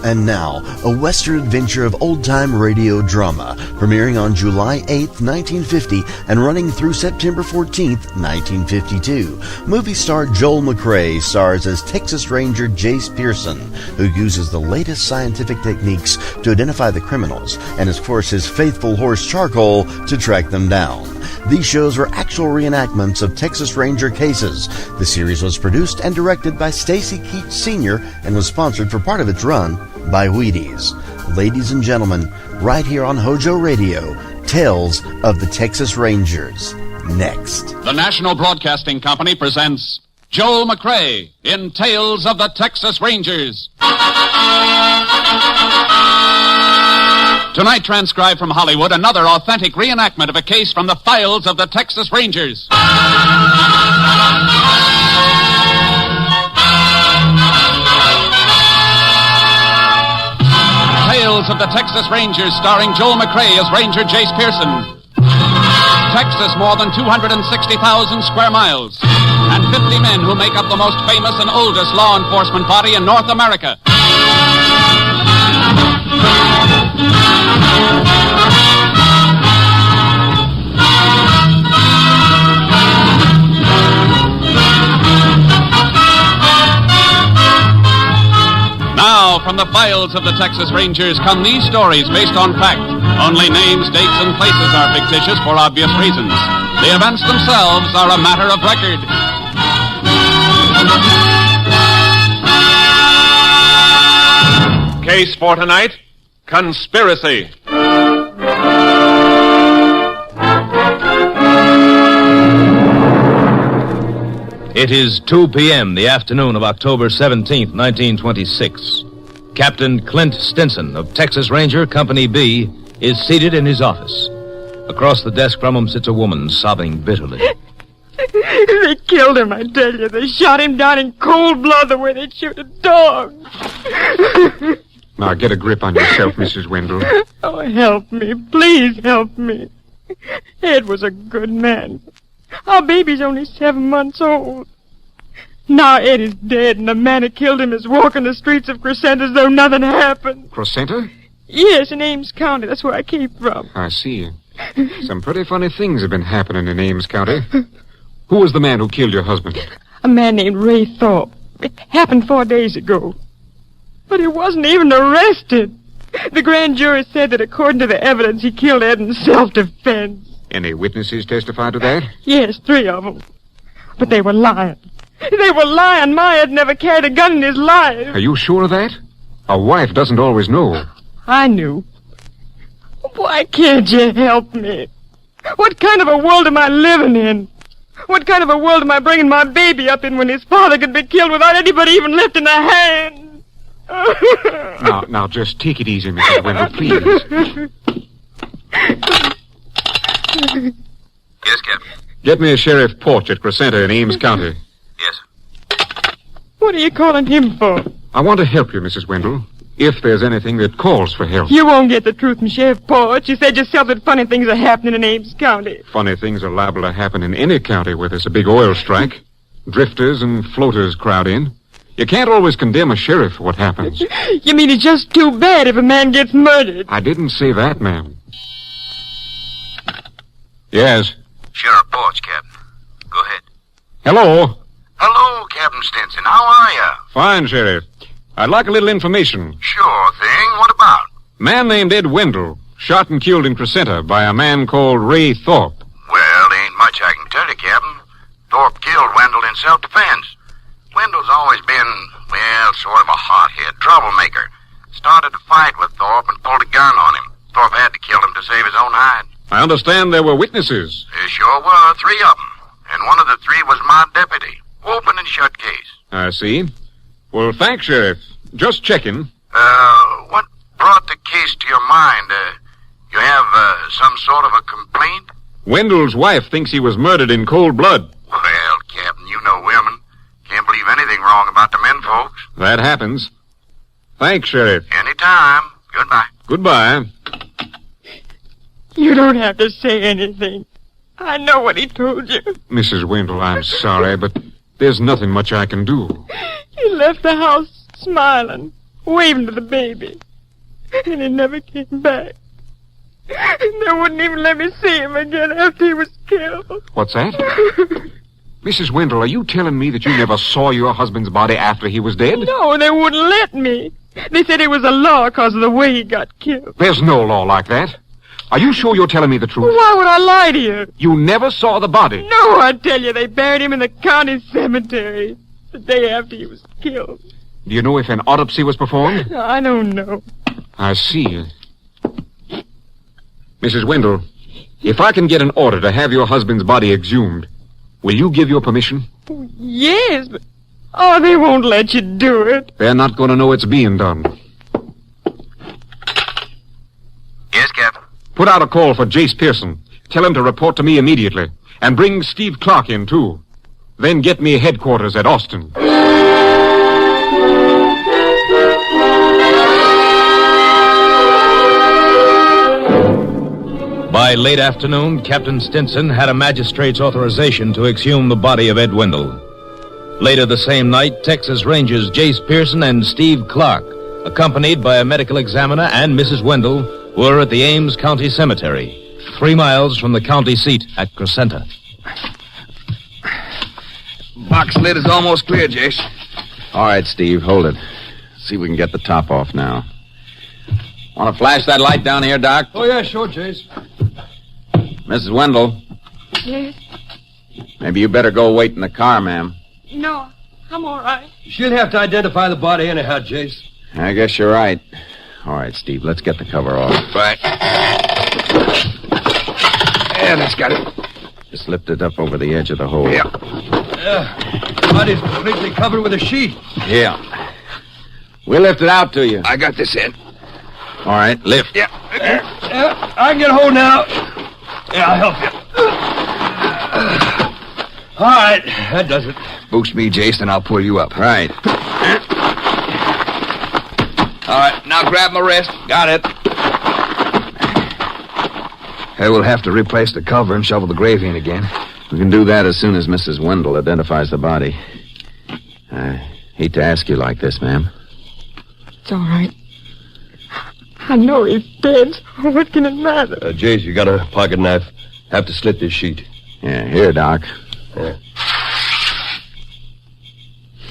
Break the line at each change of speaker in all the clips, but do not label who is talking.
And now, a Western adventure of old-time radio drama, premiering on July 8th, 1950, and running through September 14th, 1952. Movie star Joel McCrea stars as Texas Ranger Jace Pearson, who uses the latest scientific techniques to identify the criminals, and of course his faithful horse Charcoal to track them down. These shows were actual reenactments of Texas Ranger cases. The series was produced and directed by Stacy Keach Sr. and was sponsored for part of its run by Wheaties. Ladies and gentlemen, right here on HOJO Radio, Tales of the Texas Rangers. Next.
The National Broadcasting Company presents Joel McCrea in Tales of the Texas Rangers. Tonight, transcribed from Hollywood, another authentic reenactment of a case from the files of the Texas Rangers. Tales of the Texas Rangers, starring Joel McCrea as Ranger Jace Pearson. Texas, more than 260,000 square miles, and 50 men who make up the most famous and oldest law enforcement body in North America. Now, from the files of the Texas Rangers come these stories based on fact. Only names, dates, and places are fictitious for obvious reasons. The events themselves are a matter of record.
Case for tonight, conspiracy.
It is 2 p.m., the afternoon of October 17th, 1926. Captain Clint Stinson of Texas Ranger Company B is seated in his office. Across the desk from him sits a woman sobbing bitterly.
They killed him, I tell you. They shot him down in cold blood the way they'd shoot a dog.
Now, get a grip on yourself, Mrs. Wendell.
Oh, help me. Please help me. Ed was a good man. Our baby's only 7 months old. Now Ed is dead, and the man who killed him is walking the streets of Crescent as though nothing happened.
Crescenta?
Yes, in Ames County. That's where I came from.
I see. Some pretty funny things have been happening in Ames County. Who was the man who killed your husband?
A man named Ray Thorpe. It happened 4 days ago. But he wasn't even arrested. The grand jury said that according to the evidence, he killed Ed in self-defense.
Any witnesses testified to that?
Yes, 3 of them. But they were lying. They were lying. My Ed never carried a gun in his life.
Are you sure of that? A wife doesn't always know.
I knew. Why can't you help me? What kind of a world am I living in? What kind of a world am I bringing my baby up in when his father could be killed without anybody even lifting a hand?
Now, just take it easy, Mrs. Wendell, please.
Yes, Captain.
Get me a Sheriff Porch at Crescenta in Ames County.
Yes.
What are you calling him for?
I want to help you, Mrs. Wendell, if there's anything that calls for help.
You won't get the truth from Sheriff Porch. You said yourself that funny things are happening in Ames County.
Funny things are liable to happen in any county where there's a big oil strike. Drifters and floaters crowd in. You can't always condemn a sheriff for what happens.
You mean it's just too bad if a man gets murdered?
I didn't say that, ma'am. Yes.
Sheriff Porch, Captain. Go ahead.
Hello.
Hello, Captain Stinson. How are you?
Fine, Sheriff. I'd like a little information.
Sure thing. What about?
Man named Ed Wendell, shot and killed in Crescenta by a man called Ray Thorpe.
Well, ain't much I can tell you, Captain. Thorpe killed Wendell in self-defense. Wendell's always been, well, sort of a hothead, troublemaker. Started a fight with Thorpe and pulled a gun on him. Thorpe had to kill him to save his own hide.
I understand there were witnesses.
There sure were, 3 of them. And one of the 3 was my deputy. Open and shut case.
I see. Well, thanks, Sheriff. Just checking.
What brought the case to your mind? You have, some sort of a complaint?
Wendell's wife thinks he was murdered in cold blood.
Well, Captain, you know women. Can't believe anything wrong about the men folks.
That happens. Thanks, Sheriff.
Anytime. Goodbye.
Goodbye.
You don't have to say anything. I know what he told you.
Mrs. Wendell, I'm sorry, but there's nothing much I can do.
He left the house smiling. waving to the baby. And he never came back. They wouldn't even let me see him again after he was killed.
What's that? Mrs. Wendell, are you telling me that you never saw your husband's body after he was dead?
No, they wouldn't let me. They said it was a law because of the way he got killed.
There's no law like that. Are you sure you're telling me the truth?
Why would I lie to you?
You never saw the body?
No, I tell you, they buried him in the county cemetery the day after he was killed.
Do you know if an autopsy was performed?
I don't know.
I see. Mrs. Wendell, if I can get an order to have your husband's body exhumed, will you give your permission?
Oh, yes, but... Oh, they won't let you do it.
They're not going to know it's being done.
Yes, Captain.
Put out a call for Jace Pearson. Tell him to report to me immediately. And bring Steve Clark in, too. Then get me headquarters at Austin.
By late afternoon, Captain Stinson had a magistrate's authorization to exhume the body of Ed Wendell. Later the same night, Texas Rangers Jace Pearson and Steve Clark, accompanied by a medical examiner and Mrs. Wendell, were at the Ames County Cemetery, 3 miles from the county seat at Crescenta.
Box lid is almost clear, Jace.
All right, Steve, hold it. See if we can get the top off now.
Want to flash that light down here, Doc?
Oh, yeah, sure, Jace.
Mrs. Wendell,
Yes?
maybe you better go wait in the car, ma'am.
No, I'm all right.
She'll have to identify the body anyhow, Jace.
I guess you're right. All right, Steve, let's get the cover off.
Right. Yeah, that's got it.
Just lift it up over the edge of the hole.
Yeah.
Body's completely covered with a sheet.
Yeah. We'll lift it out to you.
I got this end.
All right, lift.
Yeah.
Yeah, I can get a hold now. Yeah, I'll help you. All right, that does it.
Boost me, Jace, and I'll pull you up.
Right.
All right, now grab my wrist. Got it. Hey, we'll have to replace the cover and shovel the grave in again.
We can do that as soon as Mrs. Wendell identifies the body. I hate to ask you like this, ma'am.
It's all right. I know he's dead, so what can it matter?
Jace, you got a pocket knife. Have to slit this sheet.
Yeah, here, Doc.
Yeah.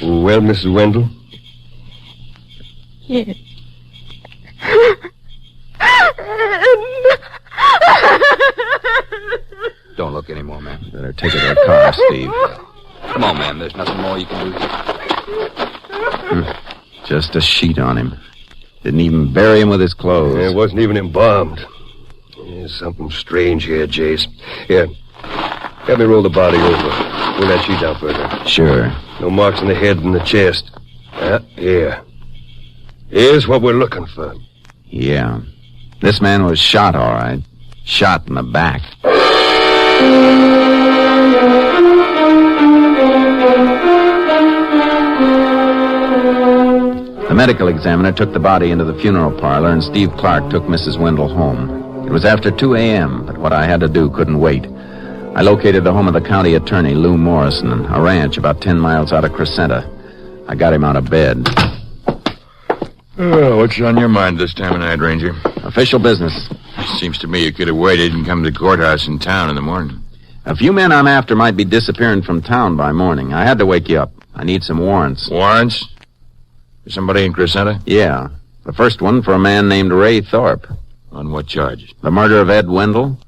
Well, Mrs. Wendell?
Yes.
Don't look anymore, ma'am.
Better take it to the car, Steve.
Come on, ma'am. There's nothing more you can do here.
Just a sheet on him. Didn't even bury him with his clothes.
It wasn't even embalmed. There's something strange here, Jace. Here, let me roll the body over. Pull that sheet down further.
Sure.
No marks on the head and the chest. Here. Here's what we're looking for.
Yeah. This man was shot, all right. Shot in the back. The medical examiner took the body into the funeral parlor, and Steve Clark took Mrs. Wendell home. It was after 2 a.m., but what I had to do couldn't wait. I located the home of the county attorney, Lou Morrison, a ranch about 10 miles out of Crescenta. I got him out of bed.
Oh, what's on your mind this time of night, Ranger?
Official business.
Seems to me you could have waited and come to the courthouse in town in the morning.
A few men I'm after might be disappearing from town by morning. I had to wake you up. I need some warrants.
Warrants? For somebody in Crescenta?
Yeah. The first one for a man named Ray Thorpe.
On what charge?
The murder of Ed Wendell.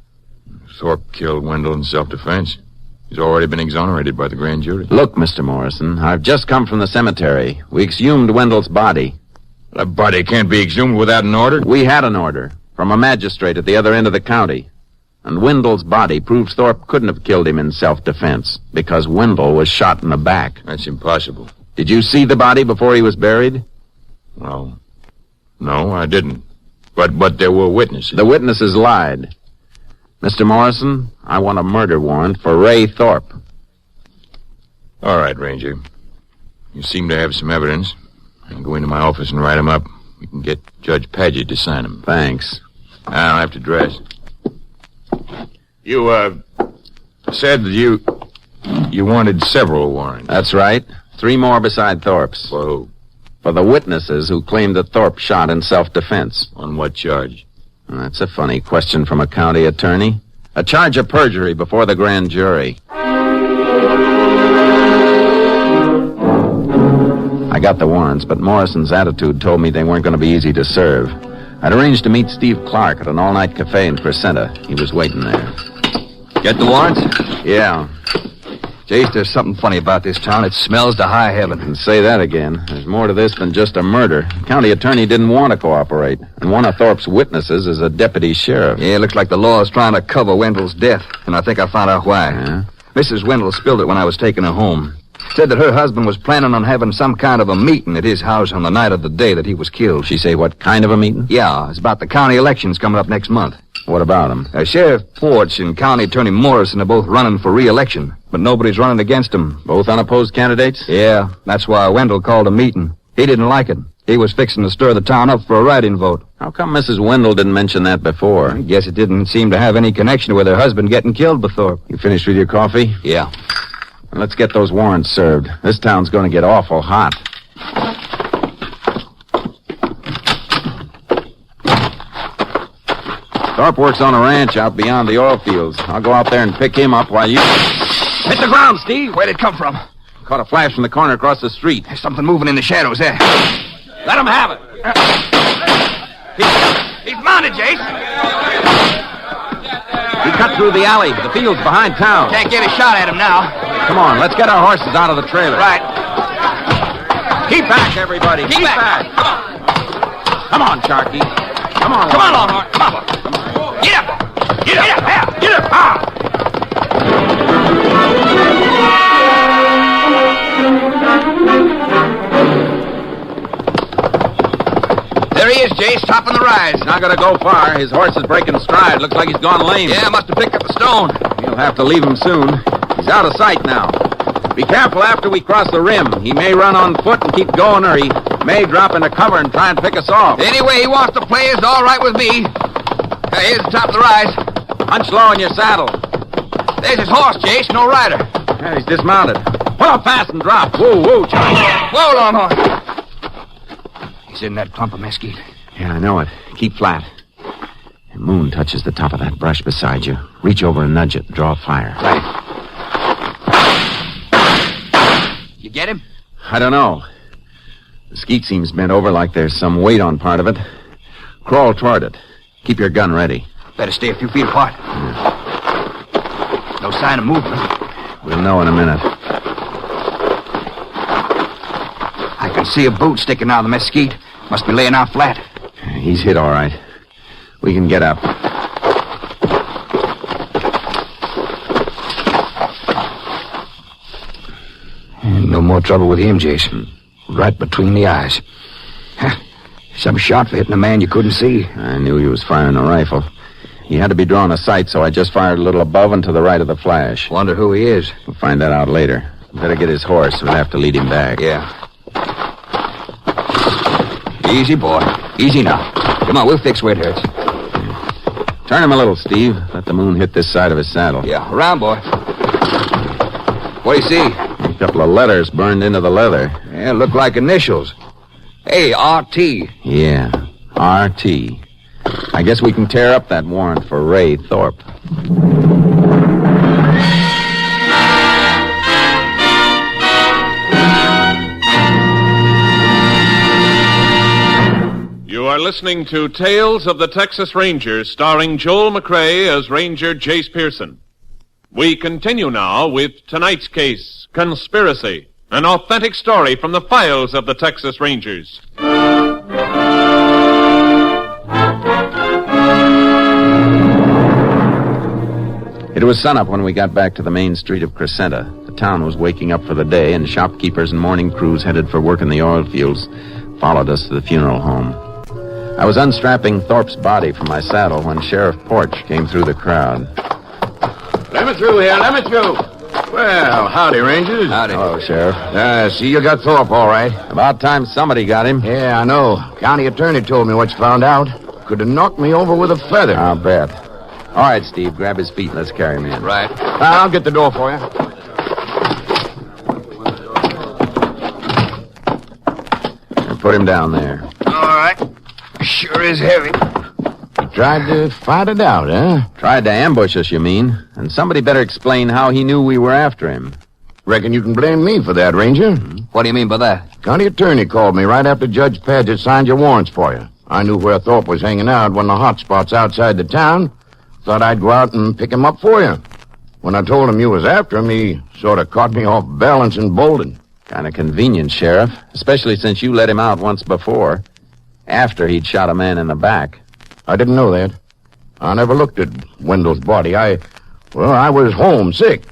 Thorpe killed Wendell in self-defense. He's already been exonerated by the grand jury.
Look, Mr. Morrison, I've just come from the cemetery. We exhumed Wendell's body.
That body can't be exhumed without an order?
We had an order from a magistrate at the other end of the county. And Wendell's body proves Thorpe couldn't have killed him in self-defense because Wendell was shot in the back.
That's impossible.
Did you see the body before he was buried?
Well, no, I didn't. But there were witnesses.
The witnesses lied. Mr. Morrison, I want a murder warrant for Ray Thorpe.
All right, Ranger. You seem to have some evidence. I can go into my office and write them up. We can get Judge Paget to sign them.
Thanks.
I'll have to dress. You, said that you wanted several warrants.
That's right. 3 more beside Thorpe's.
For who?
For the witnesses who claimed that Thorpe shot in self-defense.
On what charge?
That's a funny question from a county attorney. A charge of perjury before the grand jury. I got the warrants, but Morrison's attitude told me they weren't going to be easy to serve. I'd arranged to meet Steve Clark at an all-night cafe in Crescenta. He was waiting there.
Get the warrants?
Yeah.
Jace, there's something funny about this town. It smells to high heaven.
And say that again. There's more to this than just a murder. The county attorney didn't want to cooperate. And one of Thorpe's witnesses is a deputy sheriff.
Yeah, it looks like the law is trying to cover Wendell's death. And I think I found out why.
Yeah?
Mrs. Wendell spilled it when I was taking her home. Said that her husband was planning on having some kind of a meeting at his house on the night of the day that he was killed.
She say what kind of a meeting?
Yeah, it's about the county elections coming up next month.
What about him?
Sheriff Porch and County Attorney Morrison are both running for re-election, but nobody's running against them.
Both unopposed candidates?
Yeah, that's why Wendell called a meeting. He didn't like it. He was fixing to stir the town up for a write-in vote.
How come Mrs. Wendell didn't mention that before?
I guess it didn't seem to have any connection with her husband getting killed by Thorpe.
You finished with your coffee?
Yeah.
Let's get those warrants served. This town's going to get awful hot. Thorpe works on a ranch out beyond the oil fields. I'll go out there and pick him up while you...
Hit the ground, Steve. Where'd it come from?
Caught a flash from the corner across the street.
There's something moving in the shadows there. Let him have it. He's mounted, Jace.
He cut through the alley. The field's behind town.
Can't get a shot at him now.
Come on, let's get our horses out of the trailer.
Right.
Keep back, everybody. Keep back.
Come on.
Come on, Sharky. Come on.
Come on, Longhorn. Come on. Get up. Get up. Get up. Ah. There he is, Jace, topping the rise.
Not going to go far. His horse is breaking stride. Looks like he's gone lame.
Yeah, must have picked up a stone.
You'll have to leave him soon. He's out of sight now. Be careful after we cross the rim. He may run on foot and keep going, or he may drop into cover and try and pick us off.
Any way he wants to play is all right with me. Here's the top of the rise.
Hunch low in your saddle.
There's his horse, Jace, no rider.
Yeah, he's dismounted. Pull up fast and drop. Whoa, whoa, Charlie.
Whoa, Longhorn. He's in that clump of mesquite.
Yeah, I know it. Keep flat. The moon touches the top of that brush beside you. Reach over and nudge it. Draw fire.
Right. You get him?
I don't know. The skeet seems bent over like there's some weight on part of it. Crawl toward it. Keep your gun ready.
Better stay a few feet apart.
Yeah.
No sign of movement.
We'll know in a minute.
I can see a boot sticking out of the mesquite. Must be laying out flat.
He's hit all right. We can get up.
No more trouble with him, Jason. Right between the eyes. Some shot for hitting a man you couldn't see.
I knew he was firing a rifle. He had to be drawn a sight, so I just fired a little above and to the right of the flash.
Wonder who he is.
We'll find that out later. Better get his horse. We'll have to lead him back.
Yeah. Easy, boy. Easy now. Come on, we'll fix where it hurts.
Turn him a little, Steve. Let the moon hit this side of his saddle.
Yeah, around, boy. What do you see?
A couple of letters burned into the leather.
Yeah, look like initials. Hey, R.T.
Yeah, R.T. I guess we can tear up that warrant for Ray Thorpe.
You are listening to Tales of the Texas Rangers, starring Joel McCrea as Ranger Jace Pearson. We continue now with tonight's case, Conspiracy, an authentic story from the files of the Texas Rangers.
It was sunup when we got back to the main street of Crescenta. The town was waking up for the day, and shopkeepers and morning crews headed for work in the oil fields followed us to the funeral home. I was unstrapping Thorpe's body from my saddle when Sheriff Porch came through the crowd.
Let me through here, let me through. Well, howdy, Rangers.
Howdy.
Hello, Sheriff.
See you got Thorpe all right.
About time somebody got him.
Yeah, I know. County attorney told me what you found out. Could have knocked me over with a feather.
I'll bet. All right, Steve, grab his feet and let's carry him in.
Right.
I'll get the door for you.
put him down there.
All right. Sure is heavy.
He tried to fight it out, huh?
Tried to ambush us, you mean? And somebody better explain how he knew we were after him.
Reckon you can blame me for that, Ranger.
What do you mean by that?
County attorney called me right after Judge Paget signed your warrants for you. I knew where Thorpe was hanging out, one of the hot spots outside the town. Thought I'd go out and pick him up for you. When I told him you was after him, he sort of caught me off balance and bolted.
Kind of convenient, Sheriff. Especially since you let him out once before. After he'd shot a man in the back.
I didn't know that. I never looked at Wendell's body. I was home sick.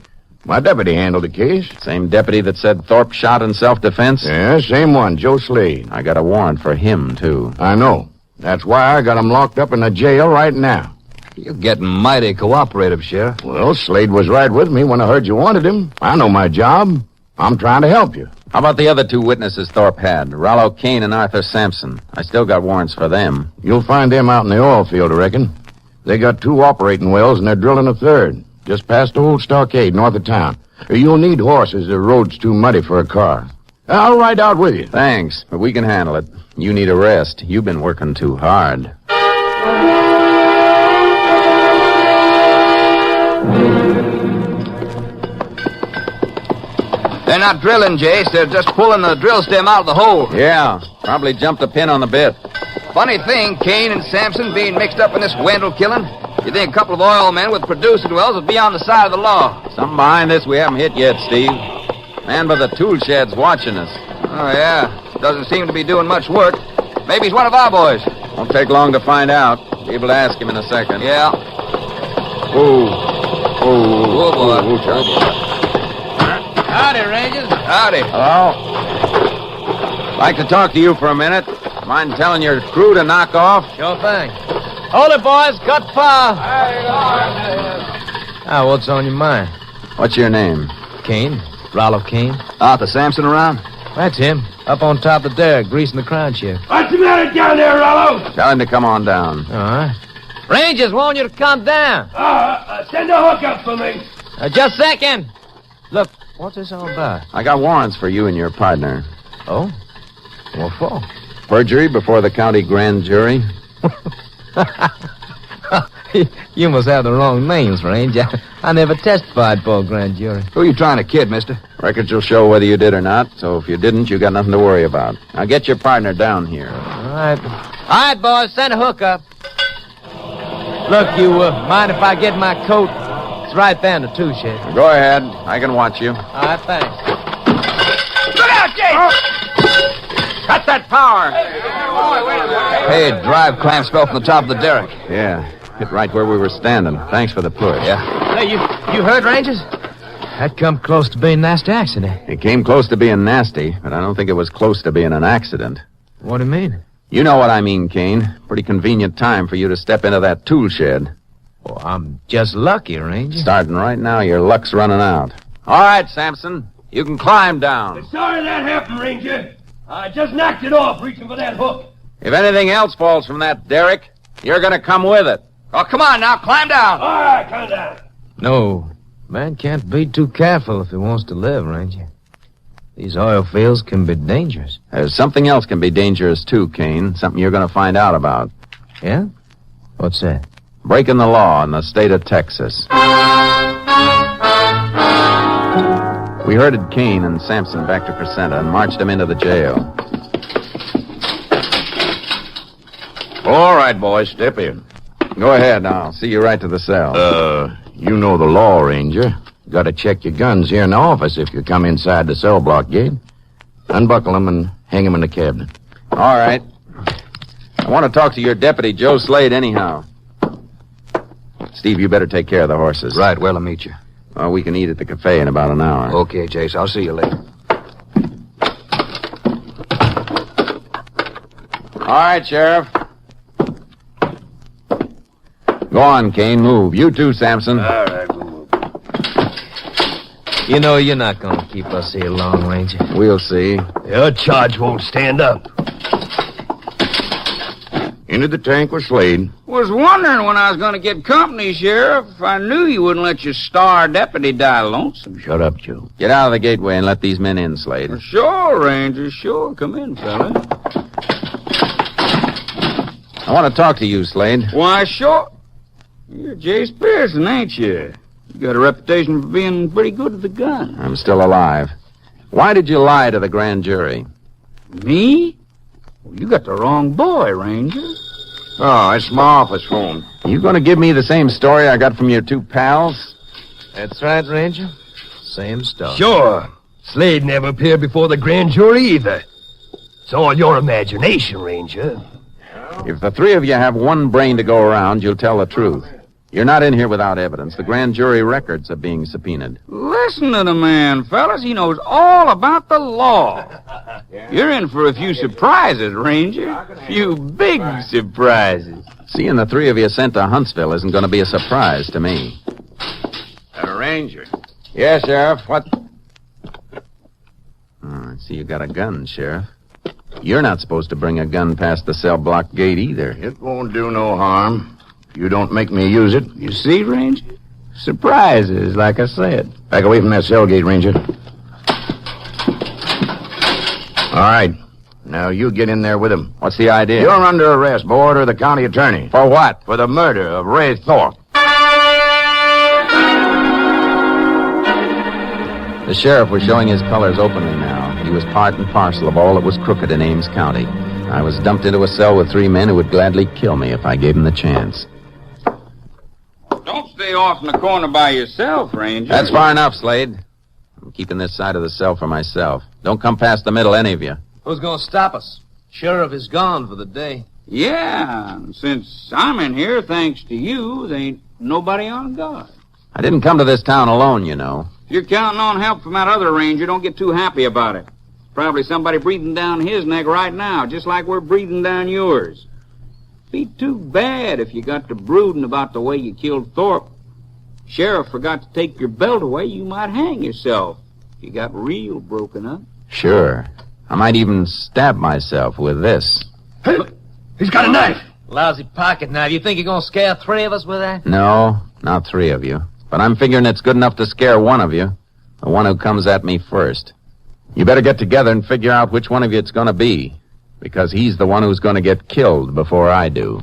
My deputy handled the case.
Same deputy that said Thorpe shot in self-defense?
Yeah, same one, Joe Slade.
I got a warrant for him, too.
I know. That's why I got him locked up in the jail right now.
You're getting mighty cooperative, Sheriff.
Well, Slade was right with me when I heard you wanted him. I know my job. I'm trying to help you.
How about the other two witnesses Thorpe had? Rollo Kane and Arthur Sampson. I still got warrants for them.
You'll find them out in the oil field, I reckon. They got 2 operating wells, and they're drilling a 3rd. Just past the old stockade north of town. You'll need horses. The road's too muddy for a car. I'll ride out with you.
Thanks, but we can handle it. You need a rest. You've been working too hard.
They're not drilling, Jace. They're just pulling the drill stem out of the hole.
Yeah, probably jumped a pin on the bit.
Funny thing, Kane and Sampson being mixed up in this Wendell killing. You think a couple of oil men with producing wells would be on the side of the law?
Something behind this we haven't hit yet, Steve. Man by the tool shed's watching us.
Oh, yeah. Doesn't seem to be doing much work. Maybe he's one of our boys.
Won't take long to find out. Be able to ask him in a second.
Yeah.
Oh,
boy.
Howdy, Rangers.
Howdy.
Hello? Like to talk to you for a minute. Mind telling your crew to knock off?
Sure thing. Hold it, boys. Cut fire. What's on your mind?
What's your name?
Kane. Rollo Kane.
Arthur Sampson around?
That's him. Up on top of the derrick, greasing the crown shift.
What's the matter down there, Rollo?
Tell him to come on down.
All right. Rangers want you to come down.
Send a hook up for me.
Just a second. Look, what's this all about?
I got warrants for you and your partner.
Oh? What for?
Perjury before the county grand jury.
You must have the wrong names, Range. I never testified for a grand jury.
Who are you trying to kid, mister?
Records will show whether you did or not, so if you didn't, you got nothing to worry about. Now get your partner down here.
All right, boys, send a hook up. Look, you mind if I get my coat? It's right there in the tool shed.
Go ahead. I can watch you.
All right, thanks.
Look out, Jake!
Cut that power!
Hey, drive clamps fell from the top of the derrick.
Yeah, hit right where we were standing. Thanks for the push.
Yeah.
Hey, you heard, Rangers? That come close to being a nasty accident.
It came close to being nasty, but I don't think it was close to being an accident.
What do you mean?
You know what I mean, Kane. Pretty convenient time for you to step into that tool shed.
Well, I'm just lucky, Ranger.
Starting right now, your luck's running out. All right, Sampson. You can climb down.
Sorry that happened, Ranger. I just knocked it off reaching for that hook.
If anything else falls from that derrick, you're going to come with it.
Oh, come on now, climb down.
All right, climb down.
No, man can't be too careful if he wants to live, Ranger. These oil fields can be dangerous.
There's something else can be dangerous, too, Kane. Something you're going to find out about.
Yeah? What's that?
Breaking the law in the state of Texas. We herded Kane and Sampson back to Crescenta and marched them into the jail.
All right, boys, step in.
Go ahead, I'll see you right to the cell.
You know the law, Ranger. Got to check your guns here in the office if you come inside the cell block gate. Unbuckle them and hang them in the cabinet.
All right. I want to talk to your deputy, Joe Slade, anyhow. Steve, you better take care of the horses.
Right, well, I'll meet you.
We can eat at the cafe in about an hour.
Okay, Jace, I'll see you later.
All right, Sheriff. Go on, Kane, move. You too, Sampson.
All right, we'll move.
You know you're not going to keep us here long, Ranger.
We'll see.
Your charge won't stand up.
Into the tank with Slade.
Was wondering when I was going to get company, Sheriff. I knew you wouldn't let your star deputy die lonesome.
Shut up, Joe.
Get out of the gateway and let these men in, Slade.
Sure, Ranger, sure. Come in, fella.
I want to talk to you, Slade.
Why, sure. You're Jace Pearson, ain't you? You got a reputation for being pretty good with the gun.
I'm still alive. Why did you lie to the grand jury?
Me? Well, you got the wrong boy, Ranger.
Oh, it's my office phone.
You going to give me the same story I got from your two pals?
That's right, Ranger. Same stuff.
Sure. Slade never appeared before the grand jury either. It's all your imagination, Ranger.
If the three of you have one brain to go around, you'll tell the truth. You're not in here without evidence. The grand jury records are being subpoenaed.
Listen to the man, fellas. He knows all about the law. You're in for a few surprises, Ranger. A few big surprises.
Seeing the three of you sent to Huntsville isn't going to be a surprise to me.
Ranger.
Yes, Sheriff. What? I see you got a gun, Sheriff. You're not supposed to bring a gun past the cell block gate either.
It won't do no harm. You don't make me use it.
You see, Ranger? Surprises, like I said.
Back away from that cell gate, Ranger. All right. Now you get in there with him.
What's the idea?
You're under arrest, boy, order of the county attorney.
For what?
For the murder of Ray Thorpe.
The sheriff was showing his colors openly now. He was part and parcel of all that was crooked in Ames County. I was dumped into a cell with three men who would gladly kill me if I gave them the chance.
Don't stay off in the corner by yourself, Ranger.
That's far enough, Slade. I'm keeping this side of the cell for myself. Don't come past the middle, any of you.
Who's going to stop us? Sheriff is gone for the day.
Yeah, and since I'm in here, thanks to you, there ain't nobody on guard.
I didn't come to this town alone, you know.
If you're counting on help from that other ranger, don't get too happy about it. Probably somebody breathing down his neck right now, just like we're breathing down yours. Be too bad if you got to brooding about the way you killed Thorpe. Sheriff forgot to take your belt away, you might hang yourself. You got real broken up.
Sure. I might even stab myself with this.
Hey, he's got a knife.
Lousy pocket knife. You think you're going to scare three of us with that?
No, not three of you. But I'm figuring it's good enough to scare one of you. The one who comes at me first. You better get together and figure out which one of you it's going to be. Because he's the one who's going to get killed before I do.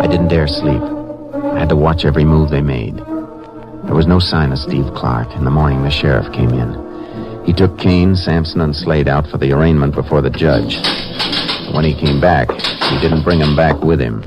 I didn't dare sleep. I had to watch every move they made. There was no sign of Steve Clark. In the morning, the sheriff came in. He took Kane, Sampson, and Slade out for the arraignment before the judge. When he came back, he didn't bring them back with him.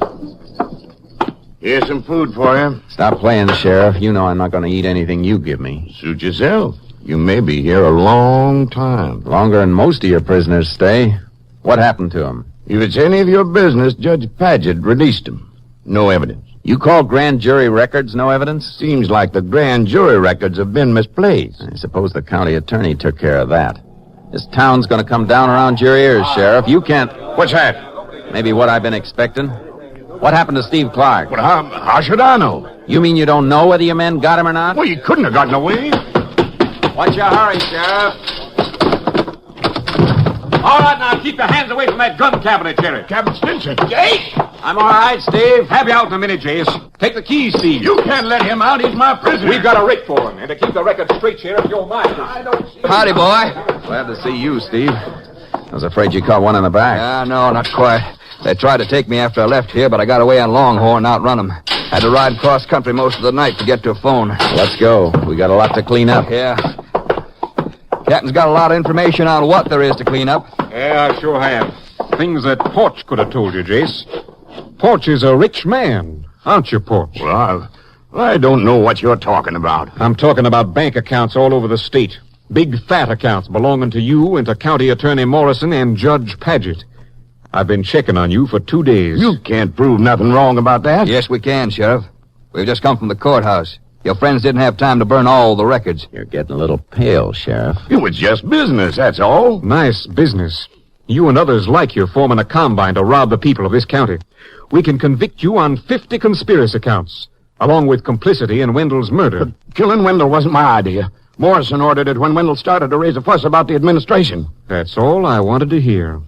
Here's some food for you.
Stop playing, Sheriff. You know I'm not going to eat anything you give me.
Suit yourself. You may be here a long time.
Longer than most of your prisoners stay. What happened to him?
If it's any of your business, Judge Paget released him. No evidence.
You call grand jury records no evidence?
Seems like the grand jury records have been misplaced.
I suppose the county attorney took care of that. This town's going to come down around your ears, Sheriff. You can't...
What's that?
Maybe what I've been expecting. What happened to Steve Clark?
Well, how should I know?
You mean you don't know whether your men got him or not?
Well, you couldn't have gotten away.
What's your hurry, Sheriff?
All right, now, keep your hands away from that gun cabinet, Sheriff.
Captain Stinson.
Jace!
I'm all right, Steve.
Have you out in a minute, Jace. Take the keys, Steve.
You can't let him out. He's my prisoner.
We've got a rate for him. And to keep the record straight, Sheriff, you're mine. I don't see...
Howdy, boy.
Glad to see you, Steve. I was afraid you caught one in the back.
No, not quite. They tried to take me after I left here, but I got away on Longhorn and outrun them. Had to ride cross country most of the night to get to a phone.
Let's go. We got a lot to clean up.
Yeah. Captain's got a lot of information on what there is to clean up.
Yeah, I sure have. Things that Porch could have told you, Jace. Porch is a rich man, aren't you, Porch?
Well, I don't know what you're talking about.
I'm talking about bank accounts all over the state. Big, fat accounts belonging to you and to County Attorney Morrison and Judge Paget. I've been checking on you for 2 days.
You can't prove nothing wrong about that.
Yes, we can, Sheriff. We've just come from the courthouse. Your friends didn't have time to burn all the records.
You're getting a little pale, Sheriff.
It was just business, that's all.
Nice business. You and others like you forming a combine to rob the people of this county. We can convict you on 50 conspiracy counts, along with complicity in Wendell's murder.
But killing Wendell wasn't my idea. Morrison ordered it when Wendell started to raise a fuss about the administration.
That's all I wanted to hear.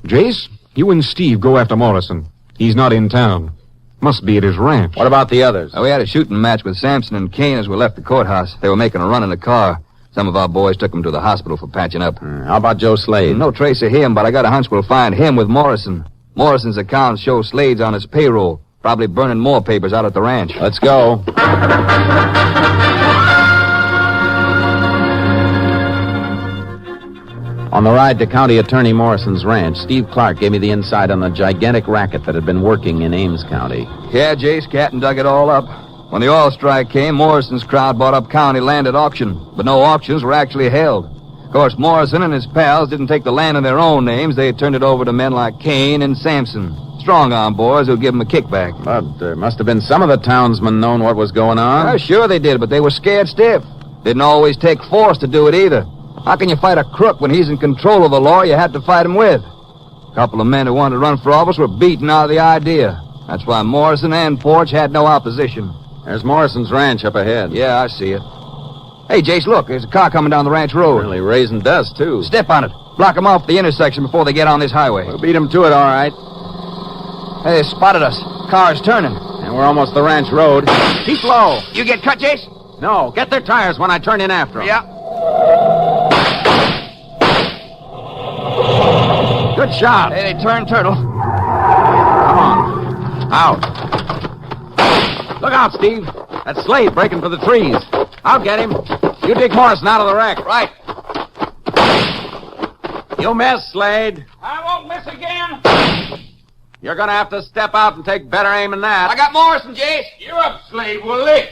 Jace, you and Steve go after Morrison. He's not in town. Must be at his ranch.
What about the others? We had a shooting match with Sampson and Kane as we left the courthouse. They were making a run in the car. Some of our boys took them to the hospital for patching up.
How about Joe Slade?
No trace of him, but I got a hunch we'll find him with Morrison. Morrison's accounts show Slade's on his payroll. Probably burning more papers out at the ranch.
Let's go. On the ride to County Attorney Morrison's ranch, Steve Clark gave me the insight on the gigantic racket that had been working in Ames County.
Yeah, Jace, Captain dug it all up. When the oil strike came, Morrison's crowd bought up county land at auction, but no auctions were actually held. Of course, Morrison and his pals didn't take the land in their own names. They turned it over to men like Kane and Sampson. Strong-arm boys who'd give them a kickback.
But there must have been some of the townsmen known what was going on.
Yeah, sure they did, but they were scared stiff. Didn't always take force to do it either. How can you fight a crook when he's in control of the law you had to fight him with? A couple of men who wanted to run for office were beaten out of the idea. That's why Morrison and Porch had no opposition.
There's Morrison's ranch up ahead.
Yeah, I see it. Hey, Jace, look, there's a car coming down the ranch road.
Really raising dust, too.
Step on it. Block them off the intersection before they get on this highway.
We'll beat them to it, all right.
Hey, they spotted us. Car's turning.
And we're almost the ranch road.
Keep low. You get cut, Jace?
No, get their tires when I turn in after them.
Yeah.
Good shot.
Hey, they turned turtle.
Come on. Out. Look out, Steve. That's Slade breaking for the trees. I'll get him. You dig Morrison out of the wreck.
Right.
You miss, Slade.
I won't miss again.
You're going to have to step out and take better aim than that.
I got Morrison, Jace. You're up, Slade. We'll lick.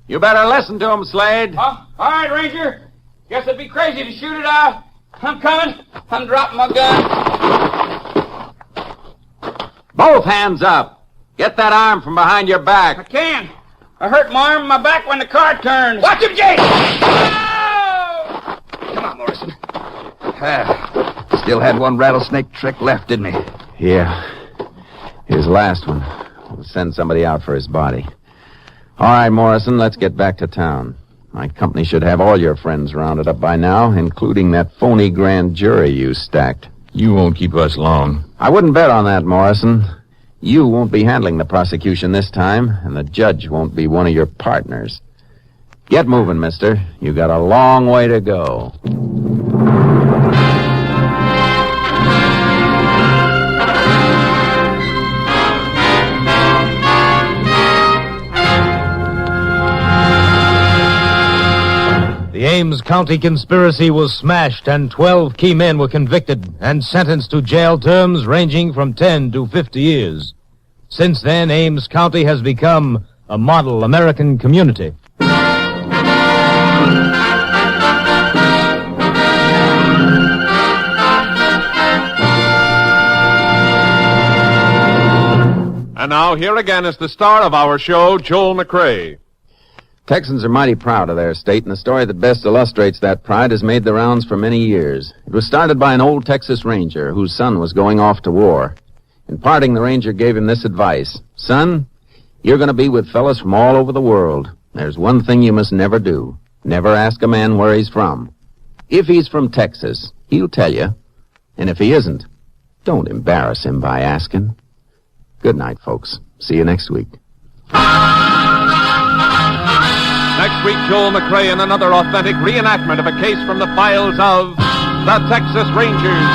You better listen to him, Slade.
All right, Ranger. Guess it'd be crazy to shoot it out. I'm coming. I'm dropping my gun.
Both hands up. Get that arm from behind your back.
I can. I hurt my arm and my back when the car turned. Watch him, Jace! Oh!
Come on, Morrison. Still had one rattlesnake trick left, didn't he?
Yeah. His last one. We'll send somebody out for his body. All right, Morrison, let's get back to town. My company should have all your friends rounded up by now, including that phony grand jury you stacked.
You won't keep us long.
I wouldn't bet on that, Morrison. You won't be handling the prosecution this time, and the judge won't be one of your partners. Get moving, mister. You got a long way to go.
The Ames County conspiracy was smashed, and 12 key men were convicted and sentenced to jail terms ranging from 10 to 50 years. Since then, Ames County has become a model American community.
And now, here again is the star of our show, Joel McCrea.
Texans are mighty proud of their state, and the story that best illustrates that pride has made the rounds for many years. It was started by an old Texas Ranger whose son was going off to war. In parting, the Ranger gave him this advice. Son, you're going to be with fellas from all over the world. There's one thing you must never do. Never ask a man where he's from. If he's from Texas, he'll tell you. And if he isn't, don't embarrass him by asking. Good night, folks. See you next week.
Next week, Joel McCrea in another authentic reenactment of a case from the files of the Texas Rangers.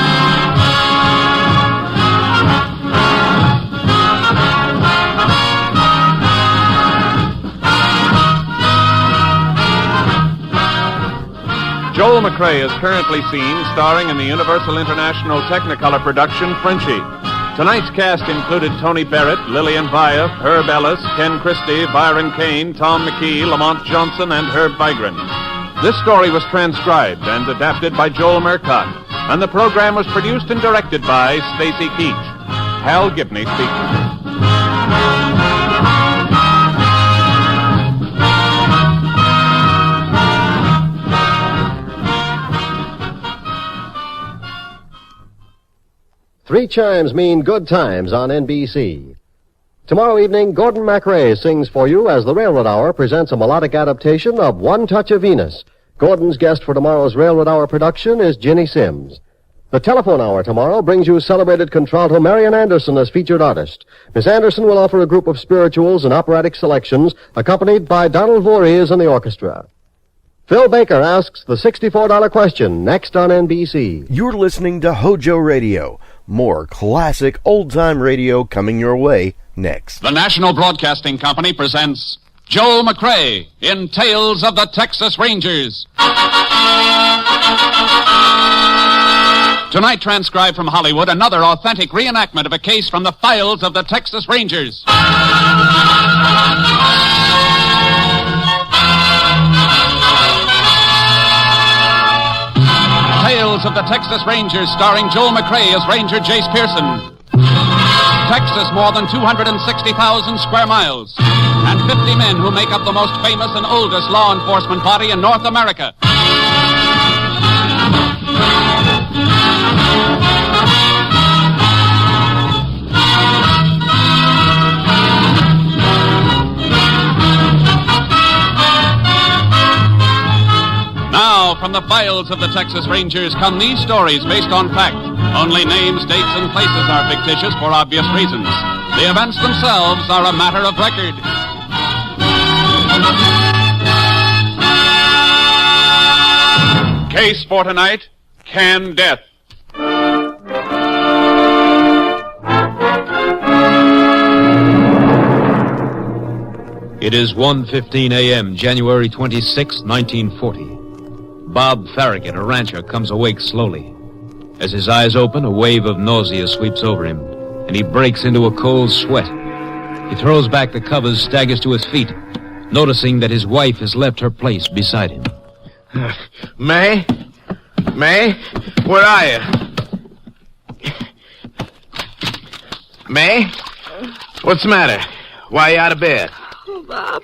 Joel McCrea is currently seen starring in the Universal International Technicolor production Frenchie. Tonight's cast included Tony Barrett, Lillian Via, Herb Ellis, Ken Christie, Byron Kane, Tom McKee, Lamont Johnson, and Herb Vigran. This story was transcribed and adapted by Joel Murcott, and the program was produced and directed by Stacy Keach. Hal Gibney speaking.
Three chimes mean good times on NBC. Tomorrow evening, Gordon MacRae sings for you as the Railroad Hour presents a melodic adaptation of One Touch of Venus, Gordon's guest for tomorrow's Railroad Hour production is Ginny Sims. The telephone hour tomorrow brings you celebrated contralto Marian Anderson as featured artist. Miss Anderson will offer a group of spirituals and operatic selections accompanied by Donald Voorhees and the orchestra. Phil Baker asks the $64 question next on NBC.
You're listening to HOJO Radio. More classic old-time radio coming your way next.
The National Broadcasting Company presents Joel McCrea in Tales of the Texas Rangers. Tonight, transcribed from Hollywood, another authentic reenactment of a case from the files of the Texas Rangers. Tales of the Texas Rangers, starring Joel McCrea as Ranger Jace Pearson. Texas, more than 260,000 square miles, and 50 men who make up the most famous and oldest law enforcement body in North America. Now, from the files of the Texas Rangers come these stories based on fact. Only names, dates, and places are fictitious for obvious reasons. The events themselves are a matter of record.
Case for tonight, Can Death.
It is 1:15 a.m., January 26, 1940. Bob Farragut, a rancher, comes awake slowly. As his eyes open, a wave of nausea sweeps over him, and he breaks into a cold sweat. He throws back the covers, staggers to his feet, noticing that his wife has left her place beside him.
May? May? Where are you? May? What's the matter? Why are you out of bed?
Oh, Bob.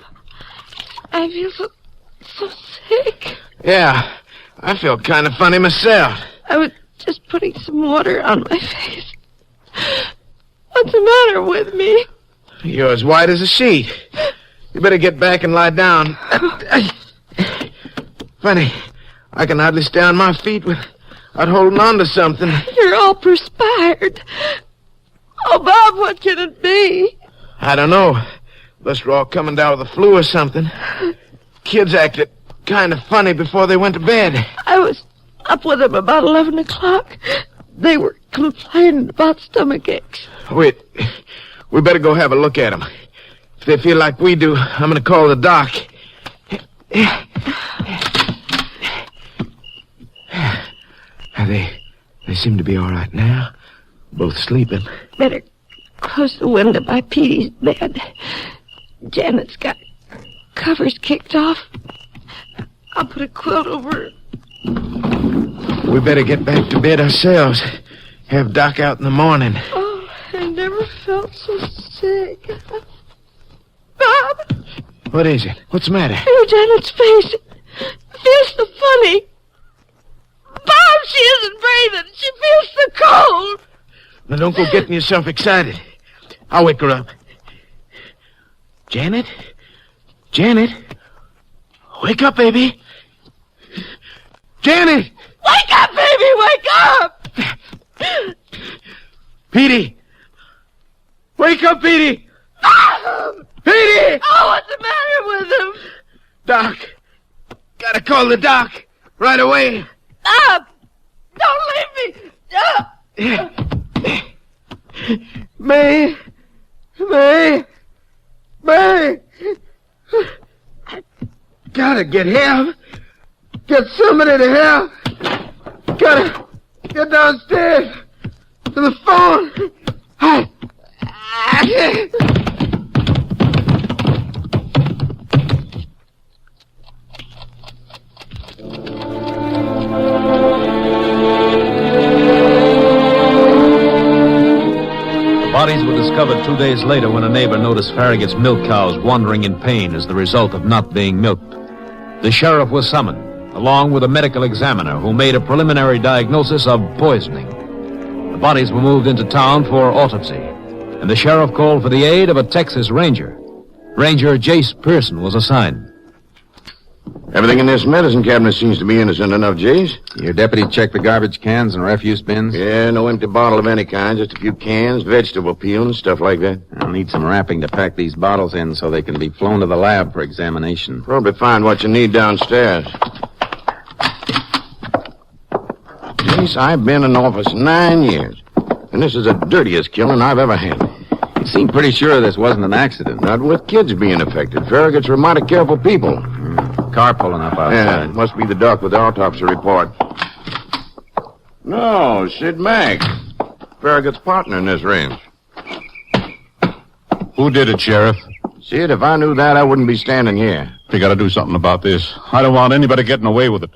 I feel so sick.
Yeah, I feel kind of funny myself.
I was just putting some water on my face. What's the matter with me?
You're as white as a sheet. You better get back and lie down. Funny, I can hardly stay on my feet without holding on to something.
You're all perspired. Oh, Bob, what can it be?
I don't know. Unless we're all coming down with the flu or something. Kids acted kind of funny before they went to bed.
I was up with them about 11 o'clock. They were complaining about stomach aches.
Wait, we better go have a look at them. If they feel like we do, I'm going to call the doc. They seem to be all right now. Both sleeping.
Better close the window by Petey's bed. Janet's got covers kicked off. I'll put a quilt over it.
We better get back to bed ourselves. Have Doc out in the morning.
Oh, I never felt so sick. Bob!
What is it? What's the matter?
Look, Janet's face. It feels so funny. Bob, she isn't breathing. She feels so cold.
Now, don't go getting yourself excited. I'll wake her up. Janet? Janet? Wake up, baby. Janet!
Wake up, baby! Wake up!
Petey! Wake up, Petey!
Bob!
Petey!
Oh, what's the matter with him?
Doc. Gotta call the doc. Right away.
Bob! Don't leave me!
May! May! May! Gotta get help. Get somebody to help. Gotta get downstairs to the phone.
The bodies were discovered 2 days later when a neighbor noticed Farragut's milk cows wandering in pain as the result of not being milked. The sheriff was summoned, along with a medical examiner who made a preliminary diagnosis of poisoning. The bodies were moved into town for autopsy, and the sheriff called for the aid of a Texas Ranger. Ranger Jace Pearson was assigned.
Everything in this medicine cabinet seems to be innocent enough, Jace.
Your deputy checked the garbage cans and refuse bins?
Yeah, no empty bottle of any kind. Just a few cans, vegetable peels, stuff like that.
I'll need some wrapping to pack these bottles in so they can be flown to the lab for examination.
Probably find what you need downstairs. Jace, I've been in office 9 years, and this is the dirtiest killing I've ever had.
You seem pretty sure this wasn't an accident.
Not with kids being affected. Farragut's are mighty careful people.
Car pulling up outside.
Yeah, it must be the doc with the autopsy report. No, Sid Mack. Farragut's partner in this range.
Who did it, Sheriff?
Sid, if I knew that, I wouldn't be standing here.
You gotta do something about this. I don't want anybody getting away with it.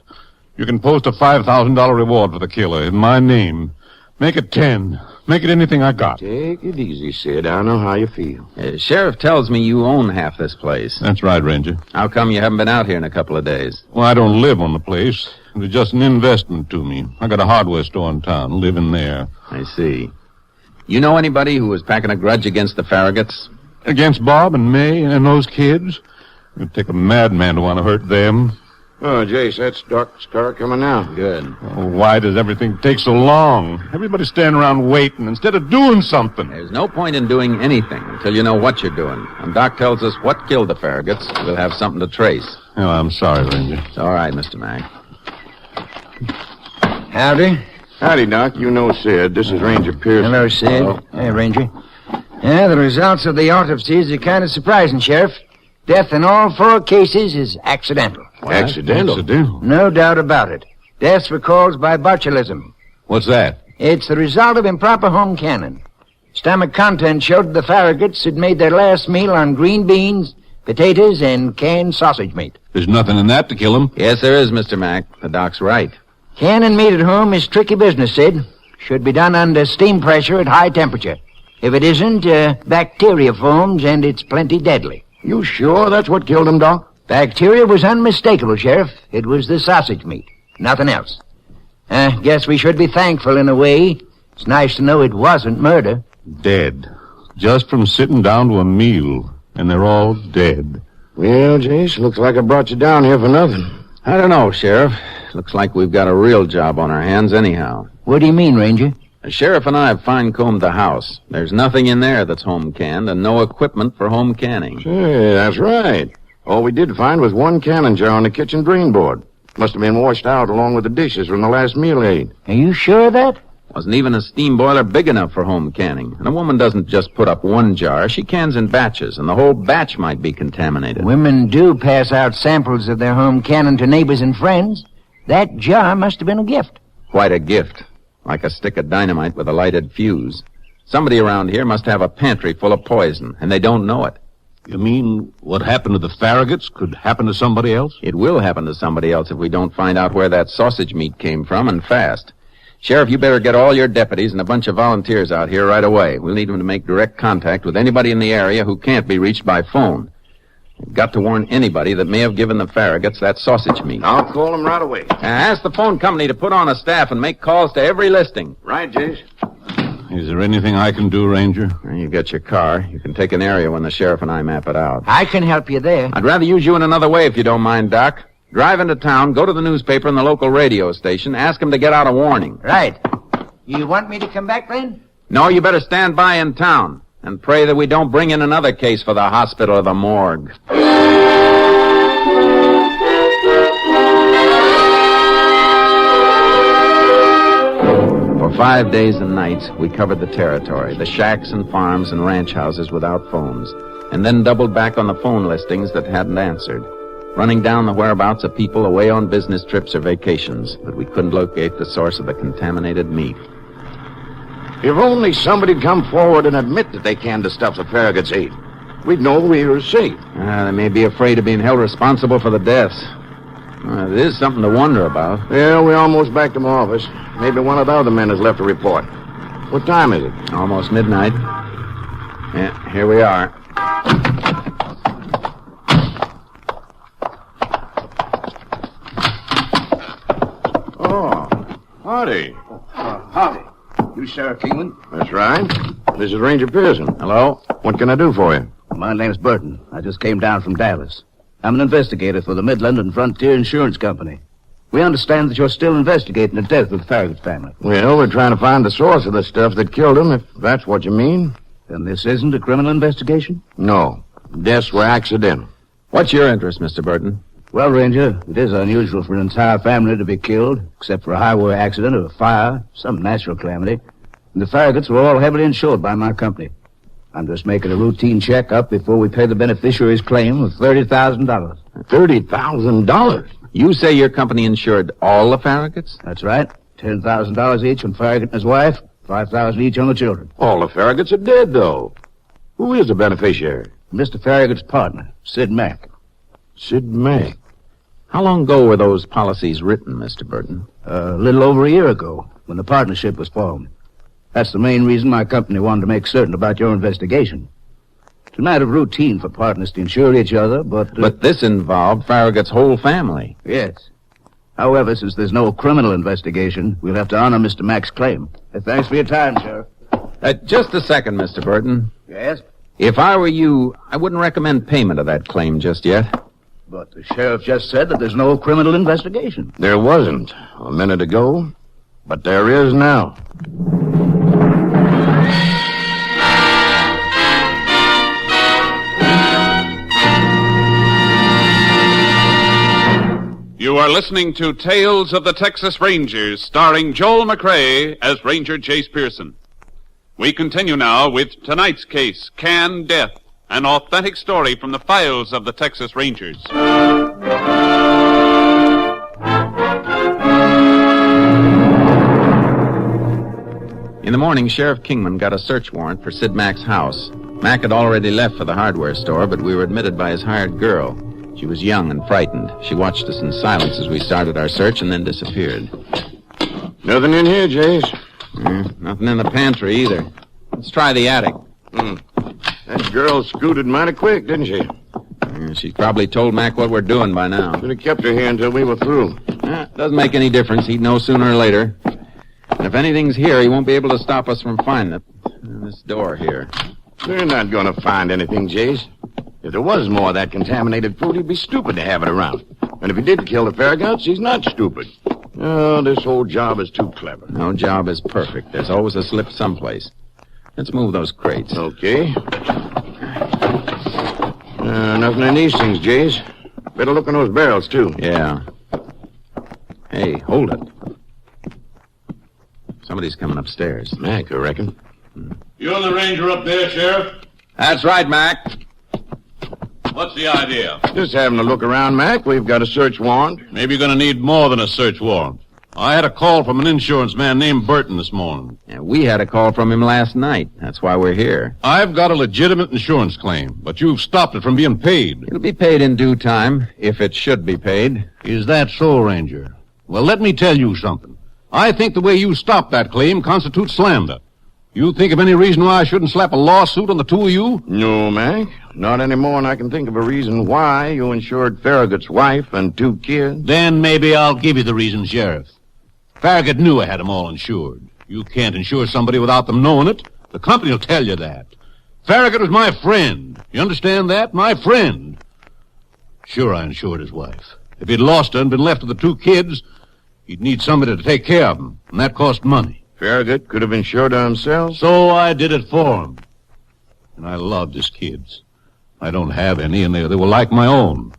You can post a $5,000 reward for the killer in my name. Make it 10. Make it anything I got.
Take it easy, Sid. I know how you feel.
Sheriff tells me you own half this place.
That's right, Ranger.
How come you haven't been out here in a couple of days?
Well, I don't live on the place. It was just an investment to me. I got a hardware store in town. Live in there.
I see. You know anybody who was packing a grudge against the Farraguts?
Against Bob and May and those kids? It'd take a madman to want to hurt them.
Oh, Jace, that's Doc's car coming now.
Good.
Oh, why does everything take so long? Everybody's standing around waiting instead of doing something.
There's no point in doing anything until you know what you're doing. When Doc tells us what killed the Farraguts, we'll have something to trace.
Oh, I'm sorry, Ranger.
It's all right, Mr. Mack.
Howdy.
Howdy, Doc. You know Sid. This is Ranger Pearson.
Hello, Sid.
Hello.
Hey, Ranger. Yeah, the results of the autopsies are kind of surprising, Sheriff. Death in all 4 cases is accidental.
What? Accidental?
No doubt about it. Deaths were caused by botulism.
What's that?
It's the result of improper home canning. Stomach content showed the Farraguts had made their last meal on green beans, potatoes, and canned sausage meat.
There's nothing in that to kill him.
Yes, there is, Mr. Mack. The doc's right.
Canning meat at home is tricky business, Sid. Should be done under steam pressure at high temperature. If it isn't, bacteria forms, and it's plenty deadly.
You sure that's what killed him, Doc?
Bacteria was unmistakable, Sheriff. It was the sausage meat. Nothing else. Guess we should be thankful in a way. It's nice to know it wasn't murder.
Dead. Just from sitting down to a meal. And they're all dead.
Well, Jace, looks like I brought you down here for nothing.
I don't know, Sheriff. Looks like we've got a real job on our hands anyhow.
What do you mean, Ranger?
The sheriff and I have fine-combed the house. There's nothing in there that's home-canned and no equipment for home canning.
Hey, that's right. All we did find was 1 canning jar on the kitchen drain board. Must have been washed out along with the dishes from the last meal ate.
Are you sure of that?
Wasn't even a steam boiler big enough for home canning. And a woman doesn't just put up 1 jar. She cans in batches, and the whole batch might be contaminated.
Women do pass out samples of their home canning to neighbors and friends. That jar must have been a gift.
Quite a gift. Like a stick of dynamite with a lighted fuse. Somebody around here must have a pantry full of poison, and they don't know it.
You mean what happened to the Farraguts could happen to somebody else?
It will happen to somebody else if we don't find out where that sausage meat came from, and fast. Sheriff, you better get all your deputies and a bunch of volunteers out here right away. We'll need them to make direct contact with anybody in the area who can't be reached by phone. We've got to warn anybody that may have given the Farraguts that sausage meat.
I'll call them right away.
Ask the phone company to put on a staff and make calls to every listing.
Right, Jace.
Is there anything I can do, Ranger?
You've got your car. You can take an area when the sheriff and I map it out.
I can help you there.
I'd rather use you in another way if you don't mind, Doc. Drive into town, go to the newspaper and the local radio station, ask them to get out a warning.
Right. You want me to come back then?
No, you better stand by in town and pray that we don't bring in another case for the hospital or the morgue. For 5 days and nights, we covered the territory, the shacks and farms and ranch houses without phones, and then doubled back on the phone listings that hadn't answered, running down the whereabouts of people away on business trips or vacations, but we couldn't locate the source of the contaminated meat.
If only somebody'd come forward and admit that they canned the stuff the Farraguts ate, we'd know we were safe.
They may be afraid of being held responsible for the deaths. It is something to wonder about.
Yeah, we're almost back to my office. Maybe one of the other men has left a report. What time is it?
Almost midnight. Yeah, here we are.
Oh, howdy.
Howdy. You Sheriff Kingman?
That's right. This is Ranger Pearson.
Hello.
What can I do for you?
My name's Burton. I just came down from Dallas. I'm an investigator for the Midland and Frontier Insurance Company. We understand that you're still investigating the death of the Farragut family.
Well, we're trying to find the source of the stuff that killed him, if that's what you mean.
Then this isn't a criminal investigation?
No. Deaths were accidental.
What's your interest, Mr. Burton?
Well, Ranger, it is unusual for an entire family to be killed, except for a highway accident or a fire, some natural calamity. And the Farraguts were all heavily insured by my company. I'm just making a routine check-up before we pay the beneficiary's claim of $30,000.
$30,000?
You say your company insured all the Farraguts?
That's right. $10,000 each on Farragut and his wife, $5,000 each on the children.
All the Farraguts are dead, though. Who is the beneficiary?
Mr. Farragut's partner, Sid Mack.
Sid Mack?
How long ago were those policies written, Mr. Burton?
A little over a year ago, when the partnership was formed. That's the main reason my company wanted to make certain about your investigation. It's a matter of routine for partners to insure each other, but...
But this involved Farragut's whole family.
Yes. However, since there's no criminal investigation, we'll have to honor Mr. Mack's claim. Thanks for your time, Sheriff.
Just a second, Mr. Burton.
Yes?
If I were you, I wouldn't recommend payment of that claim just yet.
But the sheriff just said that there's no criminal investigation.
There wasn't a minute ago, but there is now.
You are listening to Tales of the Texas Rangers, starring Joel McCrea as Ranger Jace Pearson. We continue now with tonight's case, Canned Death, an authentic story from the files of the Texas Rangers.
In the morning, Sheriff Kingman got a search warrant for Sid Mack's house. Mack had already left for the hardware store, but we were admitted by his hired girl. She was young and frightened. She watched us in silence as we started our search and then disappeared.
Nothing in here, Jace.
Nothing in the pantry either. Let's try the attic.
That girl scooted mighty quick, didn't she?
She's probably told Mac what we're doing by now.
Should have kept her here until we were through.
Doesn't make any difference. He'd know sooner or later. And if anything's here, he won't be able to stop us from finding it. This door here.
They're not going to find anything, Jace. If there was more of that contaminated food, he'd be stupid to have it around. And if he did kill the Farraguts, he's not stupid. Oh, this whole job is too clever.
No job is perfect. There's always a slip someplace. Let's move those crates.
Okay. Nothing in these things, Jace. Better look in those barrels, too.
Yeah. Hey, hold it. Somebody's coming upstairs.
Mac, I reckon.
You're the ranger up there, Sheriff?
That's right, Mac.
What's the idea?
Just having a look around, Mac. We've got a search warrant.
Maybe you're going to need more than a search warrant. I had a call from an insurance man named Burton this morning.
Yeah, we had a call from him last night. That's why we're here.
I've got a legitimate insurance claim, but you've stopped it from being paid.
It'll be paid in due time, if it should be paid.
Is that so, Ranger? Well, let me tell you something. I think the way you stopped that claim constitutes slander. You think of any reason why I shouldn't slap a lawsuit on the two of you?
No, Mac. Not anymore, and I can think of a reason why you insured Farragut's wife and 2 kids.
Then maybe I'll give you the reason, Sheriff. Farragut knew I had them all insured. You can't insure somebody without them knowing it. The company will tell you that. Farragut was my friend. You understand that? My friend. Sure, I insured his wife. If he'd lost her and been left with the 2 kids, he'd need somebody to take care of them, and that cost money.
Farragut could have insured her himself?
So I did it for him. And I loved his kids. I don't have any, and they were like my own.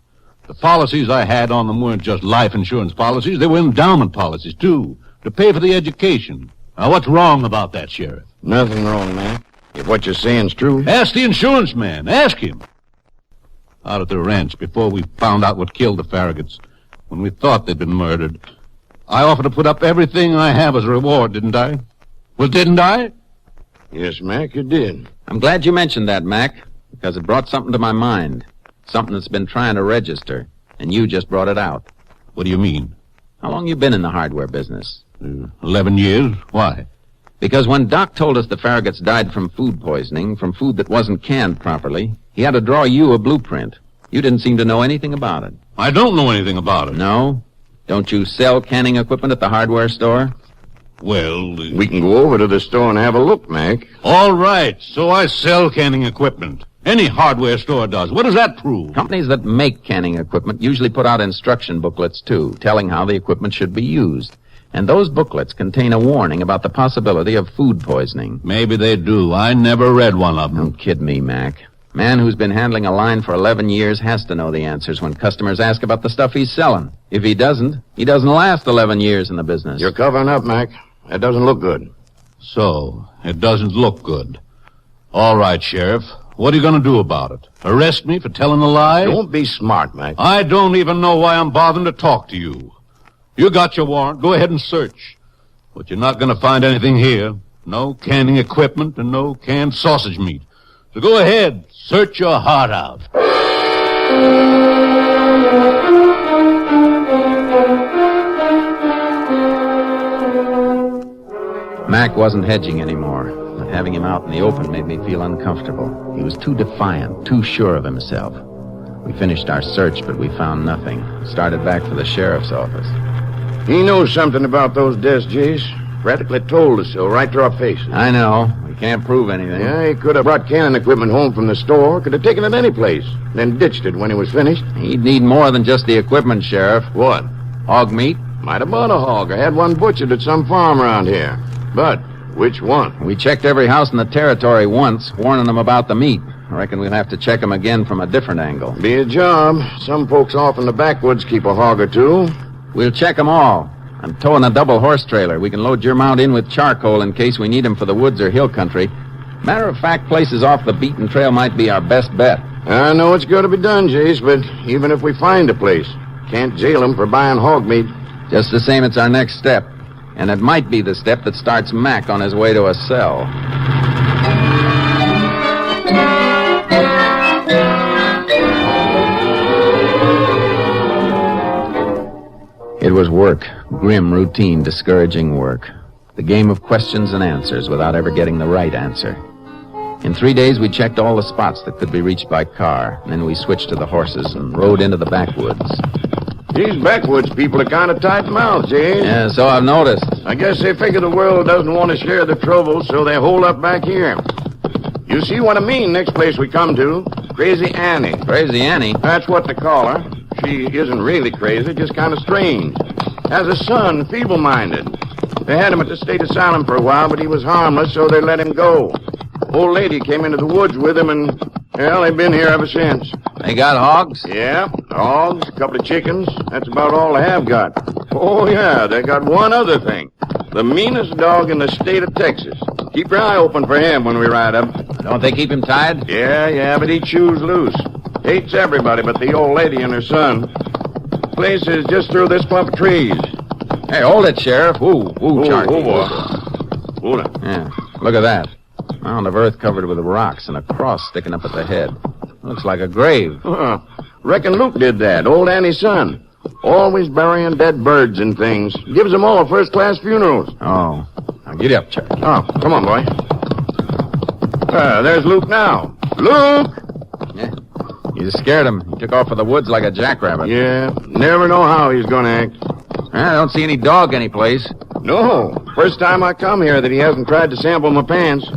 The policies I had on them weren't just life insurance policies. They were endowment policies, too, to pay for the education. Now, what's wrong about that, Sheriff?
Nothing wrong, Mac. If what you're saying's true.
Ask the insurance man. Ask him. Out at the ranch, before we found out what killed the Farraguts, when we thought they'd been murdered, I offered to put up everything I have as a reward, didn't I? Well, didn't I?
Yes, Mac, you did.
I'm glad you mentioned that, Mac, because it brought something to my mind. Something that's been trying to register, and you just brought it out.
What do you mean?
How long you been in the hardware business?
11 years. Why?
Because when Doc told us the Farraguts died from food poisoning, from food that wasn't canned properly, he had to draw you a blueprint. You didn't seem to know anything about it.
I don't know anything about it.
No? Don't you sell canning equipment at the hardware store?
Well,
we can go over to the store and have a look, Mac.
All right, so I sell canning equipment. Any hardware store does. What does that prove?
Companies that make canning equipment usually put out instruction booklets, too, telling how the equipment should be used. And those booklets contain a warning about the possibility of food poisoning.
Maybe they do. I never read one of them.
Don't kid me, Mac. Man who's been handling a line for 11 years has to know the answers when customers ask about the stuff he's selling. If he doesn't last 11 years in the business.
You're covering up, Mac. That doesn't look good.
So, it doesn't look good. All right, Sheriff. What are you going to do about it? Arrest me for telling a lie?
Don't be smart, Mac.
I don't even know why I'm bothering to talk to you. You got your warrant. Go ahead and search. But you're not going to find anything here. No canning equipment and no canned sausage meat. So go ahead. Search your heart out.
Mac wasn't hedging anymore, but having him out in the open made me feel uncomfortable. He was too defiant, too sure of himself. We finished our search, but we found nothing. Started back for the sheriff's office.
He knows something about those desks, Jace. Practically told us so, right to our faces.
I know. We can't prove anything.
Yeah, he could have brought canning equipment home from the store, could have taken it any place, then ditched it when he was finished.
He'd need more than just the equipment, Sheriff.
What?
Hog meat?
Might have bought a hog or had one butchered at some farm around here. But which one?
We checked every house in the territory once, warning them about the meat. I reckon we'll have to check them again from a different angle.
Be a job. Some folks off in the backwoods keep a hog or two.
We'll check them all. I'm towing a double horse trailer. We can load your mount in with charcoal in case we need him for the woods or hill country. Matter of fact, places off the beaten trail might be our best bet.
I know it's got to be done, Jace, but even if we find a place, can't jail him for buying hog meat.
Just the same, it's our next step. And it might be the step that starts Mac on his way to a cell. It was work. Grim, routine, discouraging work. The game of questions and answers without ever getting the right answer. In 3 days, we checked all the spots that could be reached by car. And then we switched to the horses and rode into the backwoods.
These backwoods people are kind of tight-mouthed, Jace.
Yeah, so I've noticed.
I guess they figure the world doesn't want to share the trouble, so they hold up back here. You see what I mean, next place we come to. Crazy Annie.
Crazy Annie?
That's what they call her. She isn't really crazy, just kind of strange. Has a son, feeble-minded. They had him at the state asylum for a while, but he was harmless, so they let him go. Old lady came into the woods with him, and, well, they've been here ever since.
They got hogs?
Yeah, hogs, a couple of chickens. That's about all they have got. Oh, yeah, they got one other thing. The meanest dog in the state of Texas. Keep your eye open for him when we ride up.
Don't they keep him tied?
Yeah, but he chews loose. Hates everybody but the old lady and her son. Place is just through this clump of trees.
Hey, hold it, Sheriff. Ooh, Charlie.
Oh, boy. Hold it.
Yeah, look at that. Mound of earth covered with rocks and a cross sticking up at the head. Looks like a grave.
Reckon Luke did that, old Annie's son. Always burying dead birds and things. Gives them all first-class funerals.
Oh. Now get up, Charlie.
Oh, come on, boy. There's Luke now. Luke!
Yeah. You scared him. He took off for the woods like a jackrabbit.
Yeah, never know how he's gonna act.
I don't see any dog anyplace.
No, first time I come here that he hasn't tried to sample my pants.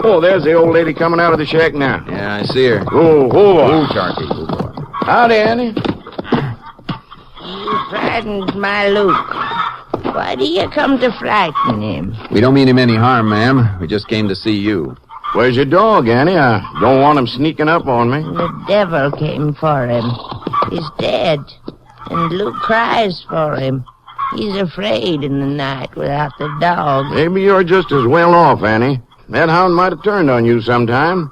Oh, there's the old lady coming out of the shack now.
Yeah, I see her.
Oh,
Charlie.
Howdy, Annie.
You frightened my Luke. Why do you come to frighten him?
We don't mean him any harm, ma'am. We just came to see you.
Where's your dog, Annie? I don't want him sneaking up on me.
The devil came for him. He's dead. And Luke cries for him. He's afraid in the night without the dog.
Maybe you're just as well off, Annie. That hound might have turned on you sometime.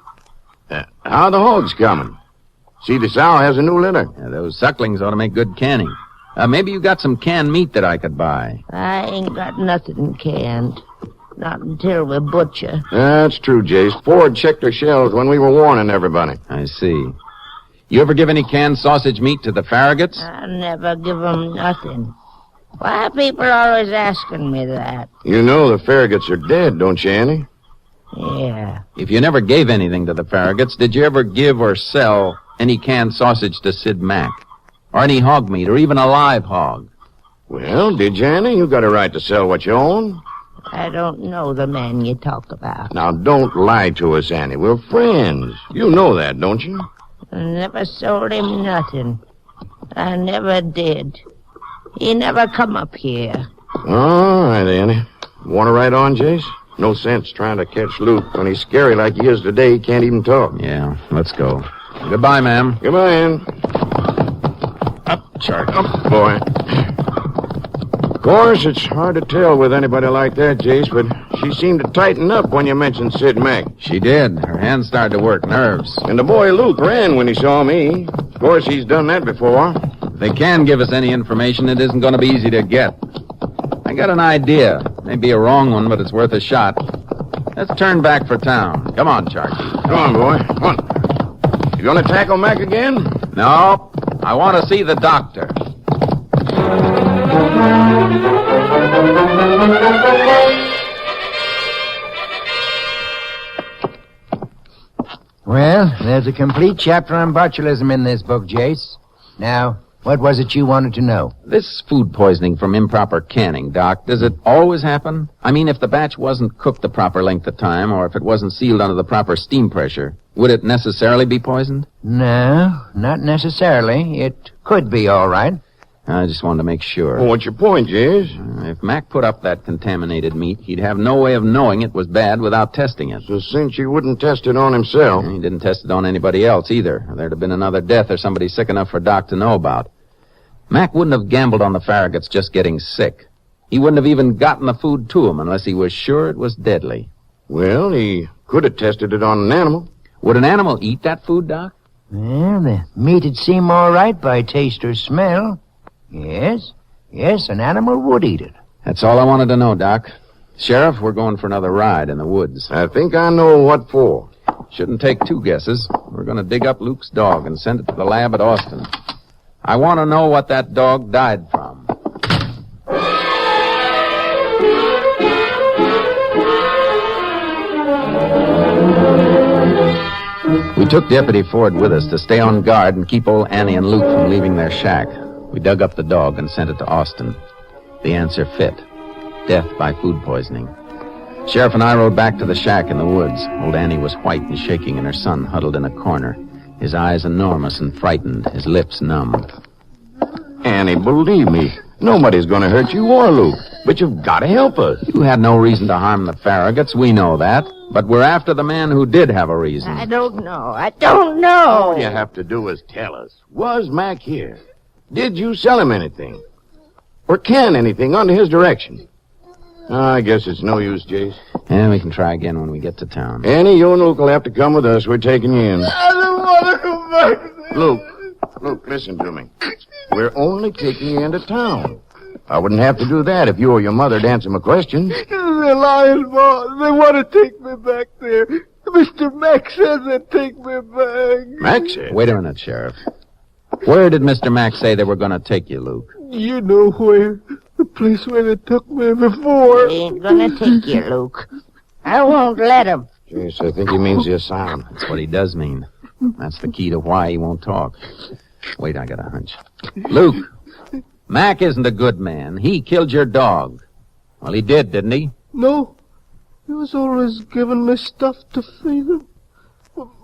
How are the hogs coming? See, the sow has a new litter.
Yeah, those sucklings ought to make good canning. Maybe you got some canned meat that I could buy.
I ain't got nothing canned. Not until we butcher.
That's true, Jace. Ford checked her shelves when we were warning everybody.
I see. You ever give any canned sausage meat to the Farraguts?
I never give 'em nothing. Why are people always asking me that?
You know the Farraguts are dead, don't you, Annie?
Yeah.
If you never gave anything to the Farraguts, did you ever give or sell any canned sausage to Sid Mack? Or any hog meat, or even a live hog?
Well, did you, Annie? You got a right to sell what you own.
I don't know the man you talk about.
Now, don't lie to us, Annie. We're friends. You know that, don't you?
I never sold him nothing. I never did. He never come up here.
All right, Annie. Want to ride on, Jace? No sense trying to catch Luke when he's scary like he is today. He can't even talk.
Yeah, let's go. Goodbye, ma'am.
Goodbye, Ann.
Up, Chart.
Up, boy. Of course, it's hard to tell with anybody like that, Jace, but she seemed to tighten up when you mentioned Sid Mack.
She did. Her hands started to work nerves.
And the boy Luke ran when he saw me. Of course, he's done that before.
If they can give us any information, it isn't going to be easy to get. I got an idea. Maybe a wrong one, but it's worth a shot. Let's turn back for town. Come on, Charky.
Come on, boy. Come on. You going to tackle Mac again?
No. I want to see the doctor.
Well, there's a complete chapter on botulism in this book, Jace. Now, what was it you wanted to know?
This food poisoning from improper canning, Doc, does it always happen? I mean, if the batch wasn't cooked the proper length of time, or if it wasn't sealed under the proper steam pressure, would it necessarily be poisoned?
No, not necessarily. It could be all right.
I just wanted to make sure.
Well, what's your point, Jace?
If Mac put up that contaminated meat, he'd have no way of knowing it was bad without testing it.
So since he wouldn't test it on himself.
He didn't test it on anybody else either. There'd have been another death or somebody sick enough for Doc to know about. Mac wouldn't have gambled on the Farraguts just getting sick. He wouldn't have even gotten the food to them unless he was sure it was deadly.
Well, he could have tested it on an animal.
Would an animal eat that food, Doc?
Well, the meat'd seem all right by taste or smell. Yes, an animal would eat it.
That's all I wanted to know, Doc. Sheriff, we're going for another ride in the woods.
I think I know what for.
Shouldn't take two guesses. We're going to dig up Luke's dog and send it to the lab at Austin. I want to know what that dog died from. We took Deputy Ford with us to stay on guard and keep old Annie and Luke from leaving their shack. We dug up the dog and sent it to Austin. The answer fit. Death by food poisoning. Sheriff and I rode back to the shack in the woods. Old Annie was white and shaking, and her son huddled in a corner. His eyes enormous and frightened, his lips numb.
Annie, believe me, nobody's going to hurt you or Luke. But you've got to help us.
You had no reason to harm the Farraguts, we know that. But we're after the man who did have a reason.
I don't know.
All you have to do is tell us. Was Mac here? Did you sell him anything? Or can anything under his direction? I guess it's no use, Jace.
Yeah, we can try again when we get to town.
Annie, you and Luke will have to come with us. We're taking you in.
I don't want to go back there.
Luke, listen to me. We're only taking you into town. I wouldn't have to do that if you or your mother'd answer my questions.
They're lying, boss. They want to take me back there. Mr. Mack says they'd take me back.
Mack said?
Wait a minute, Sheriff. Where did Mr. Mack say they were going to take you, Luke?
You know where. The place where they took me before.
They ain't gonna take you, Luke. I won't let him.
Jace, I think he means the asylum.
That's what he does mean. That's the key to why he won't talk. Wait, I got a hunch. Luke, Mac isn't a good man. He killed your dog. Well, he did, didn't he?
No. He was always giving me stuff to feed him.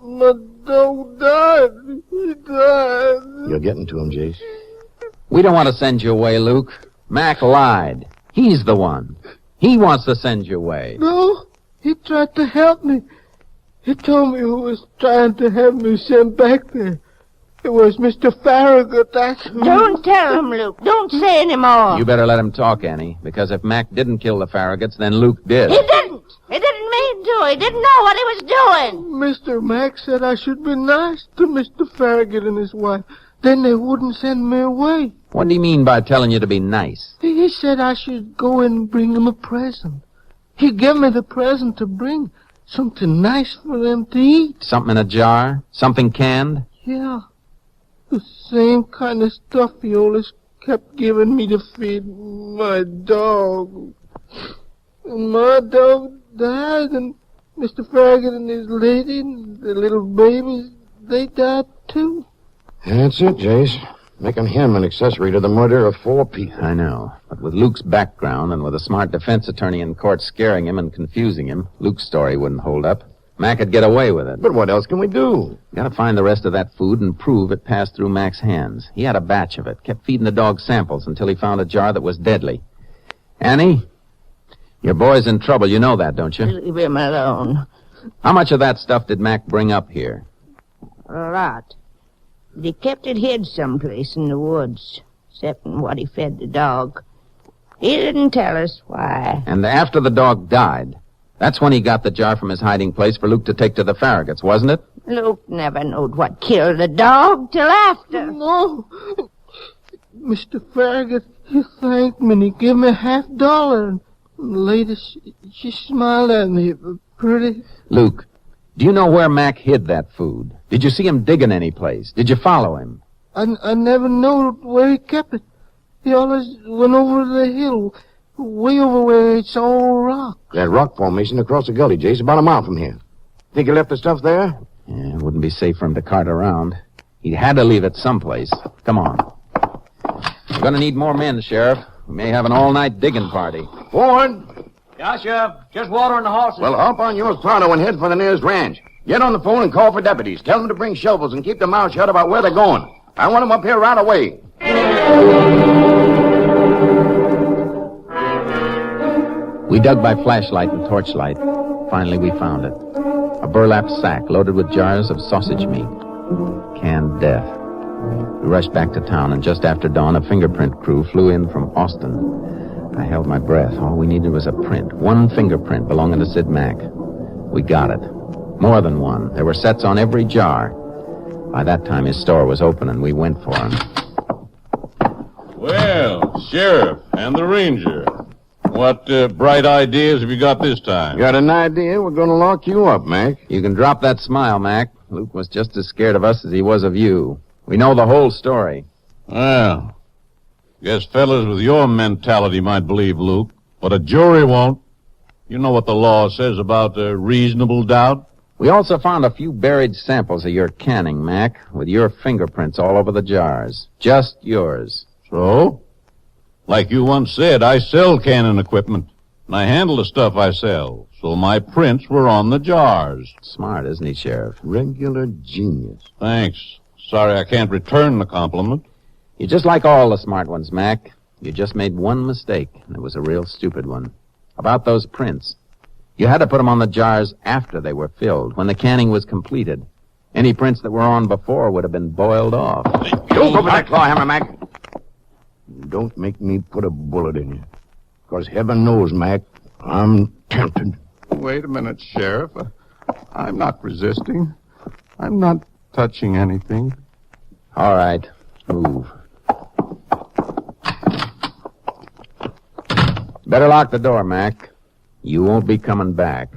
My dog died. He died.
You're getting to him, Jace.
We don't want to send you away, Luke. Mac lied. He's the one. He wants to send you away.
No, he tried to help me. He told me who was trying to have me sent back there. It was Mr. Farragut, that's who.
Don't tell him, Luke. Don't say any more.
You better let him talk, Annie, because if Mac didn't kill the Farraguts, then Luke did.
He didn't. He didn't mean to. He didn't know what he was doing.
Mr. Mack said I should be nice to Mr. Farragut and his wife. Then they wouldn't send me away.
What do you mean by telling you to be nice?
He said I should go and bring him a present. He gave me the present to bring. Something nice for them to eat.
Something in a jar? Something canned?
Yeah. The same kind of stuff he always kept giving me to feed my dog. And my dog died, and Mr. Farragut and his lady and the little babies, they died too.
That's it, Jace. making him an accessory to the murder of 4 people.
I know. But with Luke's background and with a smart defense attorney in court scaring him and confusing him, Luke's story wouldn't hold up. Mac could get away with it.
But what else can we do?
Gotta find the rest of that food and prove it passed through Mac's hands. He had a batch of it, kept feeding the dog samples until he found a jar that was deadly. Annie, your boy's in trouble. You know that, don't you?
Leave him alone.
How much of that stuff did Mac bring up here?
A lot. But he kept it hid someplace in the woods, excepting what he fed the dog. He didn't tell us why.
And after the dog died, that's when he got the jar from his hiding place for Luke to take to the Farragut's, wasn't it?
Luke never knowed what killed the dog till after.
No. Mr. Farragut, he thanked me and he gave me $50. And later, she smiled at me pretty.
Luke, do you know where Mac hid that food? Did you see him digging any place? Did you follow him?
I never knew where he kept it. He always went over the hill, way over where it's all rock.
That rock formation across the gully, Jace, about a mile from here. Think he left the stuff there?
Yeah, it wouldn't be safe for him to cart around. He had to leave it someplace. Come on. We're going to need more men, Sheriff. We may have an all-night digging party.
Ford!
Yeah, Sheriff. Just watering the horses.
Well, hop on yours pronto and head for the nearest ranch. Get on the phone and call for deputies. Tell them to bring shovels and keep their mouths shut about where they're going. I want them up here right away.
We dug by flashlight and torchlight. Finally, we found it. A burlap sack loaded with jars of sausage meat. Canned death. We rushed back to town, and just after dawn, a fingerprint crew flew in from Austin. I held my breath. All we needed was a print. One fingerprint belonging to Sid Mack. We got it. More than one. There were sets on every jar. By that time, his store was open, and we went for him.
Well, Sheriff and the Ranger. What bright ideas have you got this time?
Got an idea? We're going to lock you up, Mac.
You can drop that smile, Mac. Luke was just as scared of us as he was of you. We know the whole story.
Well, guess fellas with your mentality might believe Luke, but a jury won't. You know what the law says about reasonable doubt?
We also found a few buried samples of your canning, Mac, with your fingerprints all over the jars. Just yours.
So? Like you once said, I sell canning equipment, and I handle the stuff I sell, so my prints were on the jars.
Smart, isn't he, Sheriff?
Regular genius.
Thanks. Sorry I can't return the compliment.
You're just like all the smart ones, Mac. You just made one mistake, and it was a real stupid one. About those prints. You had to put them on the jars after they were filled, when the canning was completed. Any prints that were on before would have been boiled off.
Don't go for that claw hammer, Mac. Don't make me put a bullet in you. Because heaven knows, Mac, I'm tempted.
Wait a minute, Sheriff. I'm not resisting. I'm not touching anything.
All right. Move. Better lock the door, Mac. You won't be coming back.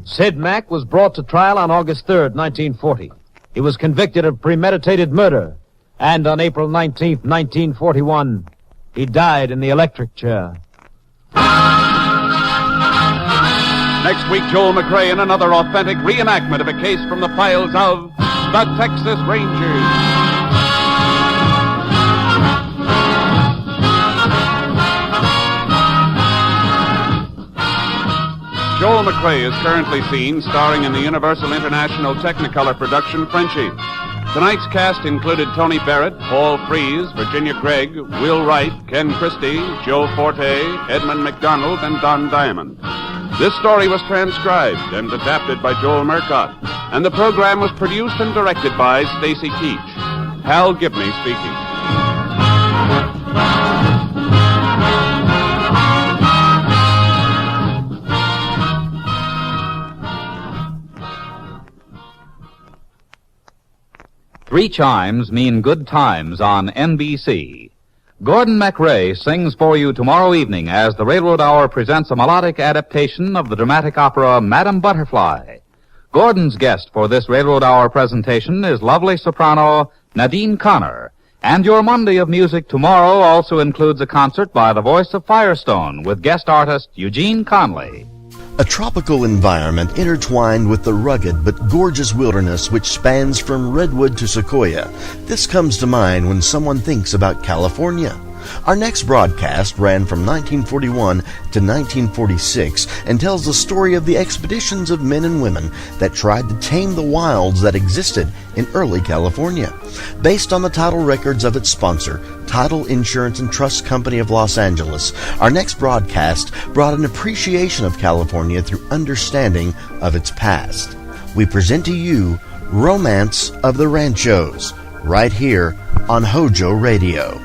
Sid Mack was brought to trial on August 3rd, 1940. He was convicted of premeditated murder, and on April 19th, 1941, he died in the electric chair.
Next week, Joel McRae in another authentic reenactment of a case from the files of the Texas Rangers. Joel McRae is currently seen starring in the Universal International Technicolor production Frenchie. Tonight's cast included Tony Barrett, Paul Frees, Virginia Gregg, Will Wright, Ken Christie, Joe Forte, Edmund McDonald, and Don Diamond. This story was transcribed and adapted by Joel Murcott, and the program was produced and directed by Stacy Keach. Hal Gibney speaking.
Three chimes mean good times on NBC. Gordon MacRae sings for you tomorrow evening as the Railroad Hour presents a melodic adaptation of the dramatic opera Madame Butterfly. Gordon's guest for this Railroad Hour presentation is lovely soprano Nadine Connor, And your Monday of Music tomorrow also includes a concert by the voice of Firestone with guest artist Eugene Conley.
A tropical environment intertwined with the rugged but gorgeous wilderness which spans from redwood to sequoia. This comes to mind when someone thinks about California. Our next broadcast ran from 1941 to 1946 and tells the story of the expeditions of men and women that tried to tame the wilds that existed in early California. Based on the title records of its sponsor, Title Insurance and Trust Company of Los Angeles, our next broadcast brought an appreciation of California through understanding of its past. We present to you Romance of the Ranchos, right here on HOJO Radio.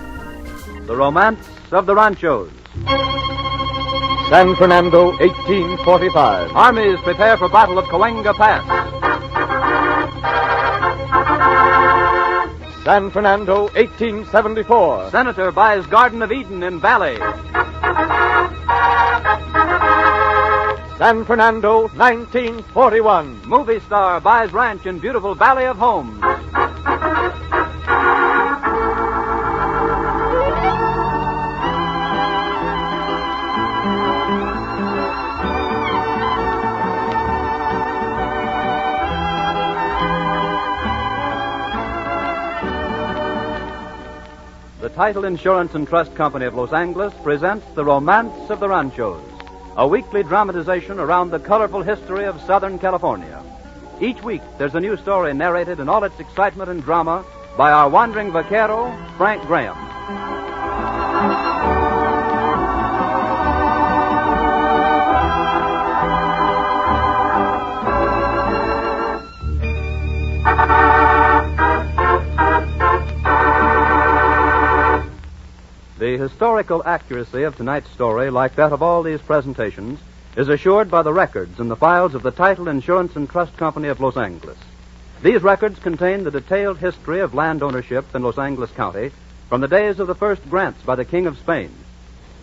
The Romance of the Ranchos.
San Fernando, 1845.
Armies prepare for Battle of Cahuenga Pass.
San Fernando, 1874.
Senator buys Garden of Eden in Valley.
San Fernando, 1941.
Movie star buys ranch in beautiful Valley of Homes. The Title Insurance and Trust Company of Los Angeles presents The Romance of the Ranchos, a weekly dramatization around the colorful history of Southern California. Each week, there's a new story narrated in all its excitement and drama by our wandering vaquero, Frank Graham. The historical accuracy of tonight's story, like that of all these presentations, is assured by the records in the files of the Title Insurance and Trust Company of Los Angeles. These records contain the detailed history of land ownership in Los Angeles County from the days of the first grants by the King of Spain.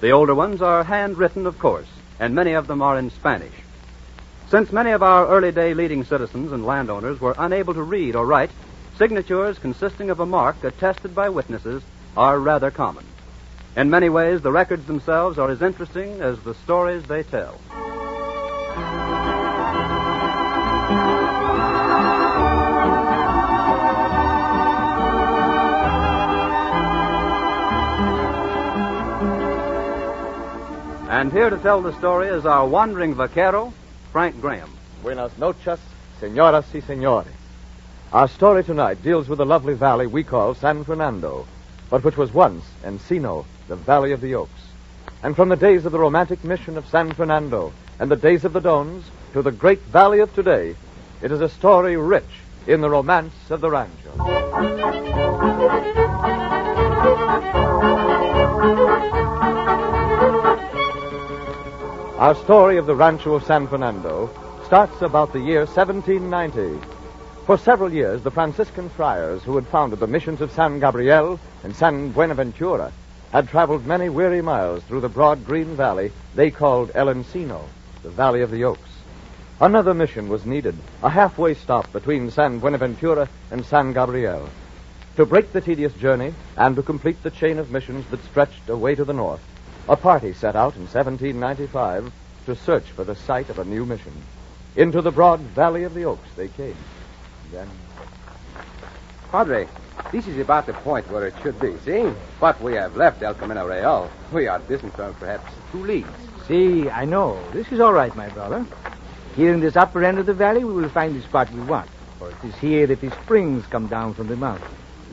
The older ones are handwritten, of course, and many of them are in Spanish. Since many of our early-day leading citizens and landowners were unable to read or write, signatures consisting of a mark attested by witnesses are rather common. In many ways, the records themselves are as interesting as the stories they tell. And here to tell the story is our wandering vaquero, Frank Graham.
Buenas noches, señoras y señores. Our story tonight deals with the lovely valley we call San Fernando, but which was once Encino, the Valley of the Oaks. And from the days of the romantic mission of San Fernando and the days of the Dones to the great valley of today, it is a story rich in the romance of the rancho. Our story of the rancho of San Fernando starts about the year 1790. For several years, the Franciscan friars who had founded the missions of San Gabriel and San Buenaventura had traveled many weary miles through the broad green valley they called El Encino, the Valley of the Oaks. Another mission was needed, a halfway stop between San Buenaventura and San Gabriel. To break the tedious journey and to complete the chain of missions that stretched away to the north, a party set out in 1795 to search for the site of a new mission. Into the broad Valley of the Oaks they came. Then...
Padre, this is about the point where it should be, see? But we have left El Camino Real. We are distant from perhaps 2 leagues.
See, I know. This is all right, my brother. Here in this upper end of the valley, we will find the spot we want. For it is here that the springs come down from the mountain.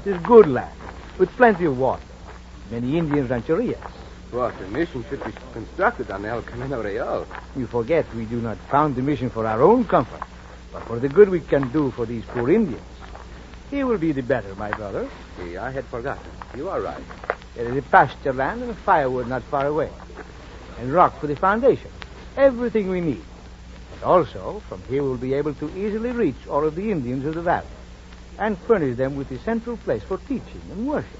It is good land, with plenty of water. Many Indian rancherias.
Well, the mission should be constructed on El Camino Real.
You forget we do not found the mission for our own comfort, but for the good we can do for these poor Indians. He will be the better, my brother.
See, I had forgotten. You are right.
There is a pasture land and a firewood not far away. And rock for the foundation. Everything we need. But also, from here we'll be able to easily reach all of the Indians of the valley and furnish them with a central place for teaching and worship.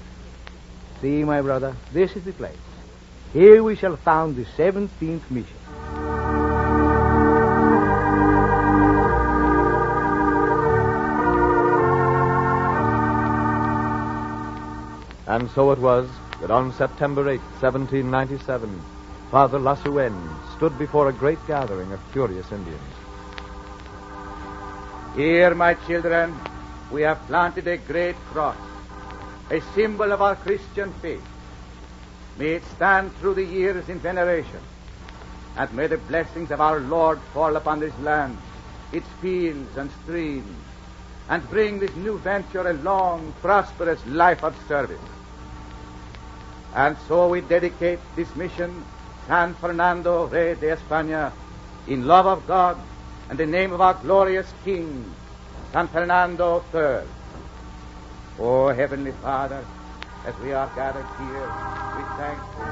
See, my brother, this is the place. Here we shall found the 17th mission.
And so it was that on September 8, 1797, Father Lasuen stood before a great gathering of curious Indians.
Here, my children, we have planted a great cross, a symbol of our Christian faith. May it stand through the years in veneration, and may the blessings of our Lord fall upon this land, its fields and streams, and bring this new venture a long, prosperous life of service. And so we dedicate this mission, San Fernando Rey de España, in love of God and the name of our glorious King, San Fernando III. O Heavenly Father, as we are gathered here, we thank you.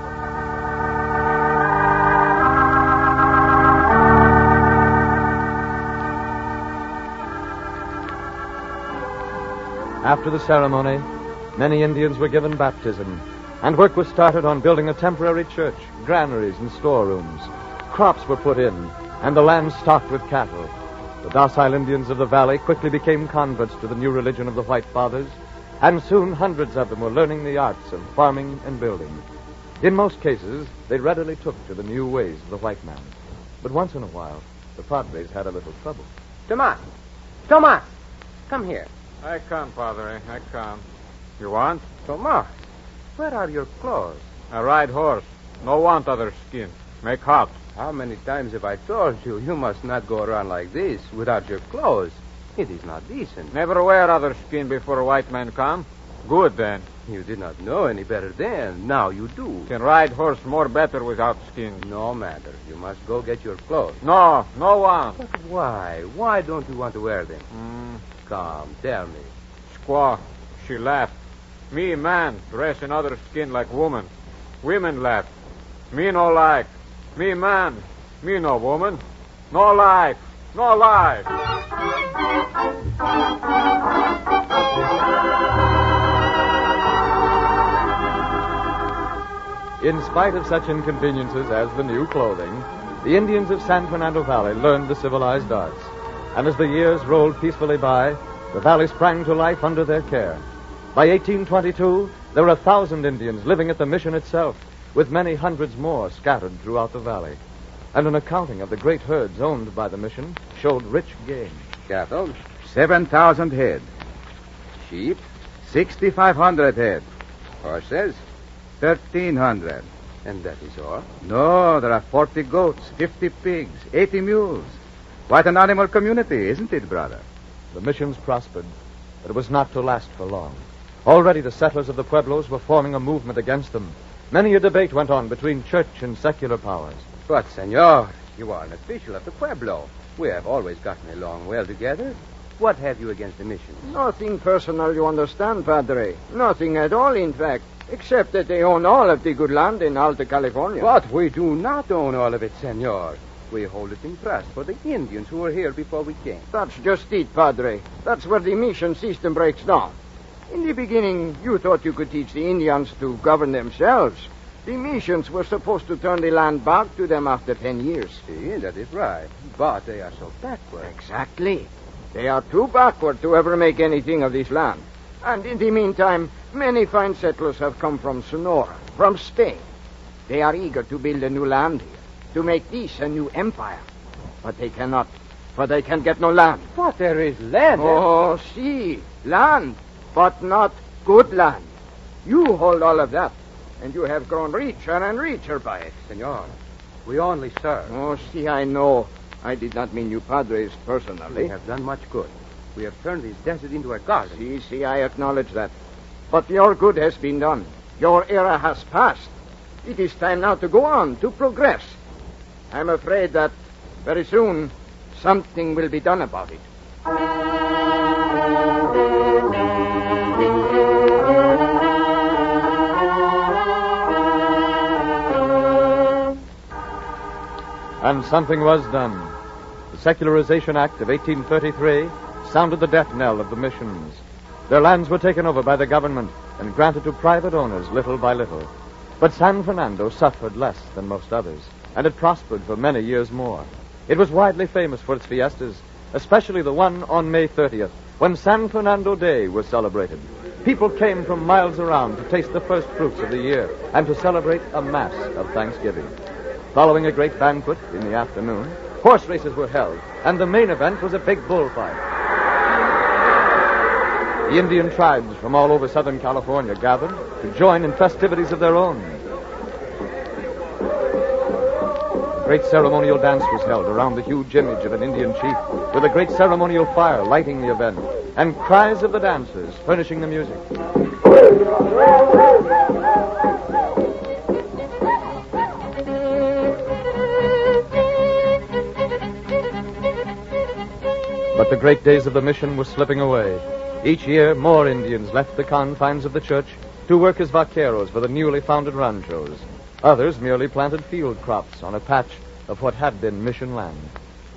After the ceremony, many Indians were given baptism, and work was started on building a temporary church, granaries, and storerooms. Crops were put in, and the land stocked with cattle. The docile Indians of the valley quickly became converts to the new religion of the White Fathers, and soon hundreds of them were learning the arts of farming and building. In most cases, they readily took to the new ways of the white man. But once in a while, the Padres had a little trouble.
Tomas! Tomas! Come here.
I come, Padre, I come. You want?
Tomas, where are your clothes?
I ride horse. No want other skin. Make hot.
How many times have I told you, you must not go around like this without your clothes? It is not decent.
Never wear other skin before white man come. Good, then.
You did not know any better then. Now you do.
Can ride horse more better without skin.
No matter. You must go get your clothes.
No want.
But why? Why don't you want to wear them? Come, tell me.
Squaw, she laughed. Me, man, dress in other skin like woman. Women laugh. Me no like. Me, man. Me no woman. No life. No life.
In spite of such inconveniences as the new clothing, the Indians of San Fernando Valley learned the civilized arts. And as the years rolled peacefully by, the valley sprang to life under their care. By 1822, there were 1,000 Indians living at the mission itself, with many hundreds more scattered throughout the valley. And an accounting of the great herds owned by the mission showed rich game.
Cattle, 7,000 head. Sheep, 6,500 head. Horses, 1,300.
And that is all?
No, there are 40 goats, 50 pigs, 80 mules. Quite an animal community, isn't it, brother?
The missions prospered, but it was not to last for long. Already the settlers of the pueblos were forming a movement against them. Many a debate went on between church and secular powers.
But, senor, you are an official of the pueblo. We have always gotten along well together. What have you against the mission?
Nothing personal, you understand, Padre. Nothing at all, in fact, except that they own all of the good land in Alta California.
But we do not own all of it, senor. We hold it in trust for the Indians who were here before we came.
That's just it, Padre. That's where the mission system breaks down. In the beginning, you thought you could teach the Indians to govern themselves. The missions were supposed to turn the land back to them after 10 years.
See, that is right. But they are so backward.
Exactly. They are too backward to ever make anything of this land. And in the meantime, many fine settlers have come from Sonora, from Spain. They are eager to build a new land here, to make this a new empire. But they cannot, for they can get no land.
But there is land.
Oh, see, land, but not good land. You hold all of that, and you have grown richer and richer by it.
Senor, we only serve.
Oh, see, I know. I did not mean you padres personally.
We have done much good. We have turned this desert into a garden.
See, I acknowledge that. But your good has been done. Your era has passed. It is time now to go on, to progress. I'm afraid that very soon something will be done about it.
And something was done. The Secularization Act of 1833 sounded the death knell of the missions. Their lands were taken over by the government and granted to private owners little by little. But San Fernando suffered less than most others, and it prospered for many years more. It was widely famous for its fiestas, especially the one on May 30th, when San Fernando Day was celebrated. People came from miles around to taste the first fruits of the year and to celebrate a mass of Thanksgiving. Following a great banquet in the afternoon, horse races were held, and the main event was a big bullfight. The Indian tribes from all over Southern California gathered to join in festivities of their own. A great ceremonial dance was held around the huge image of an Indian chief, with a great ceremonial fire lighting the event, and cries of the dancers furnishing the music. But the great days of the mission were slipping away. Each year, more Indians left the confines of the church to work as vaqueros for the newly founded ranchos. Others merely planted field crops on a patch of what had been mission land.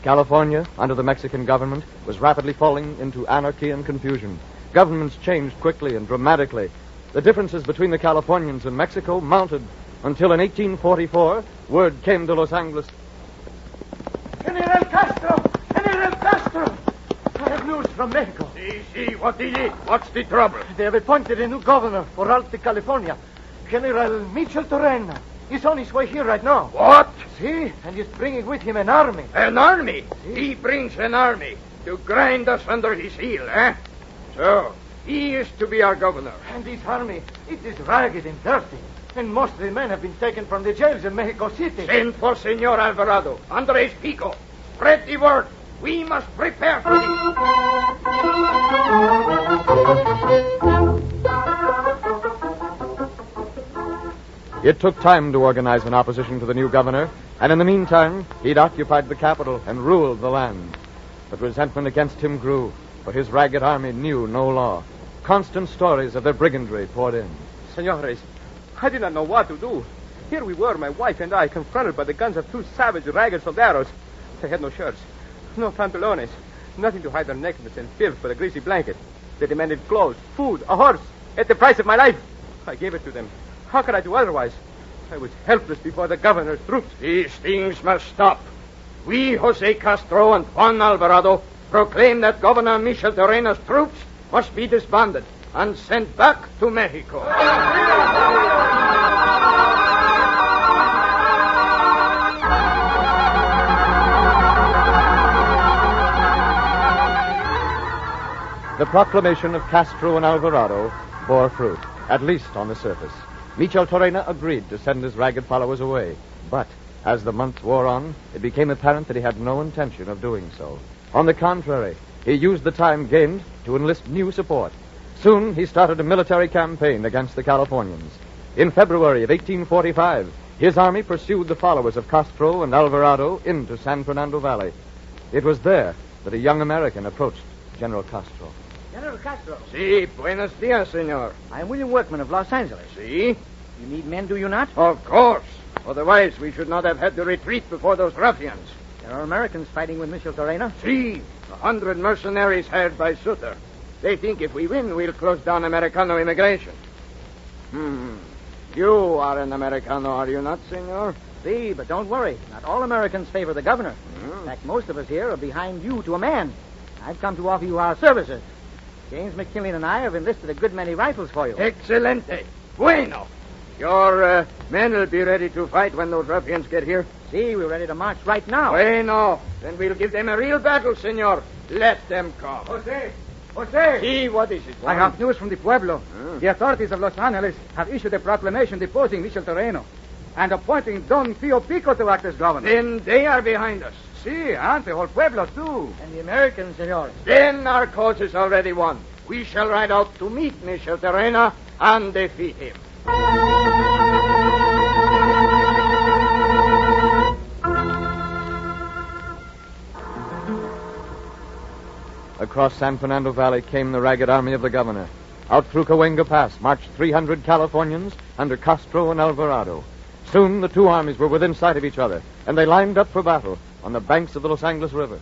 California, under the Mexican government, was rapidly falling into anarchy and confusion. Governments changed quickly and dramatically. The differences between the Californians and Mexico mounted until in 1844, word came to Los Angeles.
General Castro! General Castro! I have news from Mexico.
See, what is it? What's the trouble?
They have appointed a new governor for Alta California. General Michel Torrena. He's on his way here right now.
What?
See? And he's bringing with him an army.
An army? He brings an army to grind us under his heel, eh? So, he is to be our governor.
And this army, it is ragged and dirty. And most of the men have been taken from the jails in Mexico City.
Send for Senor Alvarado, Andres Pico. Spread the word. We must prepare for this.
It took time to organize an opposition to the new governor, and in the meantime, he'd occupied the capital and ruled the land. But resentment against him grew, for his ragged army knew no law. Constant stories of their brigandry poured in.
Senores, I did not know what to do. Here we were, my wife and I, confronted by the guns of two savage, ragged soldados. They had no shirts, no pantalones, nothing to hide their nakedness and filth but a greasy blanket. They demanded clothes, food, a horse, at the price of my life. I gave it to them. How could I do otherwise? I was helpless before the governor's troops.
These things must stop. We, Jose Castro and Juan Alvarado, proclaim that Governor Michel Torrena's troops must be disbanded and sent back to Mexico.
The proclamation of Castro and Alvarado bore fruit, at least on the surface. Michel Torrena agreed to send his ragged followers away, but as the months wore on, it became apparent that he had no intention of doing so. On the contrary, he used the time gained to enlist new support. Soon, he started a military campaign against the Californians. In February of 1845, his army pursued the followers of Castro and Alvarado into San Fernando Valley. It was there that a young American approached General Castro.
General Castro.
Si, buenos dias, senor.
I am William Workman of Los Angeles.
Si?
You need men, do you not?
Of course. Otherwise, we should not have had to retreat before those ruffians.
There are Americans fighting with Michel Torrena.
Si, 100 mercenaries hired by Sutter. They think if we win, we'll close down Americano immigration. You are an Americano, are you not, senor?
Si, but don't worry. Not all Americans favor the governor. In fact, most of us here are behind you to a man. I've come to offer you our services. James McKinley and I have enlisted a good many rifles for you.
Excelente. Bueno. Your men will be ready to fight when those ruffians get here.
See, we're ready to march right now.
Bueno. Then we'll give them a real battle, senor. Let them come.
Jose! Jose!
See, what is it?
I have news from the Pueblo. The authorities of Los Angeles have issued a proclamation deposing Michel Torreno and appointing Don Pio Pico to act as governor.
Then they are behind us.
Si, and the whole Pueblo, too.
And the Americans, senor.
Then our cause is already won. We shall ride out to meet Michel Torrena and defeat him.
Across San Fernando Valley came the ragged army of the governor. Out through Cahuenga Pass marched 300 Californians under Castro and Alvarado. Soon the two armies were within sight of each other, and they lined up for battle on the banks of the Los Angeles River.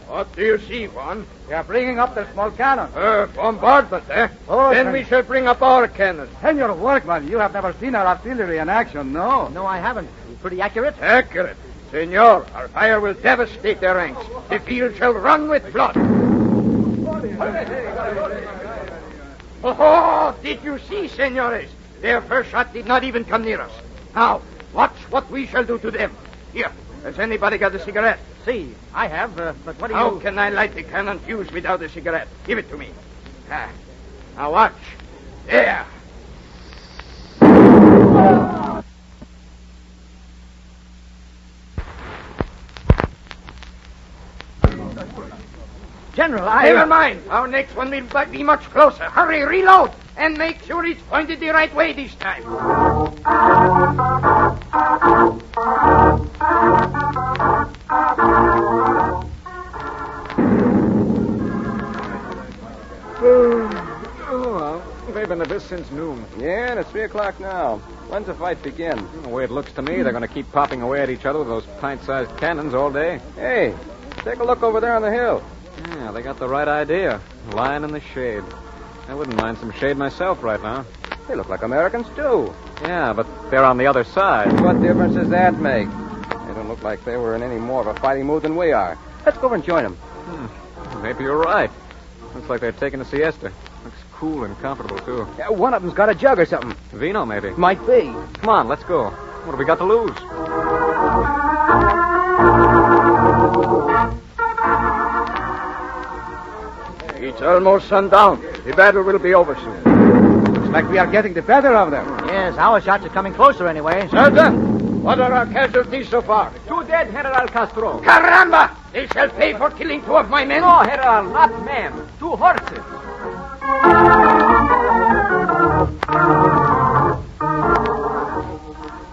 What do you see, Juan?
They are bringing up their small cannon.
Bombardment, eh?
Oh,
then we shall bring up our cannon.
Senor Workman, you have never seen our artillery in action, no?
No, I haven't. Pretty accurate?
Accurate. Senor, our fire will devastate their ranks. The field shall run with blood.
Oh, did you see, senores? Their first shot did not even come near us. Now, watch what we shall do to them. Here, has anybody got a cigarette?
See, I have, but what do you...
How can I light the cannon fuse without a cigarette? Give it to me. Now watch. There.
General,
Never mind. Our next one will be much closer. Hurry, reload, and make sure it's pointed the right way this time.
They've been at this since noon.
Yeah, and it's 3 o'clock now. When's the fight begin?
The way it looks to me, they're going to keep popping away at each other with those pint-sized cannons all day.
Hey, take a look over there on the hill.
Yeah, they got the right idea. Lying in the shade. I wouldn't mind some shade myself right now.
They look like Americans, too.
Yeah, but they're on the other side.
What difference does that make? They don't look like they were in any more of a fighting mood than we are. Let's go over and join them.
Maybe you're right. Looks like they're taking a siesta. Looks cool and comfortable, too.
Yeah, one of them's got a jug or something.
Vino, maybe.
Might be.
Come on, let's go. What have we got to lose?
It's almost sundown. The battle will be over soon.
Looks like we are getting the better of them.
Yes, our shots are coming closer anyway.
Sergeant, what are our casualties so far?
2 dead, General Castro.
Caramba! They shall pay for killing 2 of my men.
No, General, not men. 2 horses.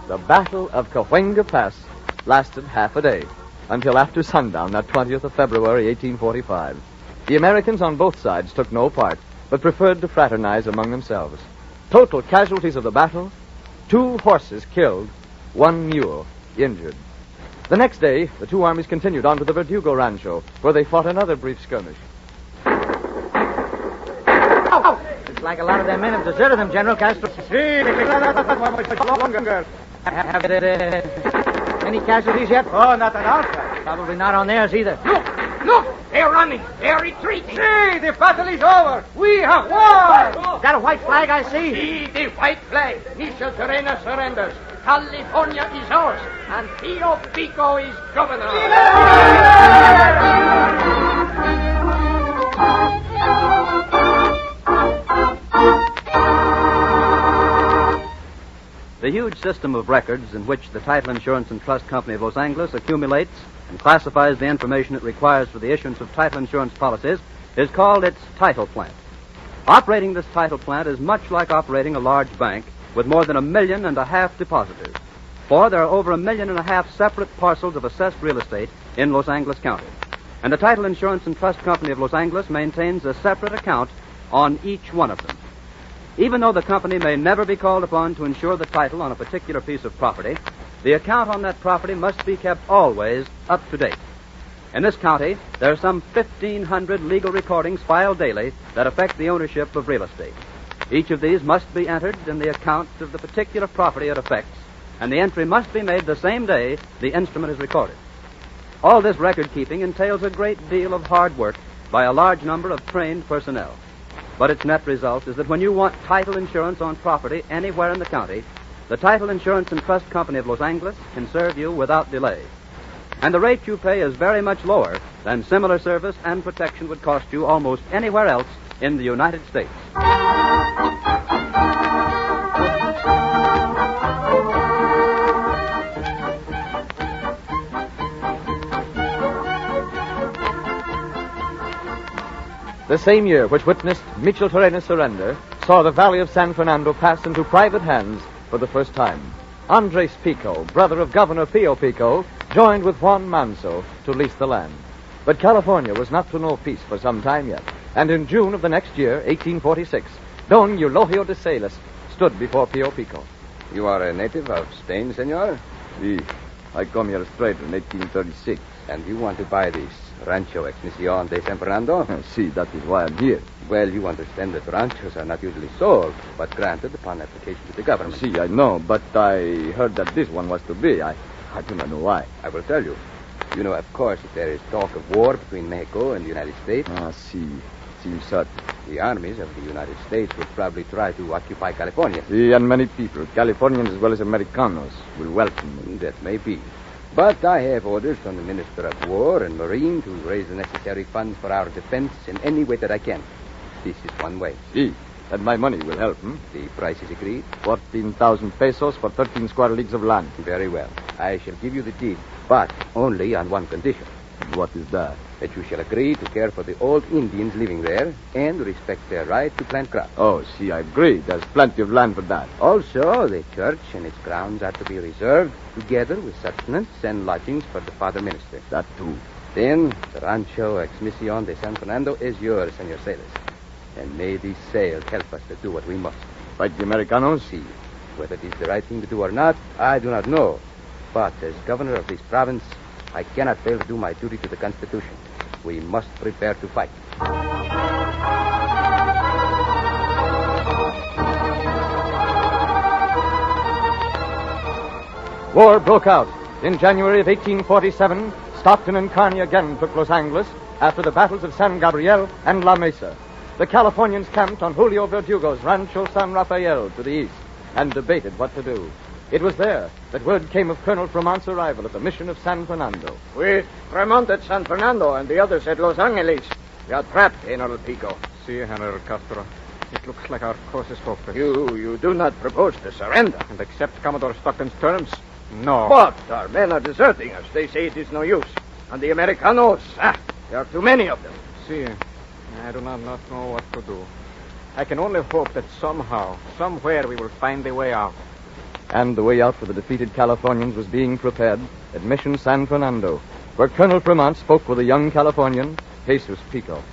The Battle of Cahuenga Pass lasted half a day, until after sundown, that 20th of February, 1845. The Americans on both sides took no part, but preferred to fraternize among themselves. Total casualties of the battle, 2 horses killed, 1 mule injured. The next day, the 2 armies continued on to the Verdugo Rancho, where they fought another brief skirmish.
It's like a lot of their men have deserted them, General Castro. Have any casualties yet?
Oh, not on our side.
Probably not on theirs either.
Look! They're running. They're retreating.
See, the battle is over. We have won.
Is that a white flag I see?
See the white flag. Michel Terena surrenders. California is ours, and Pio Pico is governor.
The huge system of records in which the Title Insurance and Trust Company of Los Angeles accumulates and classifies the information it requires for the issuance of title insurance policies is called its title plant. Operating this title plant is much like operating a large bank with more than 1.5 million depositors. For there are over 1.5 million separate parcels of assessed real estate in Los Angeles County. And the Title Insurance and Trust Company of Los Angeles maintains a separate account on each one of them. Even though the company may never be called upon to insure the title on a particular piece of property, the account on that property must be kept always up to date. In this county, there are some 1,500 legal recordings filed daily that affect the ownership of real estate. Each of these must be entered in the account of the particular property it affects, and the entry must be made the same day the instrument is recorded. All this record keeping entails a great deal of hard work by a large number of trained personnel. But its net result is that when you want title insurance on property anywhere in the county, the Title Insurance and Trust Company of Los Angeles can serve you without delay. And the rate you pay is very much lower than similar service and protection would cost you almost anywhere else in the United States. The same year which witnessed Michel Terena's surrender saw the Valley of San Fernando pass into private hands for the first time. Andres Pico, brother of Governor Pio Pico, joined with Juan Manso to lease the land. But California was not to know peace for some time yet, and in June of the next year, 1846, Don Eulogio de Salas stood before Pio Pico.
You are a native of Spain, senor?
Si. I come here straight in 1836.
And you want to buy this Rancho Exmisión de San Fernando?
Si, that is why I'm here.
Well, you understand that ranchos are not usually sold, but granted upon application to the government.
Si, I know, but I heard that this one was to be. I do not know why.
I will tell you. You know, of course, if there is talk of war between Mexico and the United States.
Si, sir.
The armies of the United States would probably try to occupy California.
And many people, Californians as well as Americanos, will welcome me.
That may be. But I have orders from the Minister of War and Marine to raise the necessary funds for our defense in any way that I can. This is one way.
See, and my money will help,
The price is agreed?
14,000 pesos for 13 square leagues of land.
Very well. I shall give you the deed, but only on one condition.
What is that?
That you shall agree to care for the old Indians living there and respect their right to plant crops.
Oh, see, I agree. There's plenty of land for that.
Also, the church and its grounds are to be reserved, together with sustenance and lodgings for the Father Minister.
That too.
Then, the Rancho Ex Mission de San Fernando is yours, Senor Sailors. And may these sales help us to do what we must.
Fight the Americanos?
See, whether it is the right thing to do or not, I do not know. But as governor of this province, I cannot fail to do my duty to the Constitution. We must prepare to fight.
War broke out. In January of 1847, Stockton and Kearny again took Los Angeles after the battles of San Gabriel and La Mesa. The Californians camped on Julio Verdugo's Rancho San Rafael to the east and debated what to do. It was there that word came of Colonel Fremont's arrival at the mission of San Fernando.
With Fremont at San Fernando and the others at Los Angeles, we are trapped, General Pico.
See, General Castro. It looks like our course is hopeless.
You do not propose to surrender.
And accept Commodore Stockton's terms? No.
But our men are deserting us. They say it is no use. And the Americanos, there are too many of them.
See, I do not know what to do. I can only hope that somehow, somewhere, we will find a way out.
And the way out for the defeated Californians was being prepared at Mission San Fernando, where Colonel Fremont spoke with a young Californian, Jesus Pico.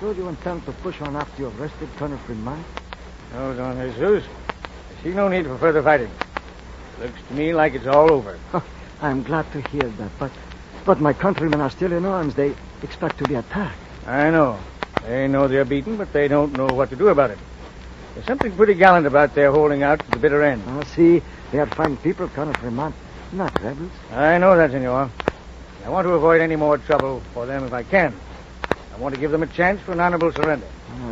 So you intend to push on after you have arrested Colonel Fremont?
No, Don Jesus. I see no need for further fighting. Looks to me like it's all over.
I'm glad to hear that, but my countrymen are still in arms. They expect to be attacked.
I know. They know they're beaten, but they don't know what to do about it. There's something pretty gallant about their holding out to the bitter end.
See, they are fine people, Colonel Fremont, not rebels.
I know that, senor. I want to avoid any more trouble for them if I can. I want to give them a chance for an honorable surrender.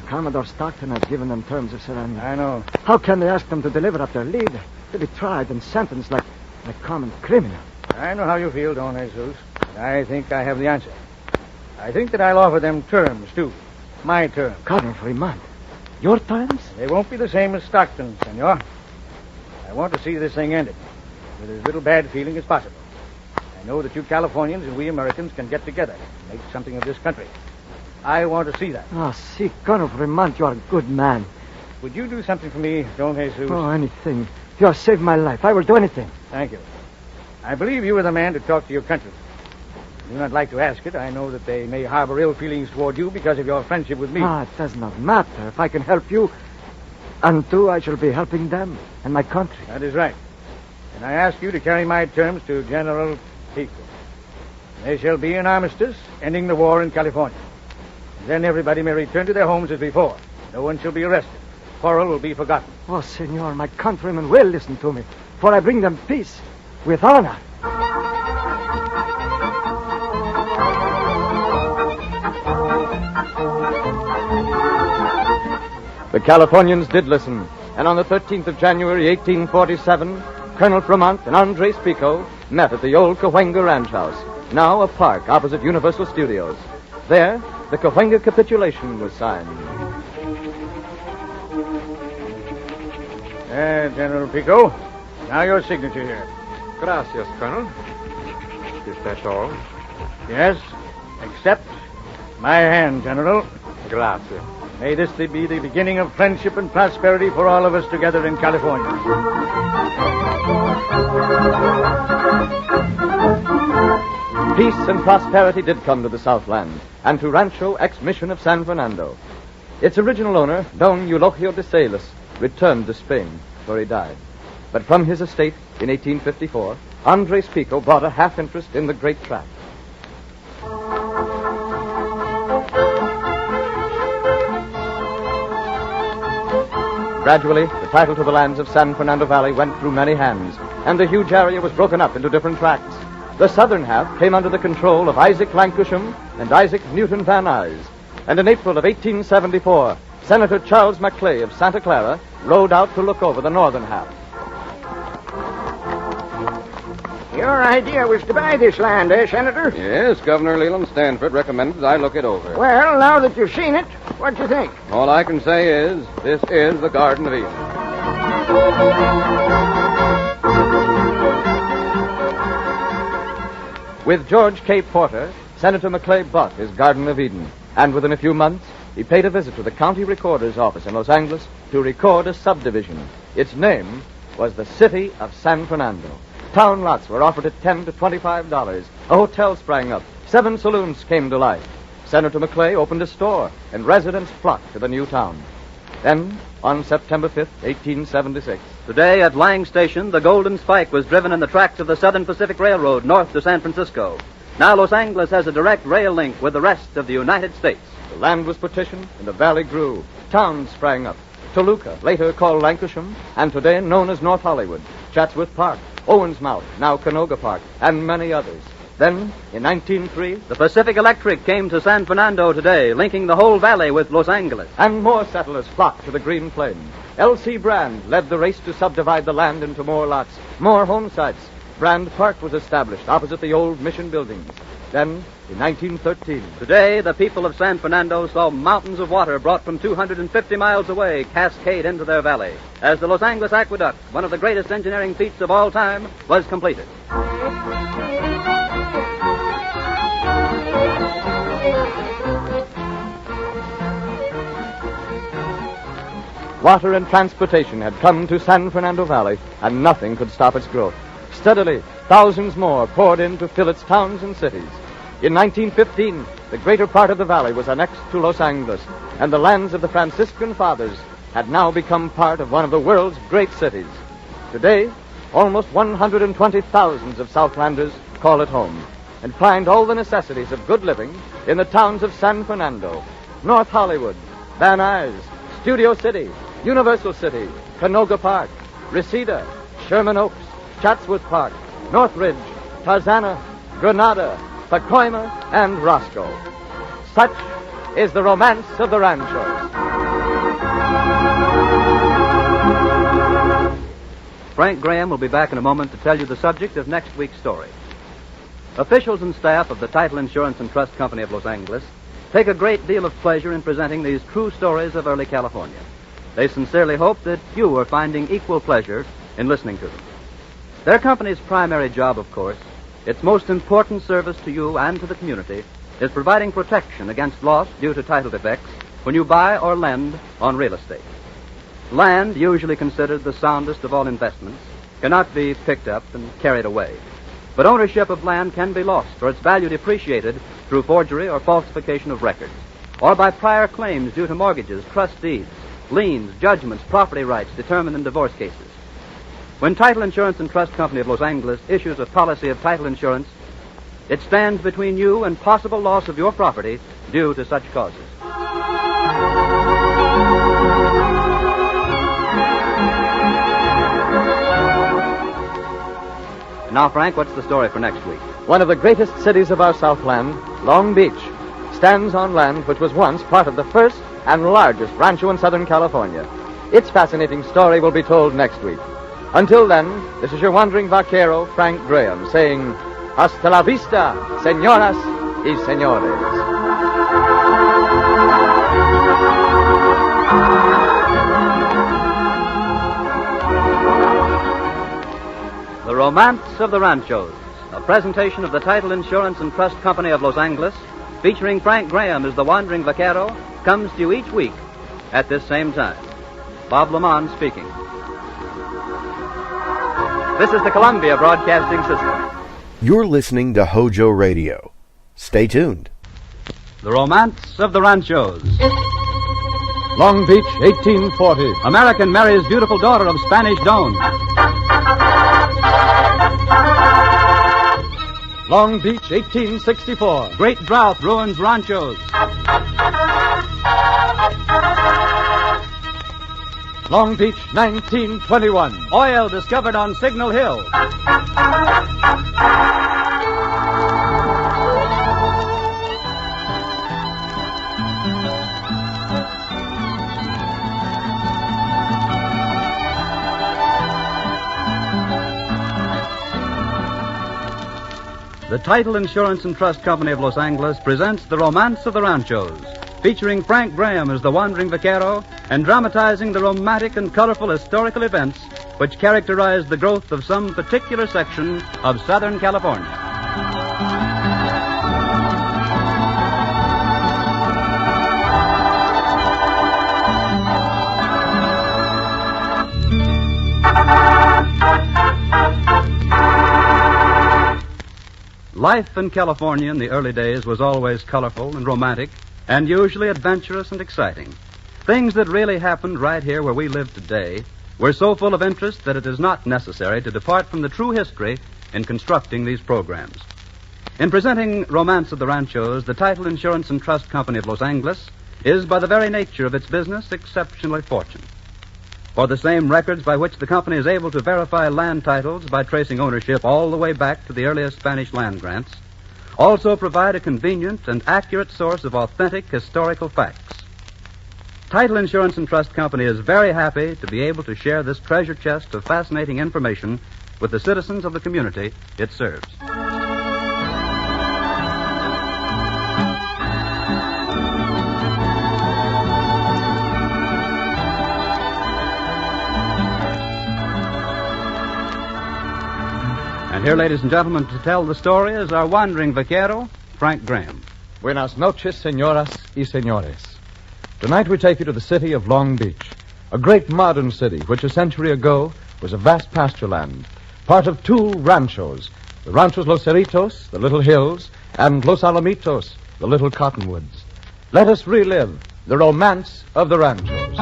Commodore Stockton has given them terms of surrender.
I know.
How can they ask them to deliver up their leader? They'll be tried and sentenced like common criminals.
I know how you feel, Don Jesus. And I think I have the answer. I think that I'll offer them terms, too. My terms.
Colonel Fremont, your terms?
They won't be the same as Stockton's, senor. I want to see this thing ended with as little bad feeling as possible. I know that you Californians and we Americans can get together and make something of this country. I want to see that.
See, Colonel Fremont, you are a good man.
Would you do something for me, Don Jesus?
Oh, anything. You have saved my life. I will do anything.
Thank you. I believe you are the man to talk to your country. I do not like to ask it. I know that they may harbor ill feelings toward you because of your friendship with me.
It does not matter. If I can help you, and too, I shall be helping them and my country.
That is right. And I ask you to carry my terms to General Pico. There shall be an armistice ending the war in California. And then everybody may return to their homes as before. No one shall be arrested. Quarrel will be forgotten.
Oh, senor, my countrymen will listen to me, for I bring them peace with honor.
The Californians did listen, and on the 13th of January, 1847, Colonel Fremont and Andres Pico met at the old Cahuenga Ranch House, now a park opposite Universal Studios. There, the Cahuenga capitulation was signed.
General Pico, now your signature here.
Gracias, Colonel. Is that all?
Yes, accept my hand, General.
Gracias.
May this be the beginning of friendship and prosperity for all of us together in California.
Peace and prosperity did come to the Southland, and to Rancho Ex Mission of San Fernando. Its original owner, Don Eulogio de Salas, returned to Spain, where he died. But from his estate in 1854, Andres Pico bought a half interest in the great tract. Gradually, the title to the lands of San Fernando Valley went through many hands, and the huge area was broken up into different tracts. The southern half came under the control of Isaac Lancusham and Isaac Newton Van Nuys, And in April of 1874, Senator Charles Maclay of Santa Clara rode out to look over the northern half.
Your idea was to buy this land, eh, Senator?
Yes, Governor Leland Stanford recommended I look it over.
Well, now that you've seen it, what do you think?
All I can say is, this is the Garden of Eden.
With George K. Porter, Senator Maclay bought his Garden of Eden, and within a few months, he paid a visit to the county recorder's office in Los Angeles to record a subdivision. Its name was the City of San Fernando. Town lots were offered at $10 to $25. A hotel sprang up. 7 saloons came to life. Senator Maclay opened a store, and residents flocked to the new town. Then, on September 5th, 1876...
Today at Lang Station, the Golden Spike was driven in the tracks of the Southern Pacific Railroad north to San Francisco. Now Los Angeles has a direct rail link with the rest of the United States.
The land was partitioned, and the valley grew. Towns sprang up. Toluca, later called Lancashire, and today known as North Hollywood, Chatsworth Park, Owens Mount, now Canoga Park, and many others. Then, in 1903,
the Pacific Electric came to San Fernando today, linking the whole valley with Los Angeles.
And more settlers flocked to the Green Plains. L.C. Brand led the race to subdivide the land into more lots, more home sites. Brand Park was established opposite the old mission buildings. Then, in 1913...
Today, the people of San Fernando saw mountains of water brought from 250 miles away cascade into their valley, as the Los Angeles Aqueduct, one of the greatest engineering feats of all time, was completed.
Water and transportation had come to San Fernando Valley, and nothing could stop its growth. Steadily, thousands more poured in to fill its towns and cities. In 1915, the greater part of the valley was annexed to Los Angeles, and the lands of the Franciscan Fathers had now become part of one of the world's great cities. Today, almost 120,000 of Southlanders call it home and find all the necessities of good living in the towns of San Fernando, North Hollywood, Van Nuys, Studio City, Universal City, Canoga Park, Reseda, Sherman Oaks, Chatsworth Park, Northridge, Tarzana, Granada, Pacoima, and Roscoe. Such is the romance of the ranchos.
Frank Graham will be back in a moment to tell you the subject of next week's story. Officials and staff of the Title Insurance and Trust Company of Los Angeles take a great deal of pleasure in presenting these true stories of early California. They sincerely hope that you are finding equal pleasure in listening to them. Their company's primary job, of course, its most important service to you and to the community, is providing protection against loss due to title defects when you buy or lend on real estate. Land, usually considered the soundest of all investments, cannot be picked up and carried away. But ownership of land can be lost or its value depreciated through forgery or falsification of records, or by prior claims due to mortgages, trust deeds, liens, judgments, property rights determined in divorce cases. When Title Insurance and Trust Company of Los Angeles issues a policy of title insurance, it stands between you and possible loss of your property due to such causes. Now, Frank, what's the story for next week?
One of the greatest cities of our Southland, Long Beach, stands on land which was once part of the first and largest rancho in Southern California. Its fascinating story will be told next week. Until then, this is your wandering vaquero, Frank Graham, saying, Hasta la vista, señoras y señores.
The Romance of the Ranchos, a presentation of the Title Insurance and Trust Company of Los Angeles, featuring Frank Graham as the wandering vaquero, comes to you each week at this same time. Bob Lamont speaking. This is the Columbia Broadcasting System.
You're listening to HOJO Radio. Stay tuned.
The Romance of the Ranchos.
Long Beach, 1840.
American marries beautiful daughter of Spanish Don.
Long Beach, 1864.
Great drought ruins ranchos.
Long Beach, 1921.
Oil discovered on Signal Hill. the Title Insurance and Trust Company of Los Angeles presents The Romance of the Ranchos, featuring Frank Graham as the wandering vaquero and dramatizing the romantic and colorful historical events which characterized the growth of some particular section of Southern California. Life in California in the early days was always colorful and romantic, and usually adventurous and exciting. Things that really happened right here where we live today were so full of interest that it is not necessary to depart from the true history in constructing these programs. In presenting Romance of the Ranchos, the Title Insurance and Trust Company of Los Angeles is, by the very nature of its business, exceptionally fortunate. For the same records by which the company is able to verify land titles by tracing ownership all the way back to the earliest Spanish land grants, also provide a convenient and accurate source of authentic historical facts. Title Insurance and Trust Company is very happy to be able to share this treasure chest of fascinating information with the citizens of the community it serves. And here, ladies and gentlemen, to tell the story is our wandering vaquero, Frank Graham.
Buenas noches, señoras y señores. Tonight we take you to the city of Long Beach, a great modern city which a century ago was a vast pasture land, part of two ranchos, the Ranchos Los Cerritos, the Little Hills, and Los Alamitos, the Little Cottonwoods. Let us relive the romance of the ranchos.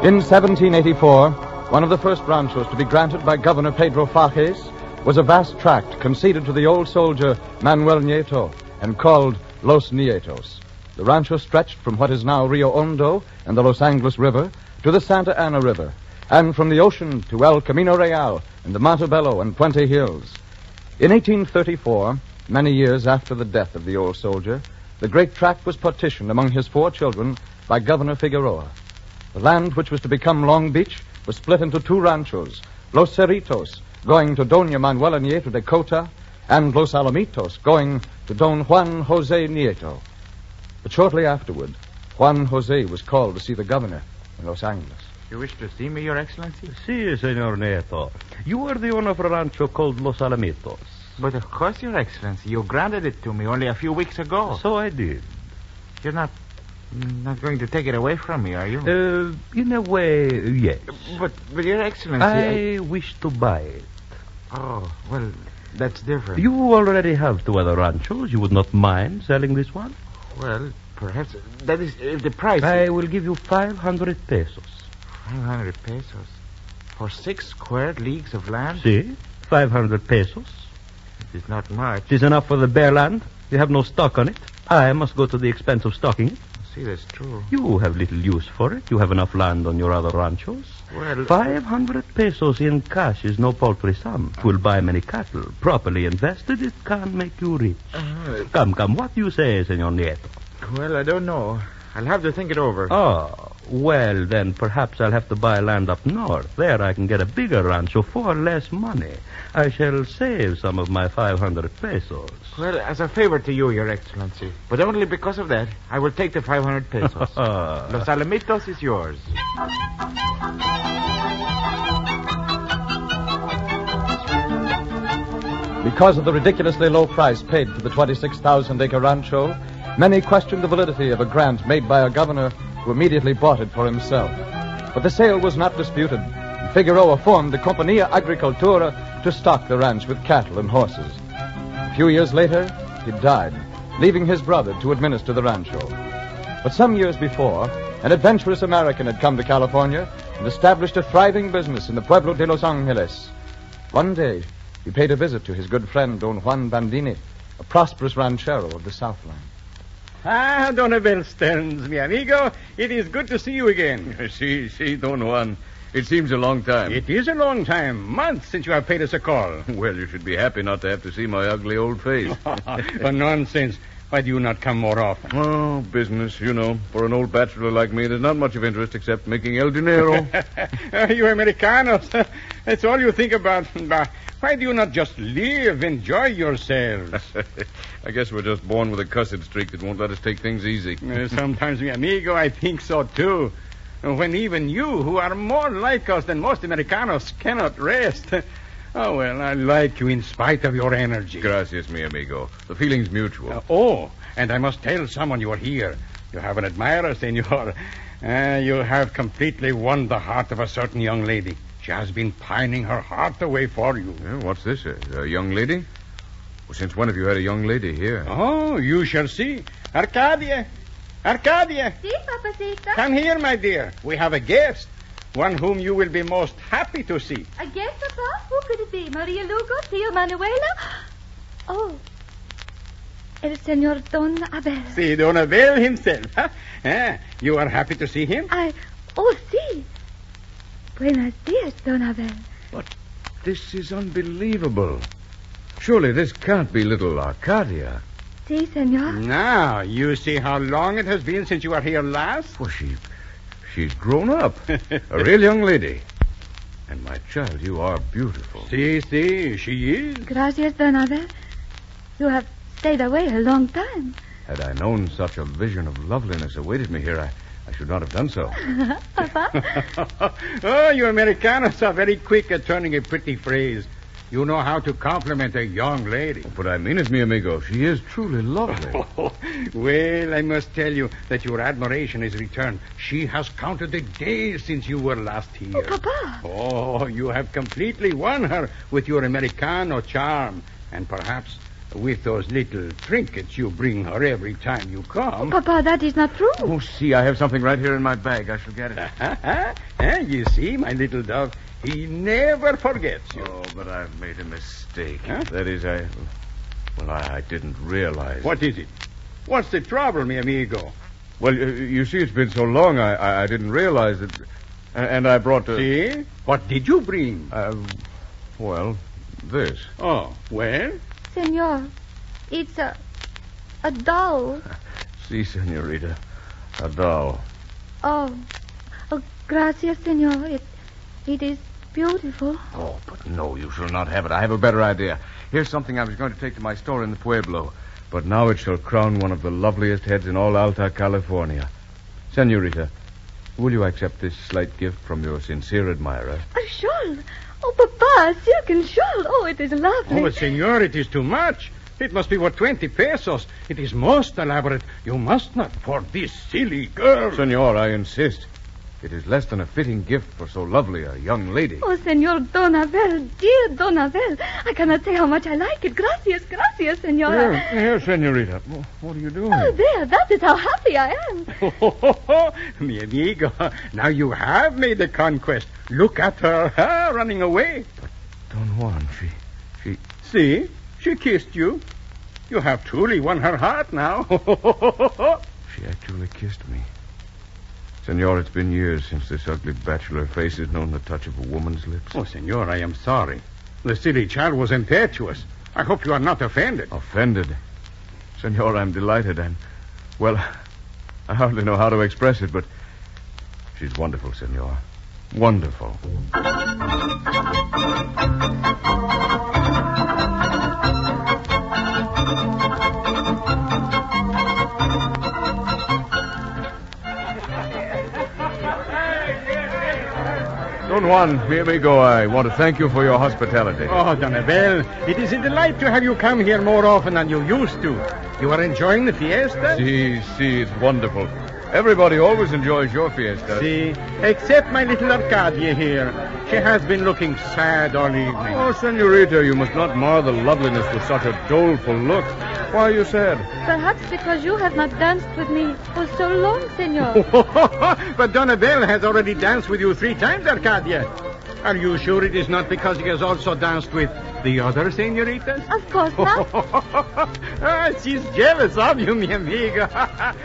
In 1784, one of the first ranchos to be granted by Governor Pedro Fages was a vast tract conceded to the old soldier Manuel Nieto and called Los Nietos. The rancho stretched from what is now Rio Hondo and the Los Angeles River to the Santa Ana River, and from the ocean to El Camino Real and the Montebello and Puente Hills. In 1834, many years after the death of the old soldier, the great tract was partitioned among his 4 children by Governor Figueroa. The land which was to become Long Beach was split into 2 ranchos, Los Cerritos, going to Doña Manuela Nieto de Cota, and Los Alamitos, going to Don Juan Jose Nieto. But shortly afterward, Juan Jose was called to see the governor in Los Angeles.
You wish to see me, Your Excellency?
Si, Senor Nieto. You are the owner of a rancho called Los Alamitos.
But of course, Your Excellency. You granted it to me only a few weeks ago.
So I did.
You're not going to take it away from me, are you?
In a way, yes.
But Your Excellency...
I wish to buy it.
Oh, well, that's different.
You already have 2 other ranchos. You would not mind selling this one?
Well, perhaps. That is, if the price...
I will give you 500 pesos.
500 pesos? For 6 square leagues of land?
Si, 500 pesos.
It is not much.
It is enough for the bare land. You have no stock on it. I must go to the expense of stocking it.
See, that's true.
You have little use for it. You have enough land on your other ranchos.
Well...
500 pesos in cash is no paltry sum. It will buy many cattle. Properly invested, it can make you rich. Come, what do you say, Senor Nieto?
Well, I don't know. I'll have to think it over.
Oh, well, then perhaps I'll have to buy land up north. There I can get a bigger rancho for less money. I shall save some of my 500 pesos.
Well, as a favor to you, Your Excellency. But only because of that, I will take the 500 pesos. Los Alamitos is yours.
Because of the ridiculously low price paid for the 26,000-acre rancho, many questioned the validity of a grant made by a governor who immediately bought it for himself. But the sale was not disputed, and Figueroa formed the Compañía Agricultura to stock the ranch with cattle and horses. A few years later, he died, leaving his brother to administer the rancho. But some years before, an adventurous American had come to California and established a thriving business in the Pueblo de Los Angeles. One day, he paid a visit to his good friend, Don Juan Bandini, a prosperous ranchero of the Southland.
Ah, Don Abel Stearns, mi amigo. It is good to see you again.
Si, Don Juan. It seems a long time.
It is a long time. Months since you have paid us a call.
Well, you should be happy not to have to see my ugly old face.
Nonsense. Why do you not come more often?
Oh, business, you know. For an old bachelor like me, there's not much of interest except making el dinero.
You Americanos, that's all you think about. Why do you not just live, enjoy yourselves?
I guess we're just born with a cussed streak that won't let us take things easy.
Sometimes, mi amigo, I think so, too. When even you, who are more like us than most Americanos, cannot rest. Oh, well, I like you in spite of your energy.
Gracias, mi amigo. The feeling's mutual.
And I must tell someone you are here. You have an admirer, senor. You have completely won the heart of a certain young lady. She has been pining her heart away for you.
Yeah, what's this? A young lady? Well, since when have you had a young lady here?
Oh, you shall see. Arcadia! Arcadia!
Si, Papacito.
Come here, my dear. We have a guest. One whom you will be most happy to see.
A guest, Papa? Who could it be? Maria Lugo? Tio Manuela? Oh, el Señor Don Abel.
Si, Don Abel himself. Huh? You are happy to see him?
Si. Buenos dias, Don Abel.
But this is unbelievable. Surely this can't be little Arcadia.
Si, Senor.
Now, you see how long it has been since you were here last?
Well, she's grown up. A real young lady. And my child, you are beautiful.
Si, she is.
Gracias, Don Abel. You have stayed away a long time.
Had I known such a vision of loveliness awaited me here, I should not have done so.
Papa?
Oh, you Americanos are very quick at turning a pretty phrase. You know how to compliment a young lady.
But I mean it, mi amigo. She is truly lovely.
Well, I must tell you that your admiration is returned. She has counted the days since you were last here.
Oh, Papa.
Oh, you have completely won her with your Americano charm. And perhaps with those little trinkets you bring her every time you come.
Oh, Papa, that is not true.
Oh, see, I have something right here in my bag. I shall get it.
You see, my little dove, he never forgets you.
Oh, but I've made a mistake. Huh? That is, I didn't realize.
What is it? What's the trouble, mi amigo?
Well, you see, it's been so long, I didn't realize that. And I brought...
See? What did you bring?
Well, this.
Oh, well?
Senor, it's a doll.
Si, senorita. A doll.
Oh, gracias, senor. It is beautiful.
Oh, but no, you shall not have it. I have a better idea. Here's something I was going to take to my store in the Pueblo. But now it shall crown one of the loveliest heads in all Alta California. Senorita, will you accept this slight gift from your sincere admirer?
A shawl. Oh, Papa, a silken shawl. Oh, it is lovely.
Oh, but, senor, it is too much. It must be worth 20 pesos. It is most elaborate. You must not for this silly girl.
Senor, I insist. It is less than a fitting gift for so lovely a young lady.
Oh, Senor Don Abel, dear Don Abel. I cannot say how much I like it. Gracias, senora.
Here, senorita. What are you doing?
Oh, there. That is how happy I am.
Mi amigo, now you have made a conquest. Look at her, running away.
But Don Juan, she...
See? She kissed you. You have truly won her heart now.
She actually kissed me. Senor, it's been years since this ugly bachelor face has known the touch of a woman's lips.
Oh, senor, I am sorry. The silly child was impetuous. I hope you are not offended.
Offended? Senor, I'm delighted. Well, I hardly know how to express it, but she's wonderful, senor. Wonderful. Don Juan, mi amigo, I want to thank you for your hospitality.
Oh, Don Abel, it is a delight to have you come here more often than you used to. You are enjoying the fiesta?
Si, it's wonderful. Everybody always enjoys your fiesta.
Si, except my little Arcadia here. She has been looking sad all evening.
Oh, senorita, you must not mar the loveliness with such a doleful look. Why are you sad?
Perhaps because you have not danced with me for so long, senor.
But Don Abel has already danced with you 3 times, Arcadia. Are you sure it is not because he has also danced with the other senoritas?
Of course not.
She's jealous of you, mi amiga.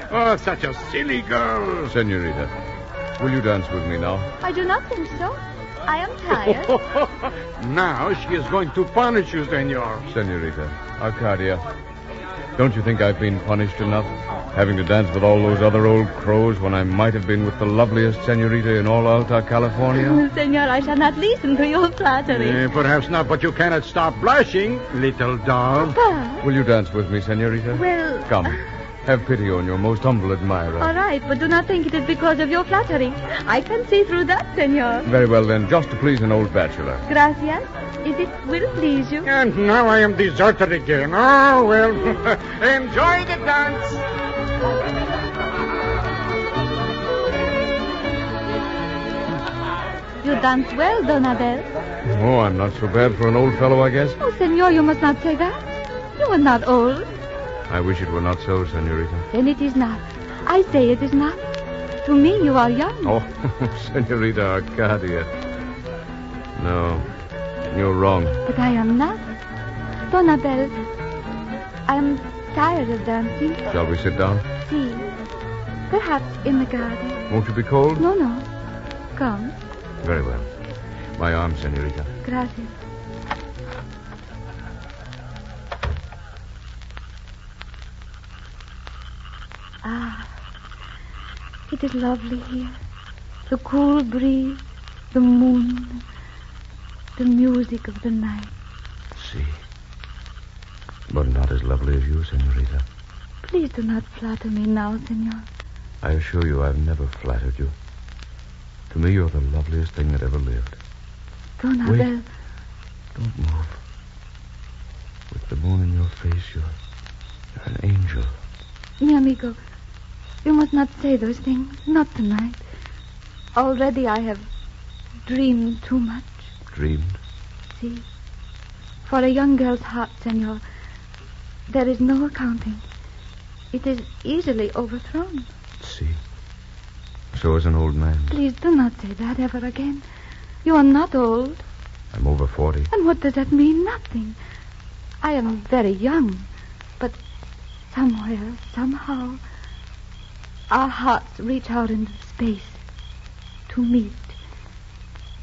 Oh, such a silly girl.
Senorita, will you dance with me now?
I do not think so. I am tired.
Now she is going to punish you, senor.
Senorita, Arcadia, Don't you think I've been punished enough? Having to dance with all those other old crows when I might have been with the loveliest senorita in all Alta California?
Senor, I shall not listen to your flattery.
Perhaps not, but you cannot stop blushing, little dove.
Papa.
Will you dance with me, senorita?
Well...
Come. Have pity on your most humble admirer.
All right, but do not think it is because of your flattery. I can see through that, senor.
Very well, then, just to please an old bachelor.
Gracias. If it will please you.
And now I am deserted again. Oh, well, enjoy the dance.
You dance well, Don Abel.
Oh, I'm not so bad for an old fellow, I guess.
Oh, senor, you must not say that. You are not old.
I wish it were not so, senorita.
Then it is not. I say it is not. To me, you are young.
Oh, senorita Arcadia. No, you're wrong.
But I am not. Don Abel, I am tired of dancing.
Shall we sit down?
See, perhaps in the garden.
Won't you be cold?
No, no. Come.
Very well. My arm, senorita.
Gracias. Ah, it is lovely here. The cool breeze, the moon, the music of the night.
See. But not as lovely as you, senorita.
Please do not flatter me now, senor.
I assure you I've never flattered you. To me, you're the loveliest thing that ever lived.
Don
Wait.
Abel.
Don't move. With the moon in your face, you're an angel.
Mi amigo, you must not say those things. Not tonight. Already I have dreamed too much.
Dreamed?
See, for a young girl's heart, senor, there is no accounting. It is easily overthrown.
See. So is an old man.
Please do not say that ever again. You are not old.
I'm over 40.
And what does that mean? Nothing. I am very young. But somewhere, somehow, our hearts reach out into space to meet.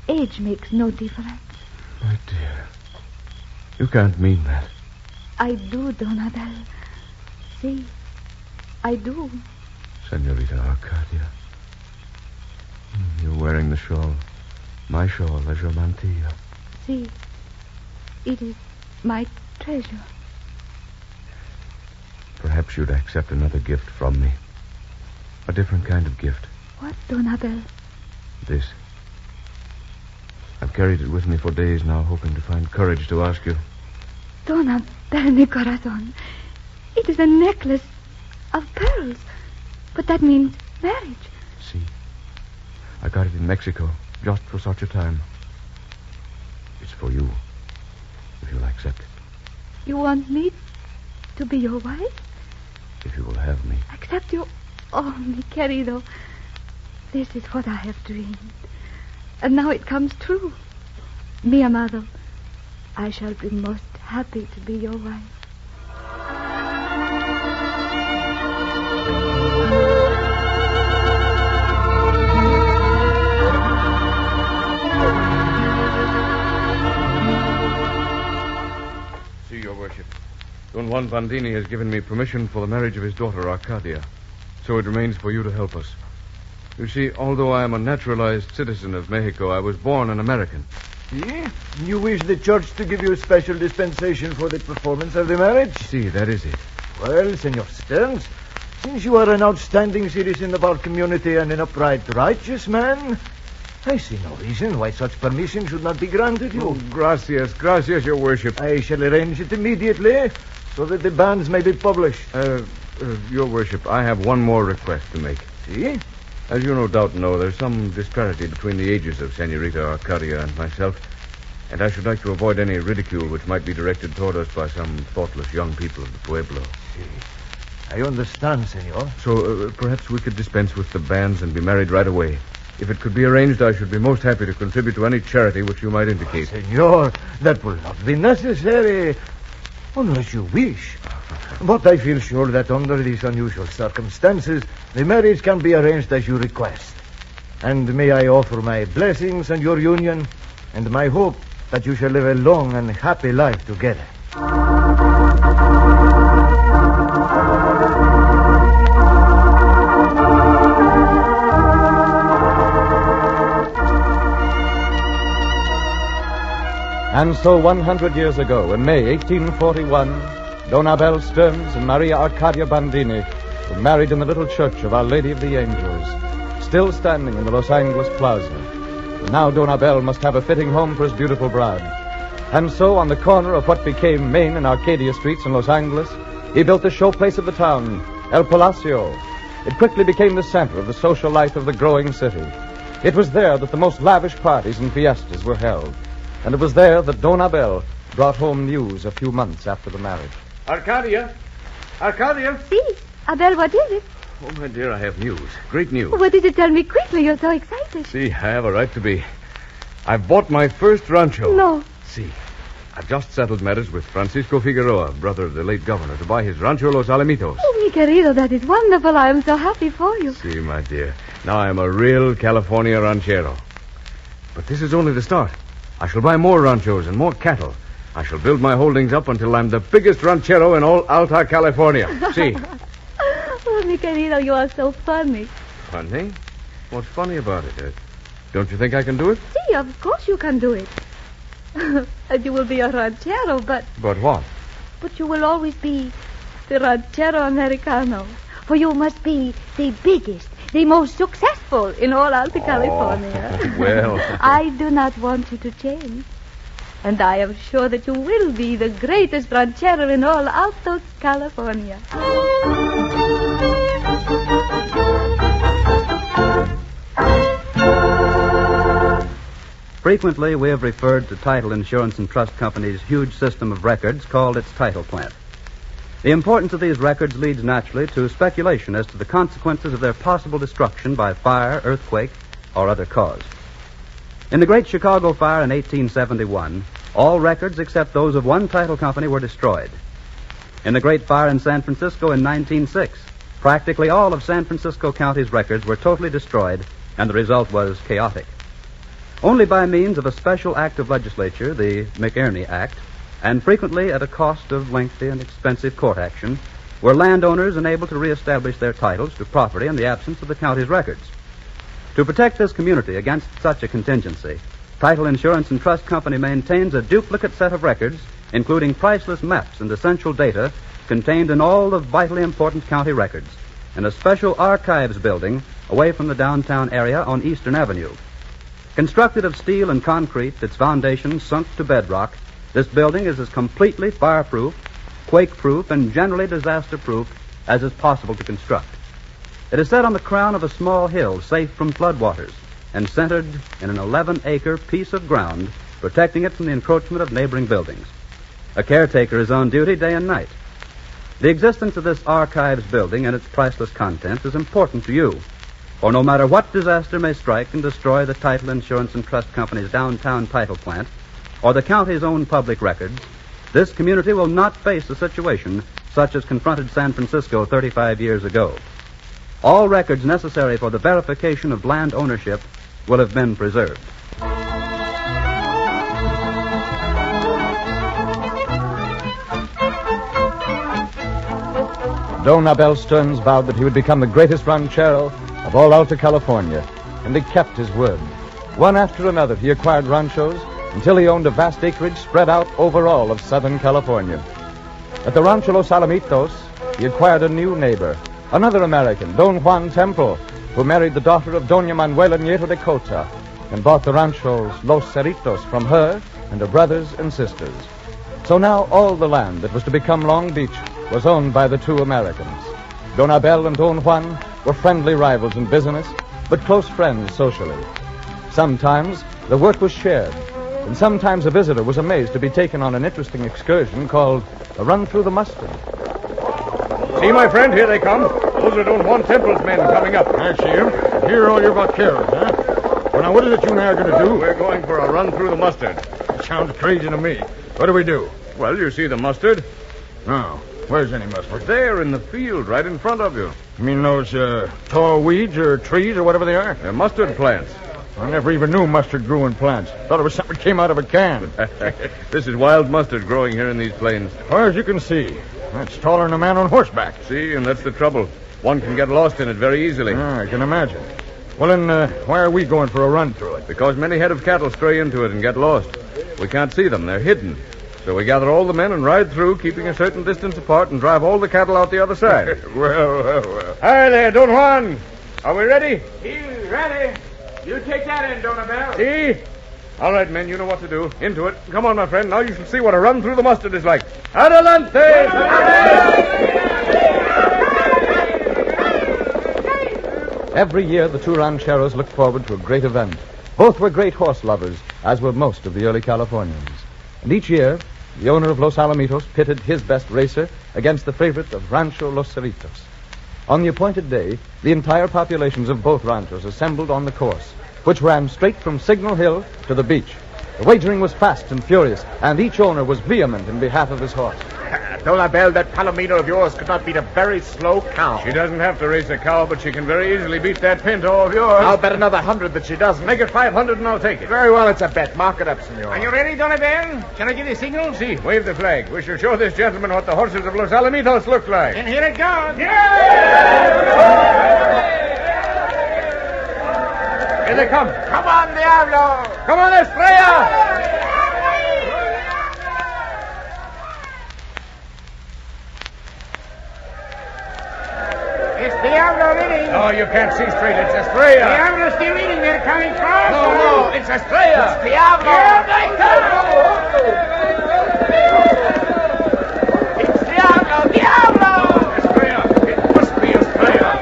Age makes no difference.
My dear, you can't mean that.
I do, Don Abel. See, I do.
Senorita Arcadia. You're wearing the shawl. My shawl as your mantilla.
See, it is my treasure.
Perhaps you'd accept another gift from me. A different kind of gift.
What, Don Abel?
This. I've carried it with me for days now, hoping to find courage to ask you.
Don Abel, mi corazón. It is a necklace of pearls. But that means marriage.
See, I got it in Mexico, just for such a time. It's for you, if you'll accept it.
You want me to be your wife?
If you will have me.
Accept you? Oh, mi querido. This is what I have dreamed. And now it comes true. Mi amado, I shall be most happy to be your wife.
See, Your Worship. Don Juan Bandini has given me permission for the marriage of his daughter, Arcadia. So it remains for you to help us. You see, although I am a naturalized citizen of Mexico, I was born an American.
See? You wish the church to give you a special dispensation for the performance of the marriage?
See, that is it.
Well, Senor Stearns, since you are an outstanding citizen of our community and an upright, righteous man, I see no reason why such permission should not be granted you.
Oh, gracias, Your Worship.
I shall arrange it immediately so that the banns may be published.
Your Worship, I have one more request to make.
See?
As you no doubt know, there's some disparity between the ages of Senorita Arcadia and myself, and I should like to avoid any ridicule which might be directed toward us by some thoughtless young people of the Pueblo.
See? I understand, Senor.
So perhaps we could dispense with the banns and be married right away. If it could be arranged, I should be most happy to contribute to any charity which you might indicate.
Senor, that will not be necessary unless you wish. But I feel sure that under these unusual circumstances, the marriage can be arranged as you request. And may I offer my blessings on your union and my hope that you shall live a long and happy life together.
And so 100 years ago, in May 1841, Don Abel Stearns and Maria Arcadia Bandini were married in the little church of Our Lady of the Angels, still standing in the Los Angeles Plaza. And now Don Abel must have a fitting home for his beautiful bride. And so, on the corner of what became Main and Arcadia Streets in Los Angeles, he built the showplace of the town, El Palacio. It quickly became the center of the social life of the growing city. It was there that the most lavish parties and fiestas were held. And it was there that Don Abel brought home news a few months after the marriage.
Arcadia? Arcadia?
See, Abel, what is it?
Oh, my dear, I have news. Great news.
What is it? Tell me quickly. You're so excited.
See, I have a right to be. I've bought my first rancho.
No.
See, I've just settled matters with Francisco Figueroa, brother of the late governor, to buy his rancho Los Alamitos.
Oh, mi querido, that is wonderful. I am so happy for you.
See, my dear, now I am a real California ranchero. But this is only the start. I shall buy more ranchos and more cattle. I shall build my holdings up until I'm the biggest ranchero in all Alta California. See?
Oh, mi querido, you are so funny.
Funny? What's funny about it? Don't you think I can do it?
See, of course you can do it. And you will be a ranchero, but...
But what?
But you will always be the ranchero americano. For you must be the biggest, the most successful in all Alta California.
Well...
I do not want you to change. And I am sure that you will be the greatest ranchero in all Alta California.
Frequently, we have referred to Title Insurance and Trust Company's huge system of records called its title plant. The importance of these records leads naturally to speculation as to the consequences of their possible destruction by fire, earthquake, or other cause. In the Great Chicago Fire in 1871, all records except those of one title company were destroyed. In the Great Fire in San Francisco in 1906, practically all of San Francisco County's records were totally destroyed, and the result was chaotic. Only by means of a special act of legislature, the McInerney Act, and frequently at a cost of lengthy and expensive court action, were landowners enabled to reestablish their titles to property in the absence of the county's records. To protect this community against such a contingency, Title Insurance and Trust Company maintains a duplicate set of records, including priceless maps and essential data contained in all the vitally important county records, in a special archives building away from the downtown area on Eastern Avenue. Constructed of steel and concrete, its foundations sunk to bedrock, this building is as completely fireproof, quake-proof, and generally disaster-proof as is possible to construct. It is set on the crown of a small hill, safe from floodwaters, and centered in an 11-acre piece of ground, protecting it from the encroachment of neighboring buildings. A caretaker is on duty day and night. The existence of this archives building and its priceless contents is important to you, for no matter what disaster may strike and destroy the Title Insurance and Trust Company's downtown title plant or the county's own public records, this community will not face a situation such as confronted San Francisco 35 years ago. All records necessary for the verification of land ownership will have been preserved.
Don Abel Stearns vowed that he would become the greatest ranchero of all Alta California, and he kept his word. One after another, he acquired ranchos until he owned a vast acreage spread out over all of Southern California. At the Rancho Los Alamitos, he acquired a new neighbor, another American, Don Juan Temple, who married the daughter of Doña Manuela Nieto de Cota and bought the ranchos Los Cerritos from her and her brothers and sisters. So now all the land that was to become Long Beach was owned by the two Americans. Don Abel and Don Juan were friendly rivals in business, but close friends socially. Sometimes the work was shared, and sometimes a visitor was amazed to be taken on an interesting excursion called a run through the mustard.
See, my friend, here they come. Those are Don Juan Temple's men coming up.
I see them. Here all your vaqueros, huh? Well, now, what is it you and I are going to do?
We're going for a run through the mustard.
It sounds crazy to me. What do we do?
Well, you see the mustard?
No. Where's any mustard?
There in the field, right in front of you.
You mean those tall weeds or trees or whatever they are?
They're mustard plants.
I never even knew mustard grew in plants. Thought it was something that came out of a can.
This is wild mustard growing here in these plains.
As far as you can see. That's taller than a man on horseback.
See, and that's the trouble. One can get lost in it very easily.
I can imagine. Well, then, why are we going for a run through it?
Because many head of cattle stray into it and get lost. We can't see them. They're hidden. So we gather all the men and ride through, keeping a certain distance apart, and drive all the cattle out the other side.
well.
Hi there, Don Juan. Are we ready?
He's ready. You take that in, Donabel.
See? All right, men, you know what to do. Into it. Come on, my friend. Now you shall see what a run through the mustard is like. Adelante!
Every year, the two rancheros looked forward to a great event. Both were great horse lovers, as were most of the early Californians. And each year, the owner of Los Alamitos pitted his best racer against the favorite of Rancho Los Cerritos. On the appointed day, the entire populations of both ranchos assembled on the course, which ran straight from Signal Hill to the beach. The wagering was fast and furious, and each owner was vehement in behalf of his horse.
Donabel, that Palomino of yours could not beat a very slow cow.
She doesn't have to race a cow, but she can very easily beat that Pinto of yours.
I'll bet another 100 that she doesn't.
Make it 500 and I'll take it.
Very well, it's a bet. Mark it up, senor.
Are you
ready, Donabel? Can I give you a signal?
See, wave the flag. We shall show this gentleman what the horses of Los Alamitos look like.
And here it goes.
Here they come.
Come on, Diablo.
Come on, Estrella.
It's Diablo leading.
Oh, you can't see straight. It's Estrella.
Diablo's still leading. They're coming fast.
No, it's Estrella.
It's Diablo. Here they come. It's Diablo. Diablo.
Estrella. It must be Estrella.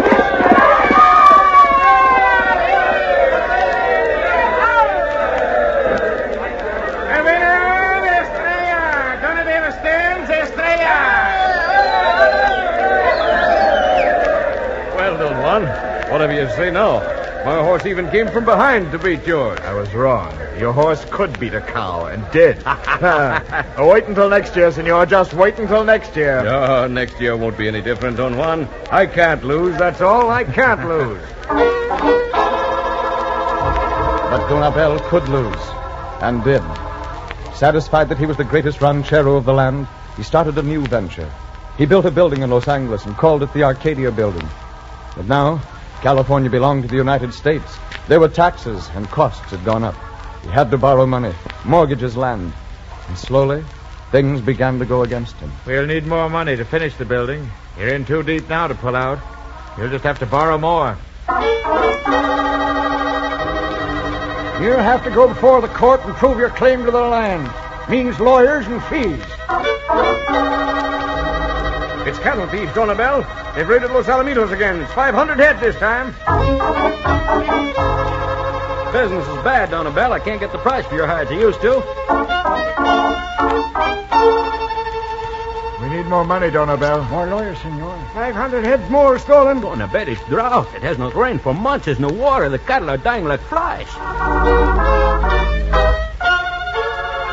Whatever you say now. My horse even came from behind to beat yours.
I was wrong. Your horse could beat a cow, and did. Wait until next year, senor. Just wait until next year.
No, next year won't be any different, Don Juan. I can't lose, that's all. I can't lose.
But Donabel could lose, and did. Satisfied that he was the greatest ranchero of the land, he started a new venture. He built a building in Los Angeles and called it the Arcadia Building. But now, California belonged to the United States. There were taxes, and costs had gone up. He had to borrow money, mortgage his land. And slowly, things began to go against him.
We'll need more money to finish the building. You're in too deep now to pull out. You'll just have to borrow more.
You'll have to go before the court and prove your claim to the land. Means lawyers and fees.
It's cattle thieves, Donabel. They've raided Los Alamitos again. It's 500 head this time.
Business is bad, Donabel. I can't get the price for your hides I used to.
We need more money, Donabel.
More lawyers, senor.
500 heads more stolen.
Donabel, it's drought. It has not rained for months. There's no water. The cattle are dying like flies.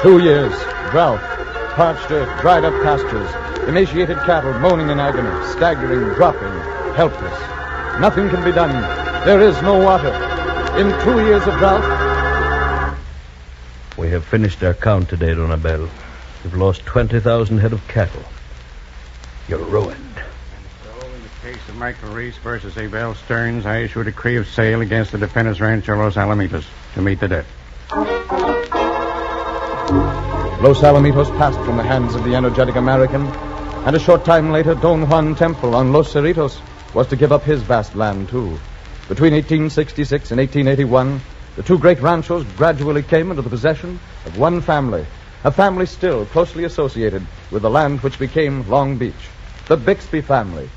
2 years. Drought. Parched earth, dried up pastures. Emaciated cattle moaning in agony, staggering, dropping, helpless. Nothing can be done. There is no water. In 2 years of drought...
We have finished our count today, Donabel. We've lost 20,000 head of cattle. You're ruined.
So, in the case of Michael Reese versus Abel Stearns, I issue a decree of sale against the defendants Rancho Los Alamitos to meet the debt.
Los Alamitos passed from the hands of the energetic American, and a short time later, Don Juan Temple on Los Cerritos was to give up his vast land, too. Between 1866 and 1881, the two great ranchos gradually came into the possession of one family, a family still closely associated with the land which became Long Beach, the Bixby family.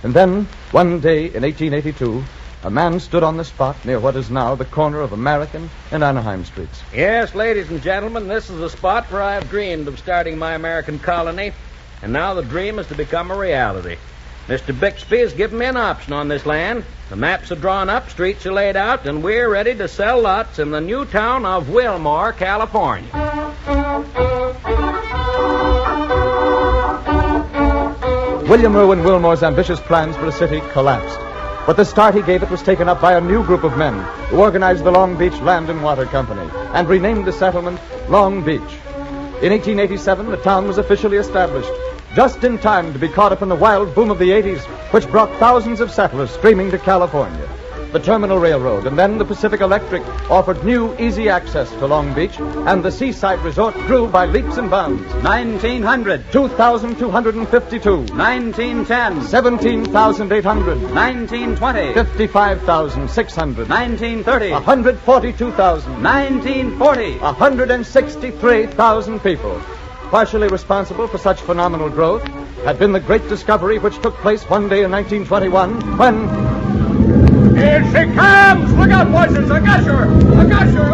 And then, one day in 1882, a man stood on the spot near what is now the corner of American and Anaheim Streets.
Yes, ladies and gentlemen, this is the spot where I've dreamed of starting my American colony, and now the dream is to become a reality. Mr. Bixby has given me an option on this land. The maps are drawn up, streets are laid out, and we're ready to sell lots in the new town of Wilmore, California.
William Irwin Wilmore's ambitious plans for a city collapsed. But the start he gave it was taken up by a new group of men who organized the Long Beach Land and Water Company and renamed the settlement Long Beach. In 1887, the town was officially established, just in time to be caught up in the wild boom of the 80s, which brought thousands of settlers streaming to California. the Terminal Railroad, and then the Pacific Electric offered new, easy access to Long Beach, and the seaside resort grew by leaps and bounds.
1900.
2,252.
1910.
17,800.
1920.
55,600.
1930.
142,000.
1940.
163,000 people. Partially responsible for such phenomenal growth had been the great discovery which took place one day in 1921 when...
Here she comes! Look out, boys! I got her! I got her!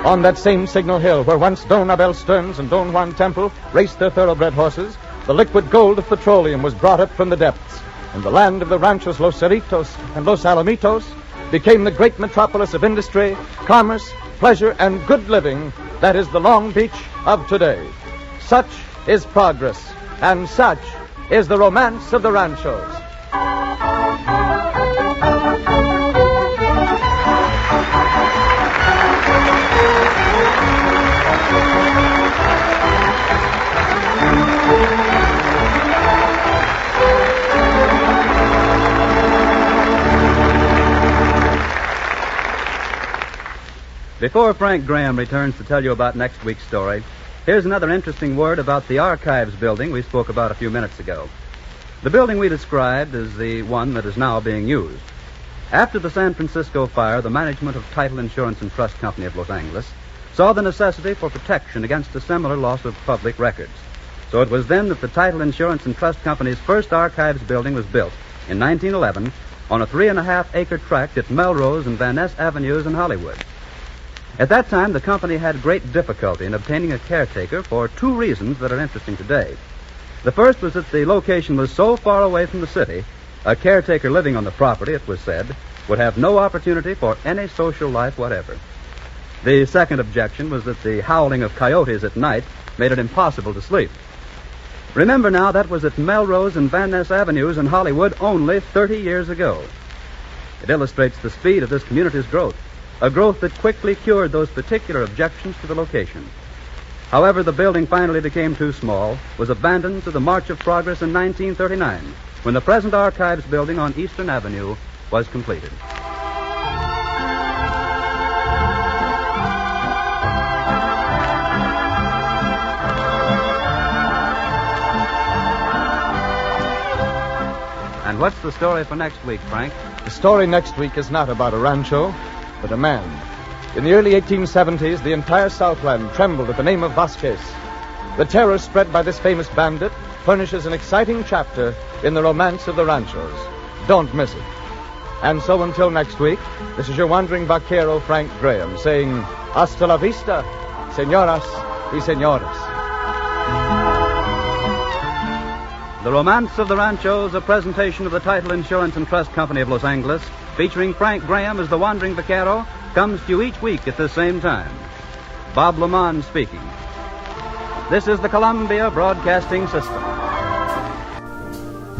On that same Signal Hill where once Don Abel Stearns and Don Juan Temple raced their thoroughbred horses, the liquid gold of petroleum was brought up from the depths, and the land of the ranchos Los Cerritos and Los Alamitos became the great metropolis of industry, commerce, pleasure, and good living that is the Long Beach of today. Such is progress, and such is the romance of the ranchos.
Before Frank Graham returns to tell you about next week's story, here's another interesting word about the Archives building we spoke about a few minutes ago. The building we described is the one that is now being used. After the San Francisco fire, the management of Title Insurance and Trust Company of Los Angeles saw the necessity for protection against a similar loss of public records. So it was then that the Title Insurance and Trust Company's first Archives building was built in 1911 on a 3.5-acre tract at Melrose and Van Ness Avenues in Hollywood. At that time, the company had great difficulty in obtaining a caretaker for two reasons that are interesting today. The first was that the location was so far away from the city, a caretaker living on the property, it was said, would have no opportunity for any social life whatever. The second objection was that the howling of coyotes at night made it impossible to sleep. Remember now, that was at Melrose and Van Ness Avenues in Hollywood only 30 years ago. It illustrates the speed of this community's growth. A growth that quickly cured those particular objections to the location. However, the building finally became too small, was abandoned to the march of progress in 1939, when the present Archives building on Eastern Avenue was completed. And what's the story for next week, Frank?
The story next week is not about a rancho, but a man. In the early 1870s, the entire Southland trembled at the name of Vasquez. The terror spread by this famous bandit furnishes an exciting chapter in the romance of the ranchos. Don't miss it. And so until next week, this is your wandering vaquero, Frank Graham, saying, hasta la vista, señoras y señores.
The Romance of the Ranchos, a presentation of the Title Insurance and Trust Company of Los Angeles, featuring Frank Graham as the wandering vaquero, comes to you each week at the same time. Bob Lamont speaking. This is the Columbia Broadcasting System.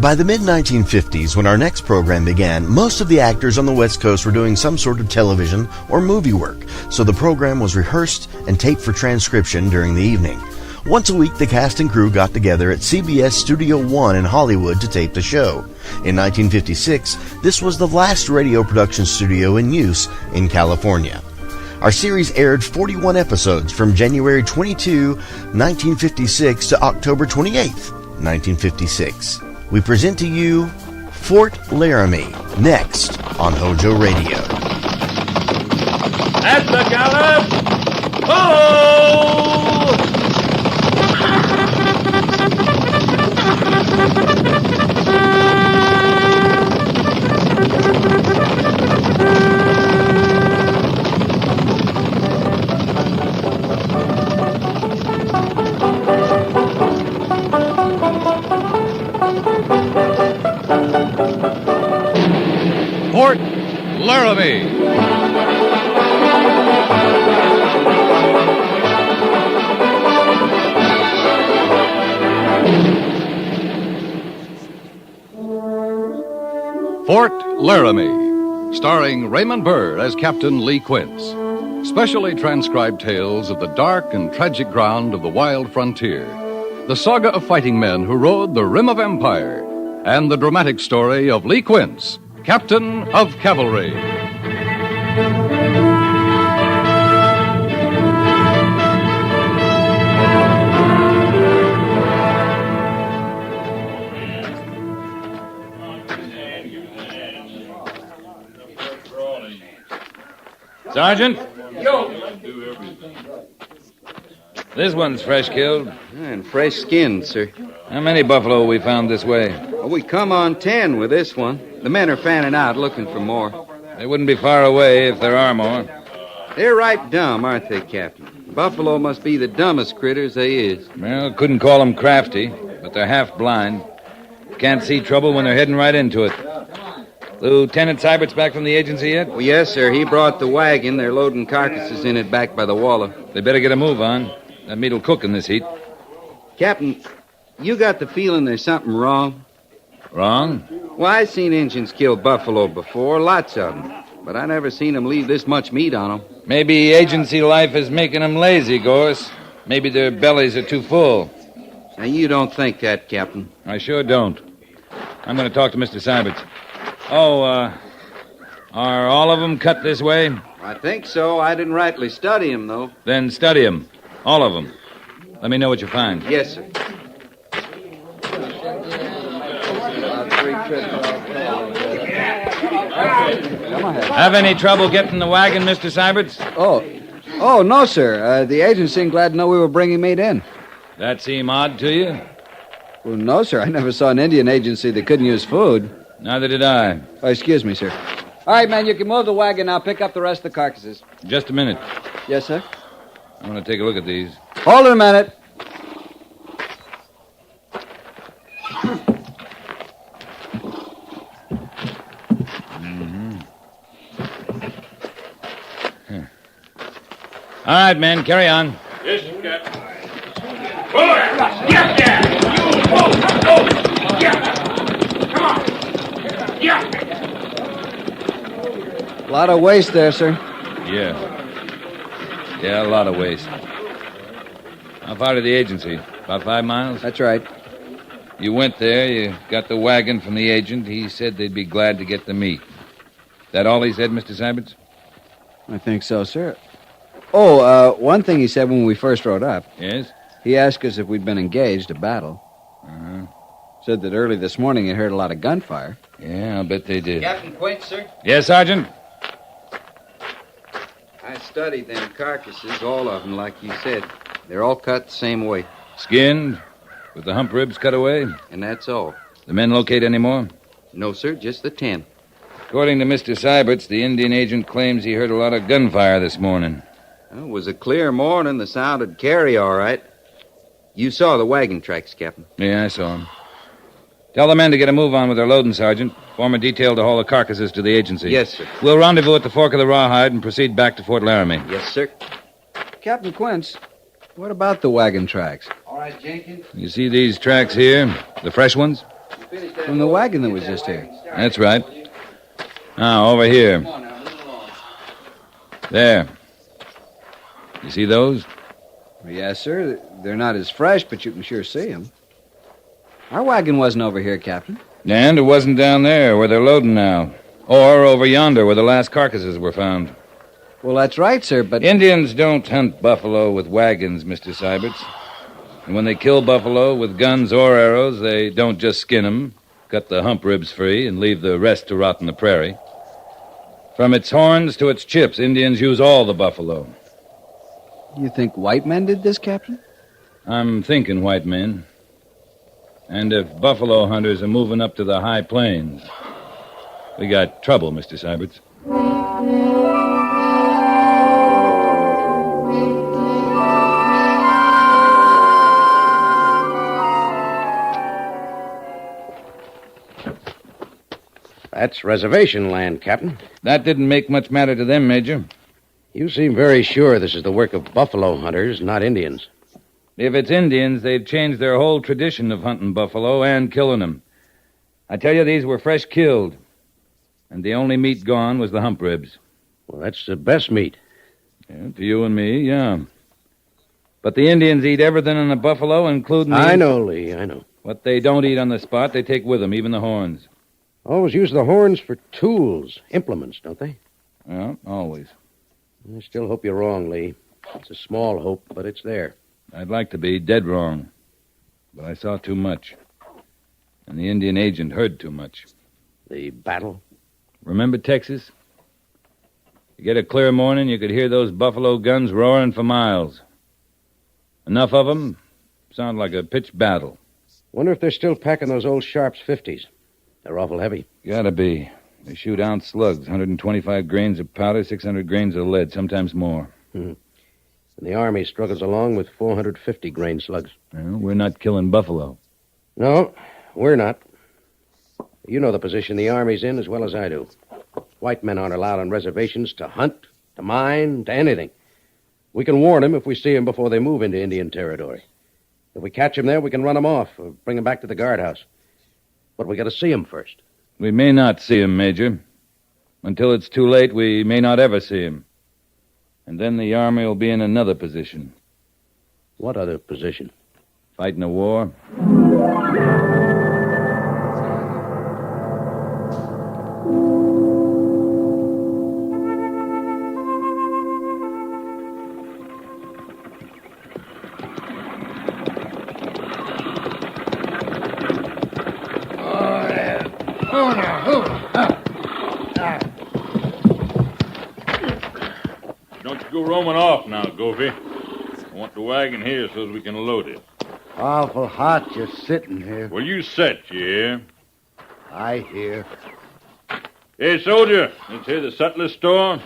By the mid-1950s, when our next program began, most of the actors on the West Coast were doing some sort of television or movie work, so the program was rehearsed and taped for transcription during the evening. Once a week, the cast and crew got together at CBS Studio One in Hollywood to tape the show. In 1956, this was the last radio production studio in use in California. Our series aired 41 episodes from January 22, 1956 to October 28, 1956. We present to you Fort Laramie, next on HOJO Radio.
At the gallop! Ho!
Fort Laramie. Fort Laramie, starring Raymond Burr as Captain Lee Quince. Specially transcribed tales of the dark and tragic ground of the wild frontier. the saga of fighting men who rode the rim of empire, and the dramatic story of Lee Quince, Captain of Cavalry.
Sergeant? This one's fresh killed.
And fresh skinned, sir.
How many buffalo we found this way?
Well, we come on 10 with this one. The men are fanning out looking for more.
They wouldn't be far away if there are more.
They're right dumb, aren't they, Captain? Buffalo must be the dumbest critters they is.
Well, couldn't call them crafty, but they're half blind. Can't see trouble when they're heading right into it. Lieutenant Seibert's back from the agency yet?
Well, yes, sir. He brought the wagon. They're loading carcasses in it back by the Waller.
They better get a move on. That meat'll cook in this heat.
Captain, you got the feeling there's something wrong?
Wrong?
Well, I've seen Injuns kill buffalo before, lots of them. But I never seen them leave this much meat on them.
Maybe agency life is making them lazy, Gorse. Maybe their bellies are too full.
Now, you don't think that, Captain.
I sure don't. I'm going to talk to Mr. Seiberts. Oh, are all of them cut this way?
I think so. I didn't rightly study them, though.
Then study them. All of them. Let me know what you find.
Yes, sir.
Have any trouble getting the wagon, Mr. Seiberts?
Oh, no, sir. The agent seemed glad to know we were bringing meat in.
That seem odd to you?
Well, no, sir. I never saw an Indian agency that couldn't use food.
Neither did I.
Oh, excuse me, sir. All right, man, you can move the wagon. I'll pick up the rest of the carcasses.
Just a minute.
Yes, sir?
I want to take a look at these.
Hold it a minute.
All right, men, carry on.
Yes, Captain. Get there! You Yeah! Come on! Yeah!
A lot of waste there, sir.
Yeah, a lot of waste. How far to the agency? About 5 miles?
That's right.
You went there, you got the wagon from the agent. He said they'd be glad to get the meat. That all he said, Mr. Seiberts?
I think so, sir. Oh, one thing he said when we first rode up.
Yes?
He asked us if we'd been engaged, a battle.
Uh-huh.
Said that early this morning he heard a lot of gunfire.
Yeah, I'll bet they did.
Captain Quince, sir?
Yes, Sergeant?
I studied them carcasses, all of them, like you said. They're all cut the same way.
Skinned? With the hump ribs cut away?
And that's all.
The men locate any more?
No, sir, just the 10.
According to Mr. Seiberts, the Indian agent claims he heard a lot of gunfire this morning.
Well, it was a clear morning. The sound would carry all right. You saw the wagon tracks, Captain.
Yeah, I saw him. Tell the men to get a move on with their loading, Sergeant. Form a detail to haul the carcasses to the agency.
Yes, sir.
We'll rendezvous at the fork of the Rawhide and proceed back to Fort Laramie.
Yes, sir.
Captain Quince, what about the wagon tracks?
All right, Jenkins.
You see these tracks here? The fresh ones?
From the wagon that was just here.
That's right. Now, over here. There. You see those?
Yes, sir. They're not as fresh, but you can sure see them. Our wagon wasn't over here, Captain.
And it wasn't down there where they're loading now. Or over yonder where the last carcasses were found.
Well, that's right, sir, but...
Indians don't hunt buffalo with wagons, Mr. Seiberts. And when they kill buffalo with guns or arrows, they don't just skin them, cut the hump ribs free, and leave the rest to rot in the prairie. From its horns to its chips, Indians use all the buffalo.
You think white men did this, Captain?
I'm thinking white men. And if buffalo hunters are moving up to the high plains, we got trouble, Mr. Seiberts.
That's reservation land, Captain.
That didn't make much matter to them, Major.
You seem very sure this is the work of buffalo hunters, not Indians.
If it's Indians, they've changed their whole tradition of hunting buffalo and killing them. I tell you, these were fresh killed. And the only meat gone was the hump ribs.
Well, that's the best meat.
Yeah, to you and me, yeah. But the Indians eat everything in the buffalo, including the...
I know, Lee, I know.
What they don't eat on the spot, they take with them, even the horns.
Always use the horns for tools, implements, don't they?
Yeah, always.
I still hope you're wrong, Lee. It's a small hope, but it's there.
I'd like to be dead wrong. But I saw too much. And the Indian agent heard too much.
The battle?
Remember Texas? You get a clear morning, you could hear those buffalo guns roaring for miles. Enough of them, sound like a pitched battle.
Wonder if they're still packing those old Sharps 50s. They're awful heavy.
Gotta be. They shoot ounce slugs, 125 grains of powder, 600 grains of lead, sometimes more.
And the Army struggles along with 450 grain slugs.
Well, we're not killing buffalo.
No, we're not. You know the position the Army's in as well as I do. White men aren't allowed on reservations to hunt, to mine, to anything. We can warn them if we see them before they move into Indian territory. If we catch them there, we can run them off or bring them back to the guardhouse. But we got to see them first.
We may not see him, Major. Until it's too late, we may not ever see him. And then the Army will be in another position.
What other position?
Fighting a war.
Don't you go roaming off now, Goofy. I want the wagon here so that we can load it.
Awful hot just sitting here.
Well, you set, you hear?
I hear.
Hey, soldier, let's hear the sutler's store.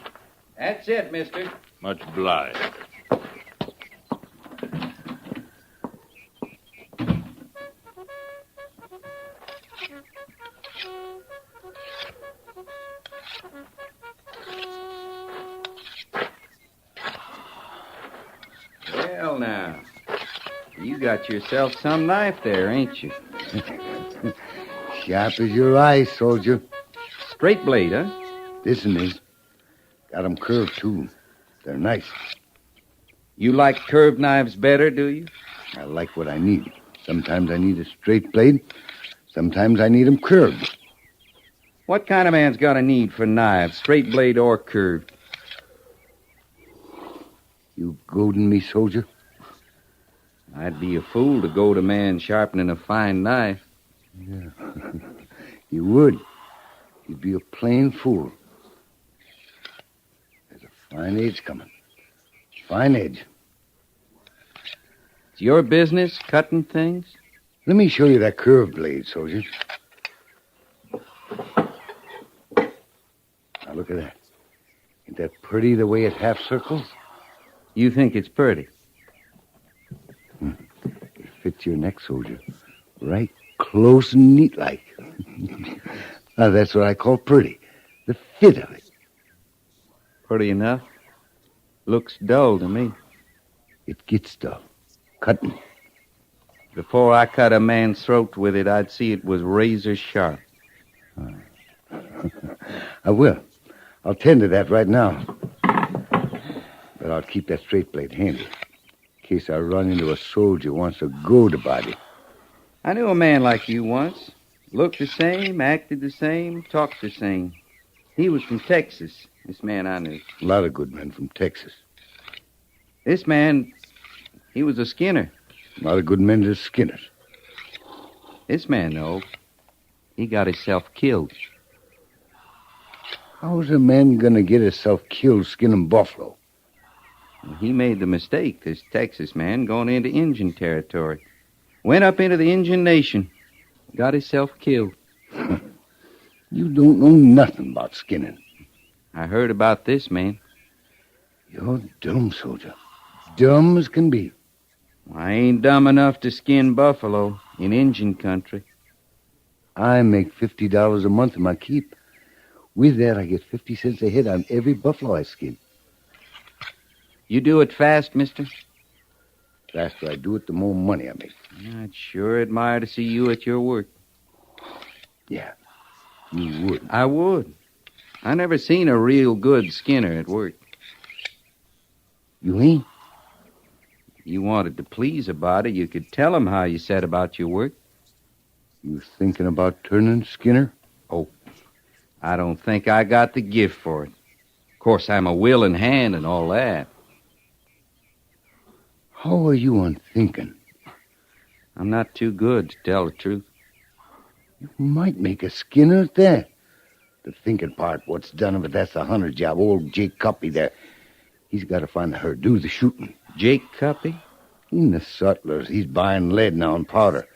That's it, mister.
Much obliged.
Well, now, you got yourself some knife there, ain't you?
Sharp as your eye, soldier.
Straight blade, huh?
This one is. Got 'em curved, too. They're nice.
You like curved knives better, do you?
I like what I need. Sometimes I need a straight blade. Sometimes I need 'em curved.
What kind of man's got a need for knives, straight blade or curved?
You goading me, soldier?
I'd be a fool to goad a man sharpening a fine knife.
Yeah. You would. You'd be a plain fool. There's a fine edge coming. Fine edge.
It's your business, cutting things?
Let me show you that curved blade, soldier. Now, look at that. Ain't that pretty the way it half circles?
You think it's pretty?
It fits your neck, soldier. Right close and neat like. Now, that's what I call pretty. The fit of it.
Pretty enough. Looks dull to me.
It gets dull. Cutting.
Before I cut a man's throat with it, I'd see it was razor sharp.
I will. I'll tend to that right now. But I'll keep that straight blade handy. In case I run into a soldier who wants to goad a body.
I knew a man like you once. Looked the same, acted the same, talked the same. He was from Texas, this man I knew.
A lot of good men from Texas.
This man, he was a skinner.
A lot of good men are skinners.
This man, though, he got himself killed.
How's a man gonna get himself killed skinning buffalo?
He made the mistake, this Texas man, going into Indian territory. Went up into the Indian Nation. Got himself killed.
You don't know nothing about skinning.
I heard about this man.
You're dumb, soldier. Dumb as can be.
I ain't dumb enough to skin buffalo in Indian country.
I make $50 a month in my keep. With that, I get 50 cents a head on every buffalo I skin.
You do it fast, mister?
The faster I do it, the more money I make.
I'd sure admire to see you at your work.
Yeah, you would.
I would. I never seen a real good skinner at work.
You ain't?
you wanted to please a body, you could tell him how you set about your work.
You thinking about turning, Skinner?
Oh, I don't think I got the gift for it. Of course, I'm a willing hand and all that.
How are you on thinking?
I'm not too good, to tell the truth.
You might make a Skinner at that. The thinking part, what's done of it, that's the hunter job. Old Jake Cuppy there. He's got to find her, do the shooting.
Jake Cuppy?
In the sutlers. He's buying lead now and powder.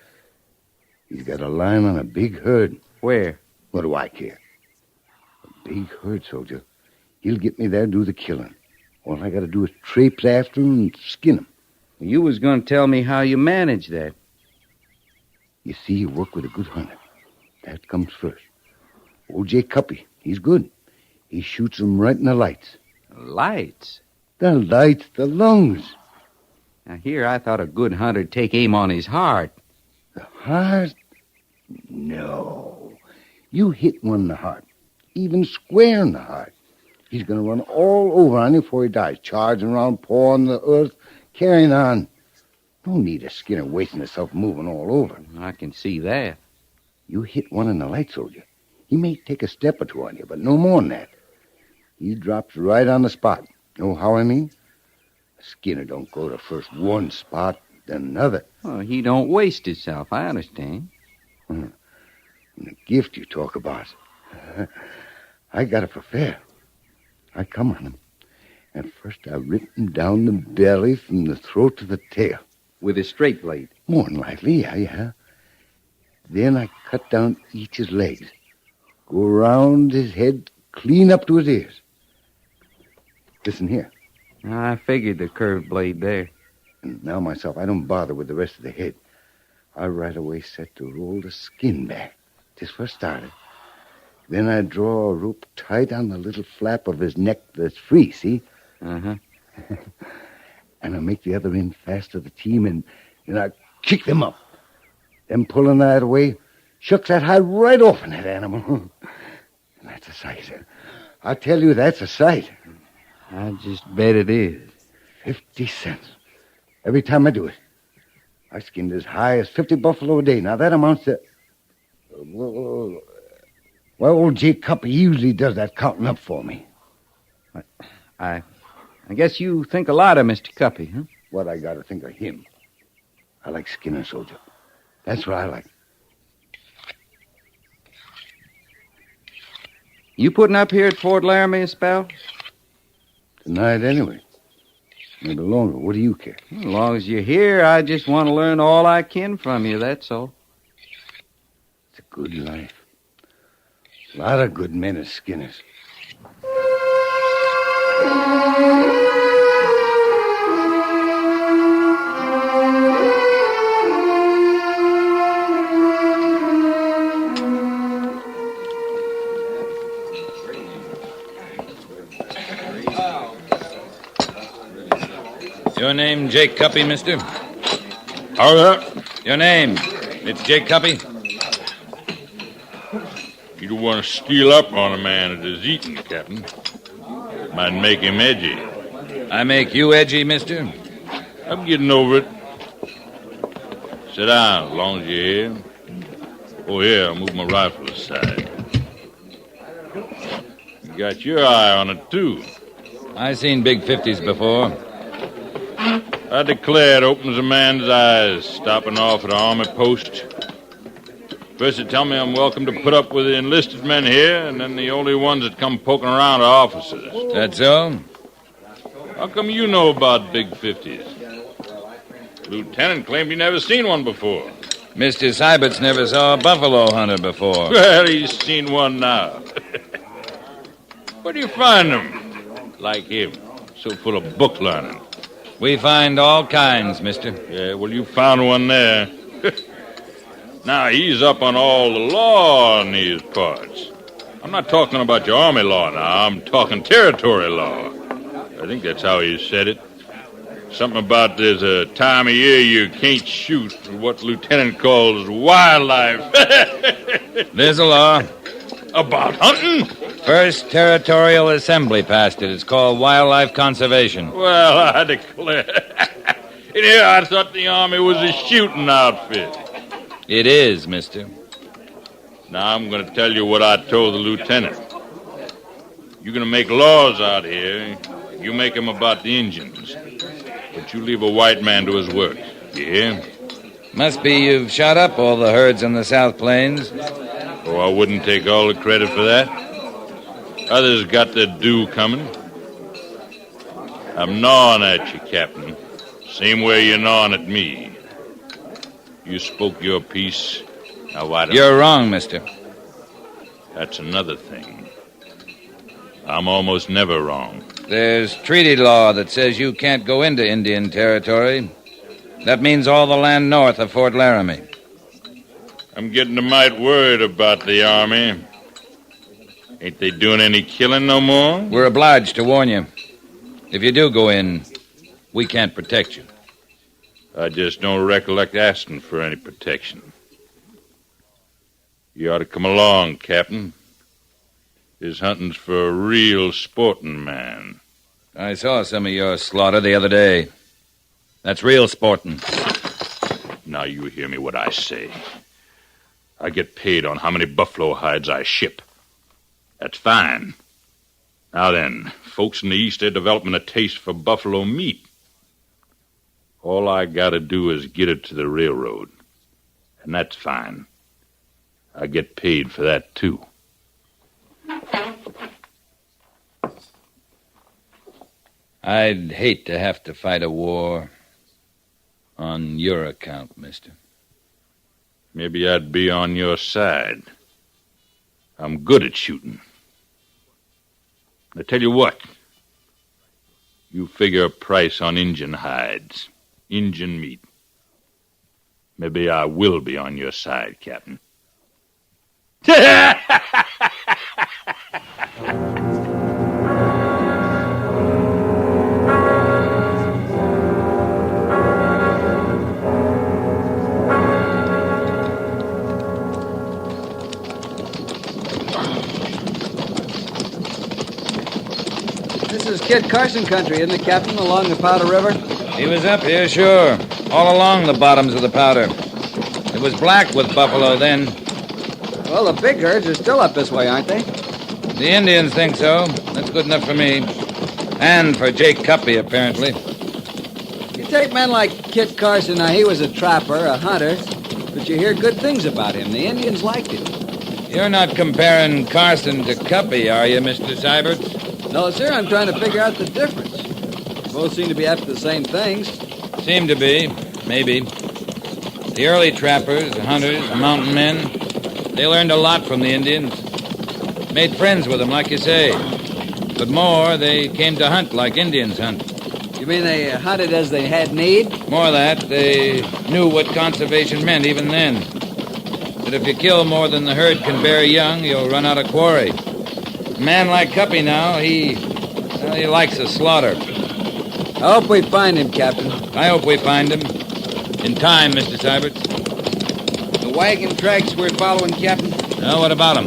He's got a line on a big herd.
Where?
What do I care? A big herd, soldier. He'll get me there, do the killing. All I got to do is traipse after him and skin him.
You was going to tell me how you manage that.
You see, you work with a good hunter. That comes first. Old Jake Cuppy, he's good. He shoots them right in the lights.
Lights?
The lights, the lungs.
Now, here I thought a good hunter'd take aim on his heart.
The heart? No. You hit one in the heart, even square in the heart. He's going to run all over on you before he dies, charging around, pawing the earth, carrying on. No need a Skinner wasting himself moving all over.
I can see that.
You hit one in the light, soldier. He may take a step or two on you, but no more than that. He drops right on the spot. Know how I mean? A Skinner don't go to first one spot, then another.
Oh, he don't waste himself, I understand.
And the gift you talk about. I got it for fair. I come on him. And first I rip him down the belly from the throat to the tail.
With a straight blade?
More than likely, yeah. Then I cut down each his legs. Go around his head, clean up to his ears. Listen here.
I figured the curved blade there.
And now myself, I don't bother with the rest of the head. I right away set to roll the skin back, just for started. Then I draw a rope tight on the little flap of his neck that's free, see?
Uh-huh.
And I make the other end fast to the team, and I kick them up. Then pulling that away, shucks that hide right off in that animal. And that's a sight. I tell you, that's a sight.
I just bet it is.
50 cents. Every time I do it. I skinned as high as 50 buffalo a day. Now, that amounts to... Well, old Jake Cuppy usually does that counting up for me.
I guess you think a lot of Mr. Cuppy, huh?
What I got to think of him. I like skinning, soldier. That's what I like.
You putting up here at Fort Laramie a spell?
Tonight, anyway. Maybe longer. What do you care?
As long as you're here, I just want to learn all I can from you, that's all.
It's a good life. A lot of good men as skinners.
Your name, Jake Cuppy, mister?
How
Your name. It's Jake Cuppy?
You don't want to steal up on a man that is eating, Captain. Might make him edgy.
I make you edgy, mister?
I'm getting over it. Sit down as long as you're here. Oh, here, I'll move my rifle aside. You got your eye on it, too.
I seen big 50s before.
I declare it opens a man's eyes, stopping off at an army post. First they tell me I'm welcome to put up with the enlisted men here, and then the only ones that come poking around are officers.
That so?
How come you know about big 50s? Lieutenant claimed he never seen one before.
Mr. Sybert's never saw a buffalo hunter before.
Well, he's seen one now. Where do you find them? Like him, so full of book learning.
We find all kinds, mister.
Yeah, well, you found one there. Now, he's up on all the law in these parts. I'm not talking about your army law now. I'm talking territory law. I think that's how he said it. Something about there's a time of year you can't shoot what Lieutenant calls wildlife.
There's a law.
About hunting?
First Territorial Assembly passed it. It's called Wildlife Conservation.
Well, I declare. Yeah, I thought the Army was a shooting outfit.
It is, mister.
Now I'm going to tell you what I told the lieutenant. You're going to make laws out here. You make them about the Indians. But you leave a white man to his work. Yeah?
Must be you've shot up all the herds on the South Plains.
Oh, I wouldn't take all the credit for that. Others got their due coming. I'm gnawing at you, Captain. Same way you're gnawing at me. You spoke your piece. Now why don't
You're wrong, mister.
That's another thing. I'm almost never wrong.
There's treaty law that says you can't go into Indian territory. That means all the land north of Fort Laramie.
I'm getting a mite worried about the Army. Ain't they doing any killing no more?
We're obliged to warn you. If you do go in, we can't protect you.
I just don't recollect asking for any protection. You ought to come along, Captain. This hunting's for a real sporting man.
I saw some of your slaughter the other day. That's real sporting.
Now you hear me what I say. I get paid on how many buffalo hides I ship. That's fine. Now then, folks in the East are developing a taste for buffalo meat. All I gotta do is get it to the railroad. And that's fine. I get paid for that, too.
I'd hate to have to fight a war on your account, mister.
Maybe I'd be on your side. I'm good at shooting. I tell you what. You figure a price on Injun hides, Injun meat. Maybe I will be on your side, Captain.
This is Kit Carson country, isn't it, Captain, along the Powder River?
He was up here, sure. All along the bottoms of the Powder. It was black with buffalo then.
Well, the big herds are still up this way, aren't they?
The Indians think so. That's good enough for me. And for Jake Cuppy, apparently.
You take men like Kit Carson, now he was a trapper, a hunter, but you hear good things about him. The Indians liked him.
You're not comparing Carson to Cuppy, are you, Mr. Sybert?
No, sir, I'm trying to figure out the difference. Both seem to be after the same things.
Seem to be, maybe. The early trappers, the hunters, the mountain men, they learned a lot from the Indians. Made friends with them, like you say. But more, they came to hunt like Indians hunt.
You mean they hunted as they had need?
More of that, they knew what conservation meant even then. That if you kill more than the herd can bear young, you'll run out of quarry. A man like Cuppy now, he likes a slaughter.
I hope we find him, Captain.
I hope we find him. In time, Mr. Sybert.
The wagon tracks we're following, Captain?
Now, what about them?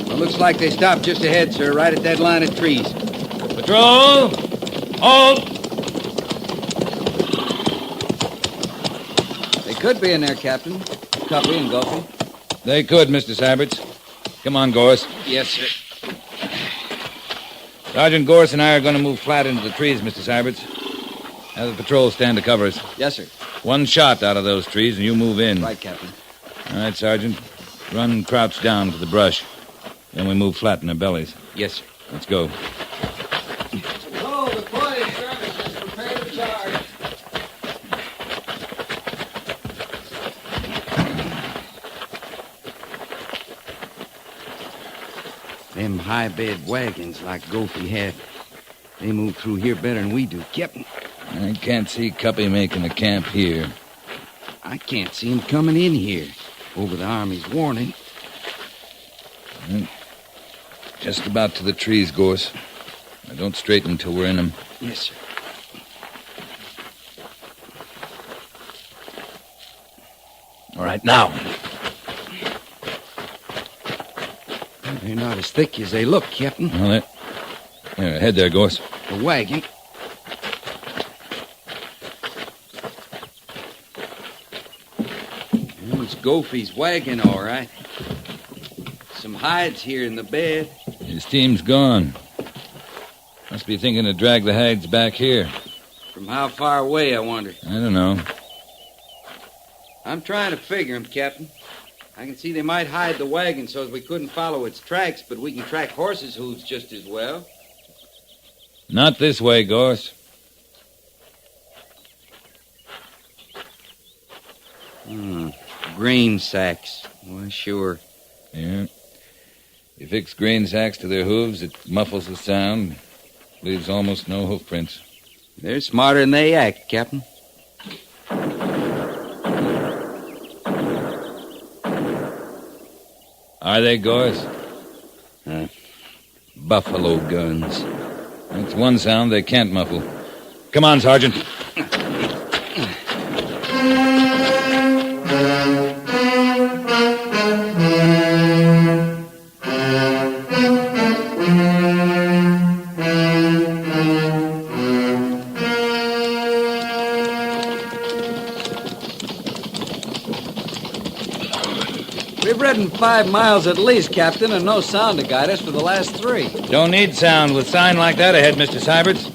Well, looks like they stopped just ahead, sir, right at that line of trees.
Patrol! Halt!
They could be in there, Captain. Cuppy and Gulfy.
They could, Mr. Syberts. Come on, Gorse.
Yes, sir.
Sergeant Gorse and I are going to move flat into the trees, Mr. Syberts. Have the patrol stand to cover us.
Yes, sir.
One shot out of those trees and you move in.
Right, Captain.
All right, Sergeant. Run crouch down to the brush. Then we move flat in their bellies.
Yes, sir.
Let's go.
Patrol, the police service is prepared to charge.
Them high-bed wagons like Gulfy had, they move through here better than we do, Captain.
I can't see Cuppy making a camp here.
I can't see him coming in here over the Army's warning.
Well, just about to the trees, Gorse. Now, don't straighten until we're in them.
Yes, sir.
All right, now.
They're not as thick as they look, Captain.
Well, here, ahead there, Gorse.
The wagon. it's Goofy's wagon, all right. Some hides here in the bed.
His team's gone. Must be thinking to drag the hides back here.
From how far away, I wonder?
I don't know.
I'm trying to figure 'em, Captain. I can see they might hide the wagon so as we couldn't follow its tracks, but we can track horses' hooves just as well.
Not this way, Gorse.
Grain sacks. Well, sure.
Yeah. You fix grain sacks to their hooves, it muffles the sound, leaves almost no hoof prints.
They're smarter than they act, Captain.
Are they, Gorse?
Buffalo guns.
That's one sound they can't muffle. Come on, Sergeant.
We've ridden 5 miles at least, Captain, and no sound to guide us for the last 3.
Don't need sound with sign like that ahead, Mr. Syberts.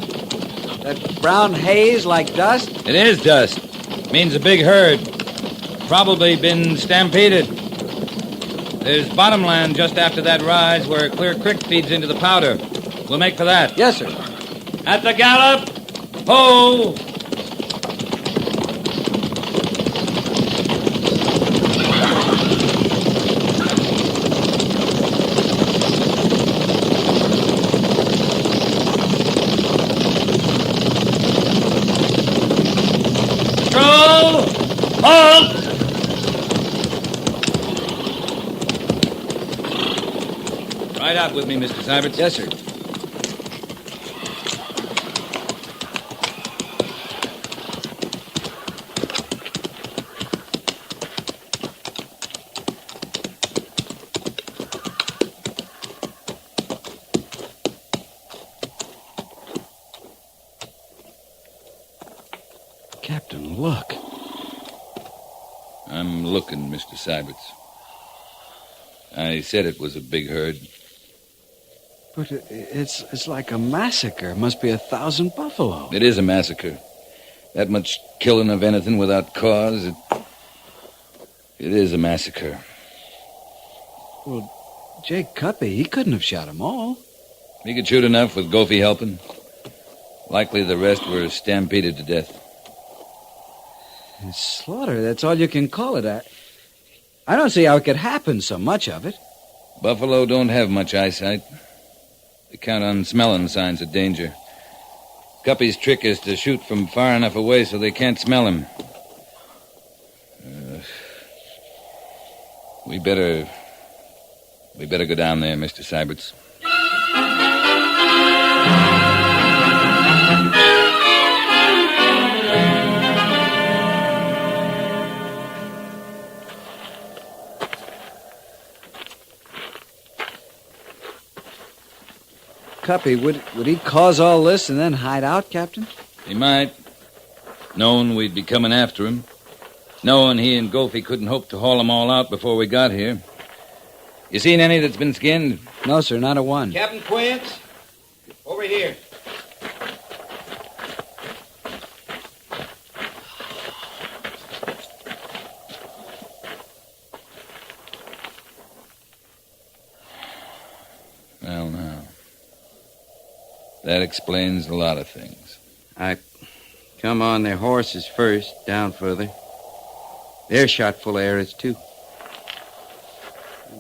That brown haze like dust?
It is dust. Means a big herd. Probably been stampeded. There's bottomland just after that rise where Clear Creek feeds into the Powder. We'll make for that.
Yes, sir.
At the gallop! Ho! Halt! Ride out with me, Mr. Syberts.
Yes, sir. Captain, look.
I'm looking, Mr. Syberts. I said it was a big herd.
But it's like a massacre. Must be 1,000 buffalo.
It is a massacre. That much killing of anything without cause, it is a massacre.
Well, Jake Cuppy, he couldn't have shot them all.
He could shoot enough with Goofy helping. Likely the rest were stampeded to death.
It's slaughter, that's all you can call it. I don't see how it could happen, so much of it.
Buffalo don't have much eyesight. They count on smelling signs of danger. Cuppy's trick is to shoot from far enough away so they can't smell him. We better go down there, Mr. Syberts.
Cuppy, would he cause all this and then hide out, Captain?
He might. Knowing we'd be coming after him. Knowing he and Goofy couldn't hope to haul them all out before we got here. You seen any that's been skinned?
No, sir, not a one.
Captain Quince, over here.
Well, now. That explains a lot of things.
I come on their horses first, down further. They're shot full of arrows, too.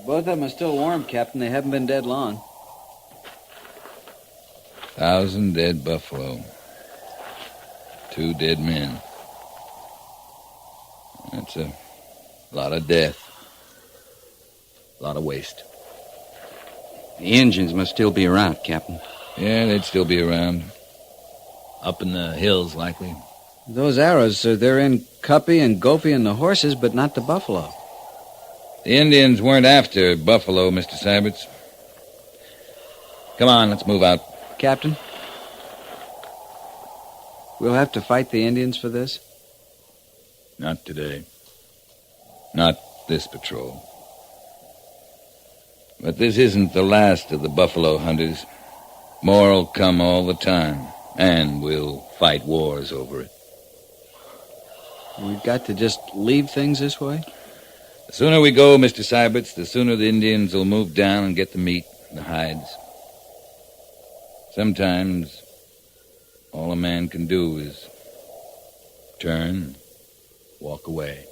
Both of them are still warm, Captain. They haven't been dead long.
1,000 dead buffalo. 2 dead men. That's a lot of death. A lot of waste.
The Indians must still be around, Captain.
Yeah, they'd still be around. Up in the hills, likely.
Those arrows, sir, they're in Cuppy and Goofy and the horses, but not the buffalo.
The Indians weren't after buffalo, Mr. Syberts. Come on, let's move out.
Captain, we'll have to fight the Indians for this?
Not today. Not this patrol. But this isn't the last of the buffalo hunters. More'll come all the time, and we'll fight wars over it.
We've got to just leave things this way?
The sooner we go, Mr. Syberts, the sooner the Indians will move down and get the meat and the hides. Sometimes all a man can do is turn, walk away.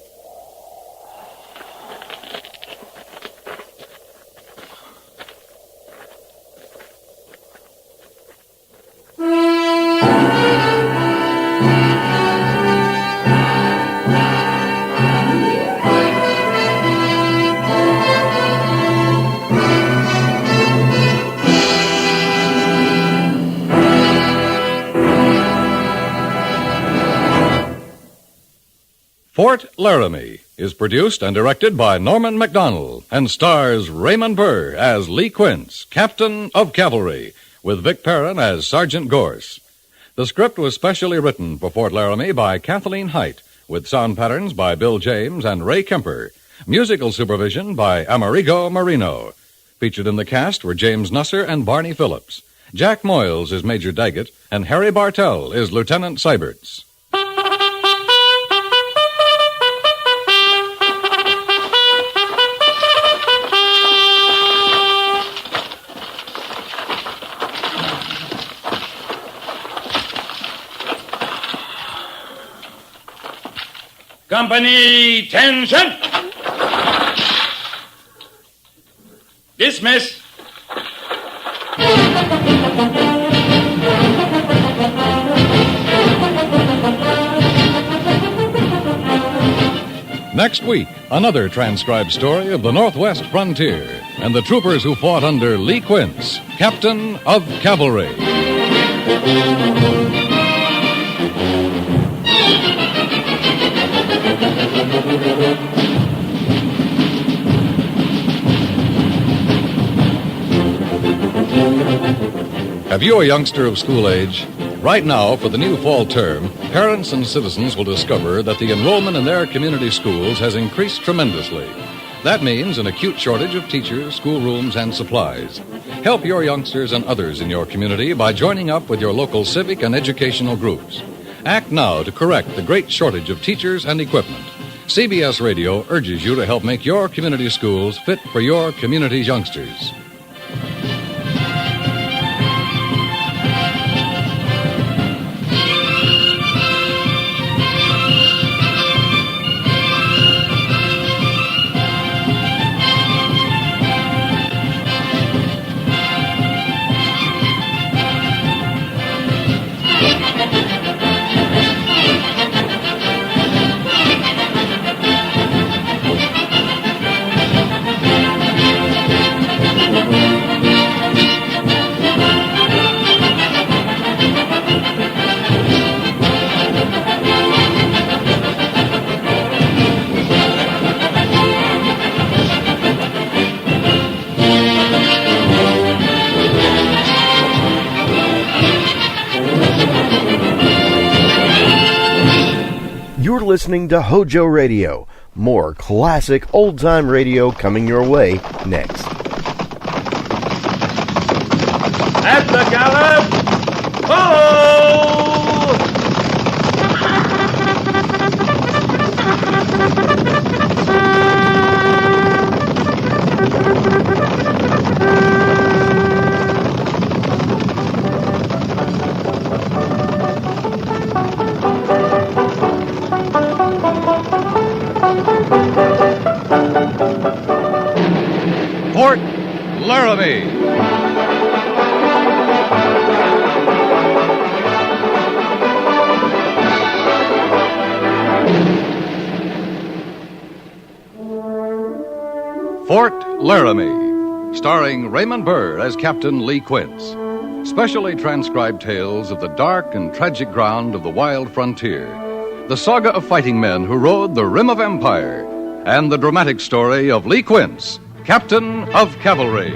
Fort Laramie is produced and directed by Norman MacDonald and stars Raymond Burr as Lee Quince, Captain of Cavalry, with Vic Perrin as Sergeant Gorse. The script was specially written for Fort Laramie by Kathleen Height, with sound patterns by Bill James and Ray Kemper. Musical supervision by Amerigo Marino. Featured in the cast were James Nusser and Barney Phillips. Jack Moyles is Major Daggett, and Harry Bartell is Lieutenant Syberts.
Company, tension! Dismiss.
Next week, another transcribed story of the Northwest frontier and the troopers who fought under Lee Quince, Captain of Cavalry. Have you a youngster of school age? Right now, for the new fall term, parents and citizens will discover that the enrollment in their community schools has increased tremendously. That means an acute shortage of teachers, schoolrooms, and supplies. Help your youngsters and others in your community by joining up with your local civic and educational groups. Act now to correct the great shortage of teachers and equipment. CBS Radio urges you to help make your community schools fit for your community's youngsters.
You're listening to HOJO Radio. More classic old-time radio coming your way next.
At the gallop! Ho!
Fort Laramie. Fort Laramie, starring Raymond Burr as Captain Lee Quince. Specially transcribed tales of the dark and tragic ground of the wild frontier. The saga of fighting men who rode the rim of empire. And the dramatic story of Lee Quince, Captain of Cavalry.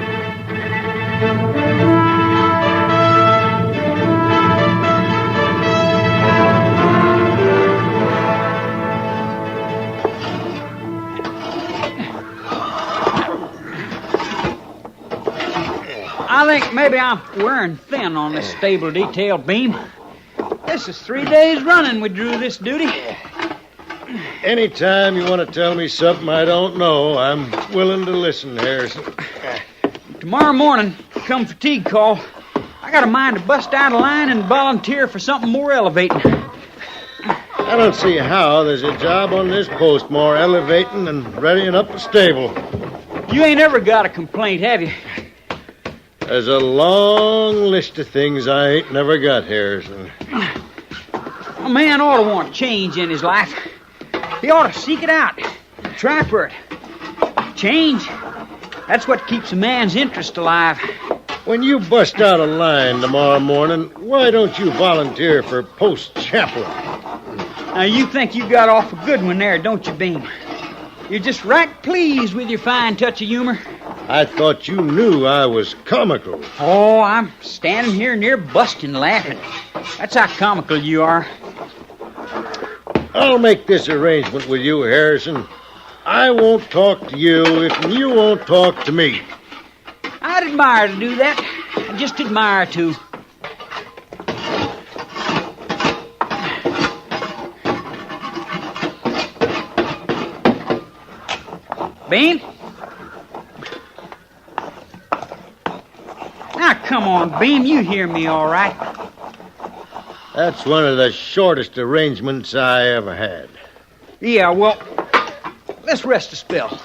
think maybe I'm wearing thin on this stable detail, Beam. This is 3 days running we drew this duty.
Anytime you want to tell me something I don't know, I'm willing to listen, Harrison.
Tomorrow morning, come fatigue call, I got a mind to bust out of line and volunteer for something more elevating.
I don't see how there's a job on this post more elevating than readying up a stable.
You ain't ever got a complaint, have you?
There's a long list of things I ain't never got, Harrison.
A man ought to want change in his life. He ought to seek it out, try for it. Change, that's what keeps a man's interest alive.
When you bust out of line tomorrow morning, why don't you volunteer for post chaplain?
Now, you think you got off a good one there, don't you, Beam? You're just right pleased with your fine touch of humor.
I thought you knew I was comical.
Oh, I'm standing here near busting laughing. That's how comical you are.
I'll make this arrangement with you, Harrison. I won't talk to you if you won't talk to me.
I'd admire to do that. I just admire to. Bean? Now, come on, Beam. You hear me all right.
That's one of the shortest arrangements I ever had.
Yeah, well, let's rest a spell.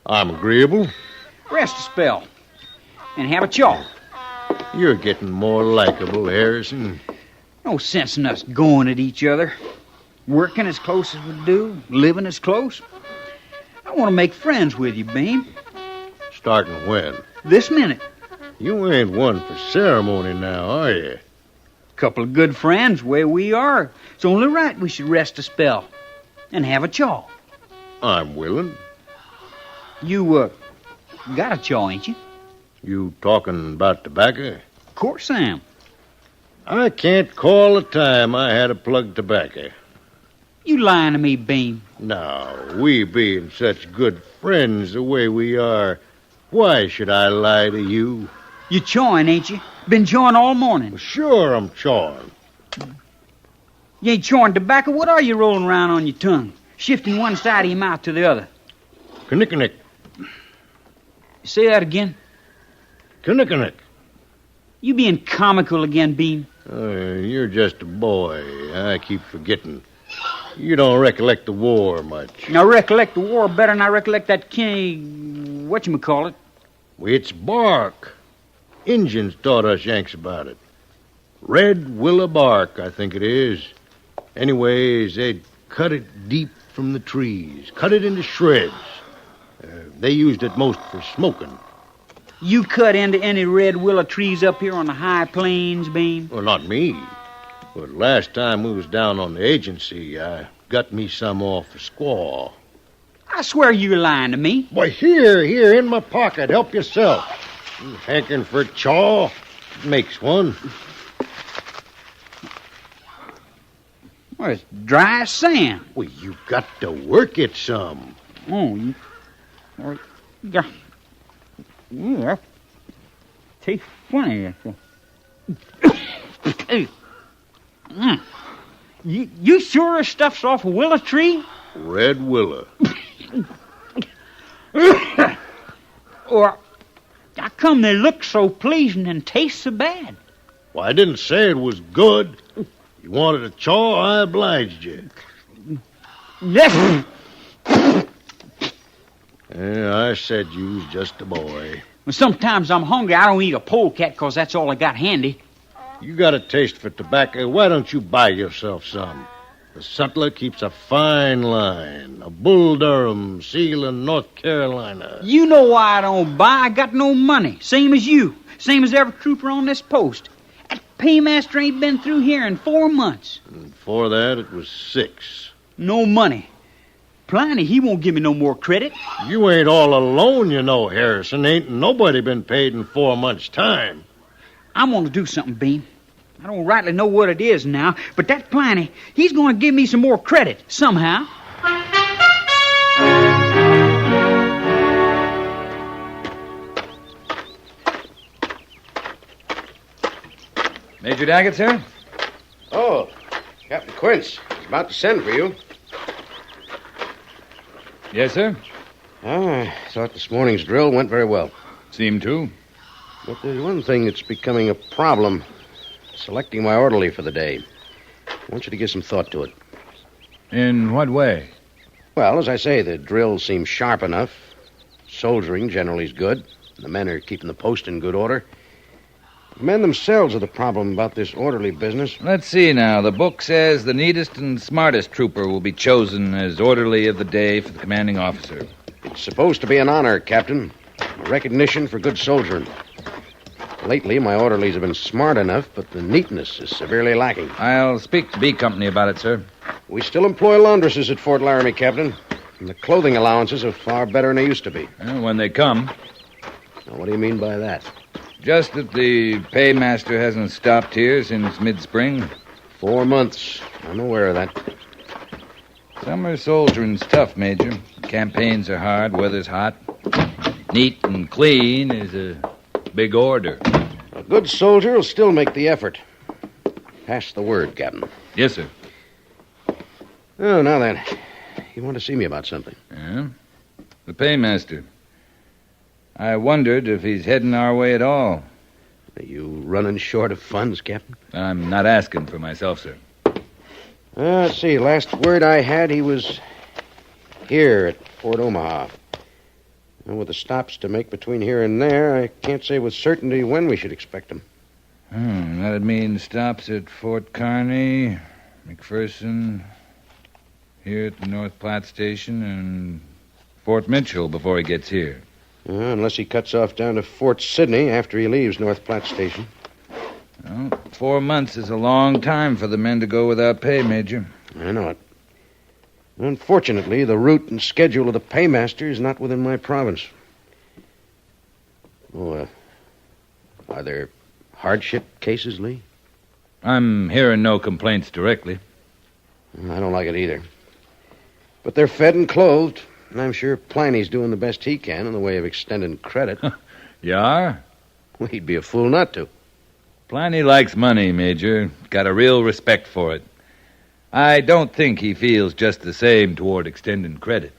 I'm agreeable.
Rest a spell. And have a chaw.
You're getting more likable, Harrison.
No sense in us going at each other. Working as close as we do, living as close. I want to make friends with you, Beam.
Starting when?
This minute.
You ain't one for ceremony now, are you?
Couple of good friends, where we are. It's only right we should rest a spell and have a chaw.
I'm willing.
You, got a chaw, ain't you?
You talking about tobacco?
Of course I am.
I can't call the time I had a plug tobacco.
You lying to me, Beam.
Now, we being such good friends the way we are, why should I lie to you?
You chawing, ain't you? Been chawing all morning.
Well, sure, I'm chawing.
You ain't chawing tobacco. What are you rolling around on your tongue? Shifting one side of your mouth to the other.
Knick-knack.
Say that again.
Knick-knack.
You being comical again, Beam?
You're just a boy. I keep forgetting. You don't recollect the war much.
I recollect the war better than I recollect that whatchamacallit.
It's bark. Injuns taught us Yanks about it. Red willow bark, I think it is. Anyways, they'd cut it deep from the trees, cut it into shreds. They used it most for smoking.
You cut into any red willow trees up here on the high plains, Beam?
Well, not me. But last time we was down on the agency, I got me some off a squaw.
I swear you're lying to me.
Why, here, in my pocket. Help yourself. You hankering for a chaw? Makes one.
Well, it's dry as sand.
Well, you got to work it some.
Oh, yeah. Tastes funny. You sure this stuff's off a willow tree?
Red willow.
Or how come they look so pleasing and taste so bad?
Well, I didn't say it was good. You wanted a chaw, I obliged you.
Yes.
Yeah, I said you was just a boy.
Well, sometimes I'm hungry. I don't eat a polecat because that's all I got handy.
You got a taste for tobacco. Why don't you buy yourself some? The sutler keeps a fine line. A Bull Durham, seal in North Carolina.
You know why I don't buy. I got no money. Same as you. Same as every trooper on this post. That paymaster ain't been through here in 4 months.
And before that, it was 6.
No money. Pliny, he won't give me no more credit.
You ain't all alone, you know, Harrison. Ain't nobody been paid in 4 months' time.
I'm going to do something, Beam. I don't rightly know what it is now, but that Pliny, he's going to give me some more credit somehow.
Major Daggett, sir?
Oh, Captain Quince. He's about to send for you.
Yes, sir?
I thought this morning's drill went very well.
Seemed to.
But there's one thing that's becoming a problem. Selecting my orderly for the day. I want you to give some thought to it.
In what way?
Well, as I say, the drill seems sharp enough. Soldiering generally is good. The men are keeping the post in good order. The men themselves are the problem about this orderly business.
Let's see now. The book says the neatest and smartest trooper will be chosen as orderly of the day for the commanding officer.
It's supposed to be an honor, Captain. A recognition for good soldiering. Lately, my orderlies have been smart enough, but the neatness is severely lacking.
I'll speak to B Company about it, sir.
We still employ laundresses at Fort Laramie, Captain. And the clothing allowances are far better than they used to be.
Well, when they come.
Now, what do you mean by that?
Just that the paymaster hasn't stopped here since mid-spring.
4 months. I'm aware of that.
Summer soldiering's tough, Major. Campaigns are hard, weather's hot. Neat and clean is a big order.
A good soldier will still make the effort. Pass the word, Captain.
Yes, sir.
Oh, now then. You want to see me about something?
Yeah? The paymaster. I wondered if he's heading our way at all.
Are you running short of funds, Captain?
I'm not asking for myself, sir.
Let's see. Last word I had, he was here at Fort Omaha. And with the stops to make between here and there, I can't say with certainty when we should expect him.
That'd mean stops at Fort Kearney, McPherson, here at the North Platte Station, and Fort Mitchell before he gets here.
Unless he cuts off down to Fort Sidney after he leaves North Platte Station.
Well, 4 months is a long time for the men to go without pay, Major.
I know it. Unfortunately, the route and schedule of the paymaster is not within my province. Oh, are there hardship cases, Lee?
I'm hearing no complaints directly.
I don't like it either. But they're fed and clothed, and I'm sure Pliny's doing the best he can in the way of extending credit.
You are?
Well, he'd be a fool not to.
Pliny likes money, Major. Got a real respect for it. I don't think he feels just the same toward extending credit.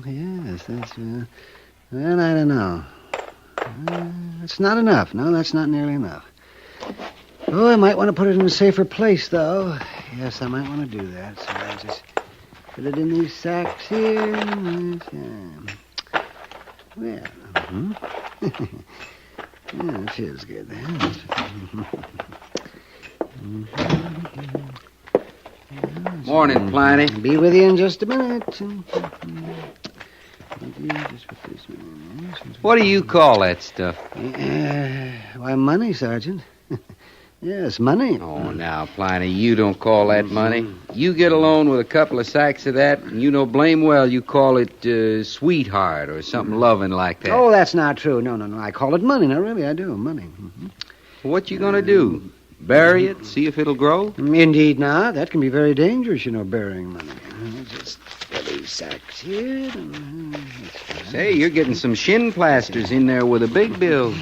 Yes, that's... well, I don't know. It's not enough. No, that's not nearly enough. Oh, I might want to put it in a safer place, though. Yes, I might want to do that. So I'll just put it in these sacks here. Well, yeah, it feels good then.
Morning, Pliny.
Be with you in just a minute.
What do you call that stuff?
Why, money, Sergeant. Yes, money.
Oh, now, Pliny, you don't call that money. You get alone with a couple of sacks of that, and you know blame well you call it sweetheart or something loving like that.
Oh, that's not true. No. I call it money. No, really, I do. Money.
What you gonna do? Bury it, see if it'll grow?
Indeed not. That can be very dangerous, burying money. Just put these sacks here.
Say, you're getting some shin plasters in there with the big bills.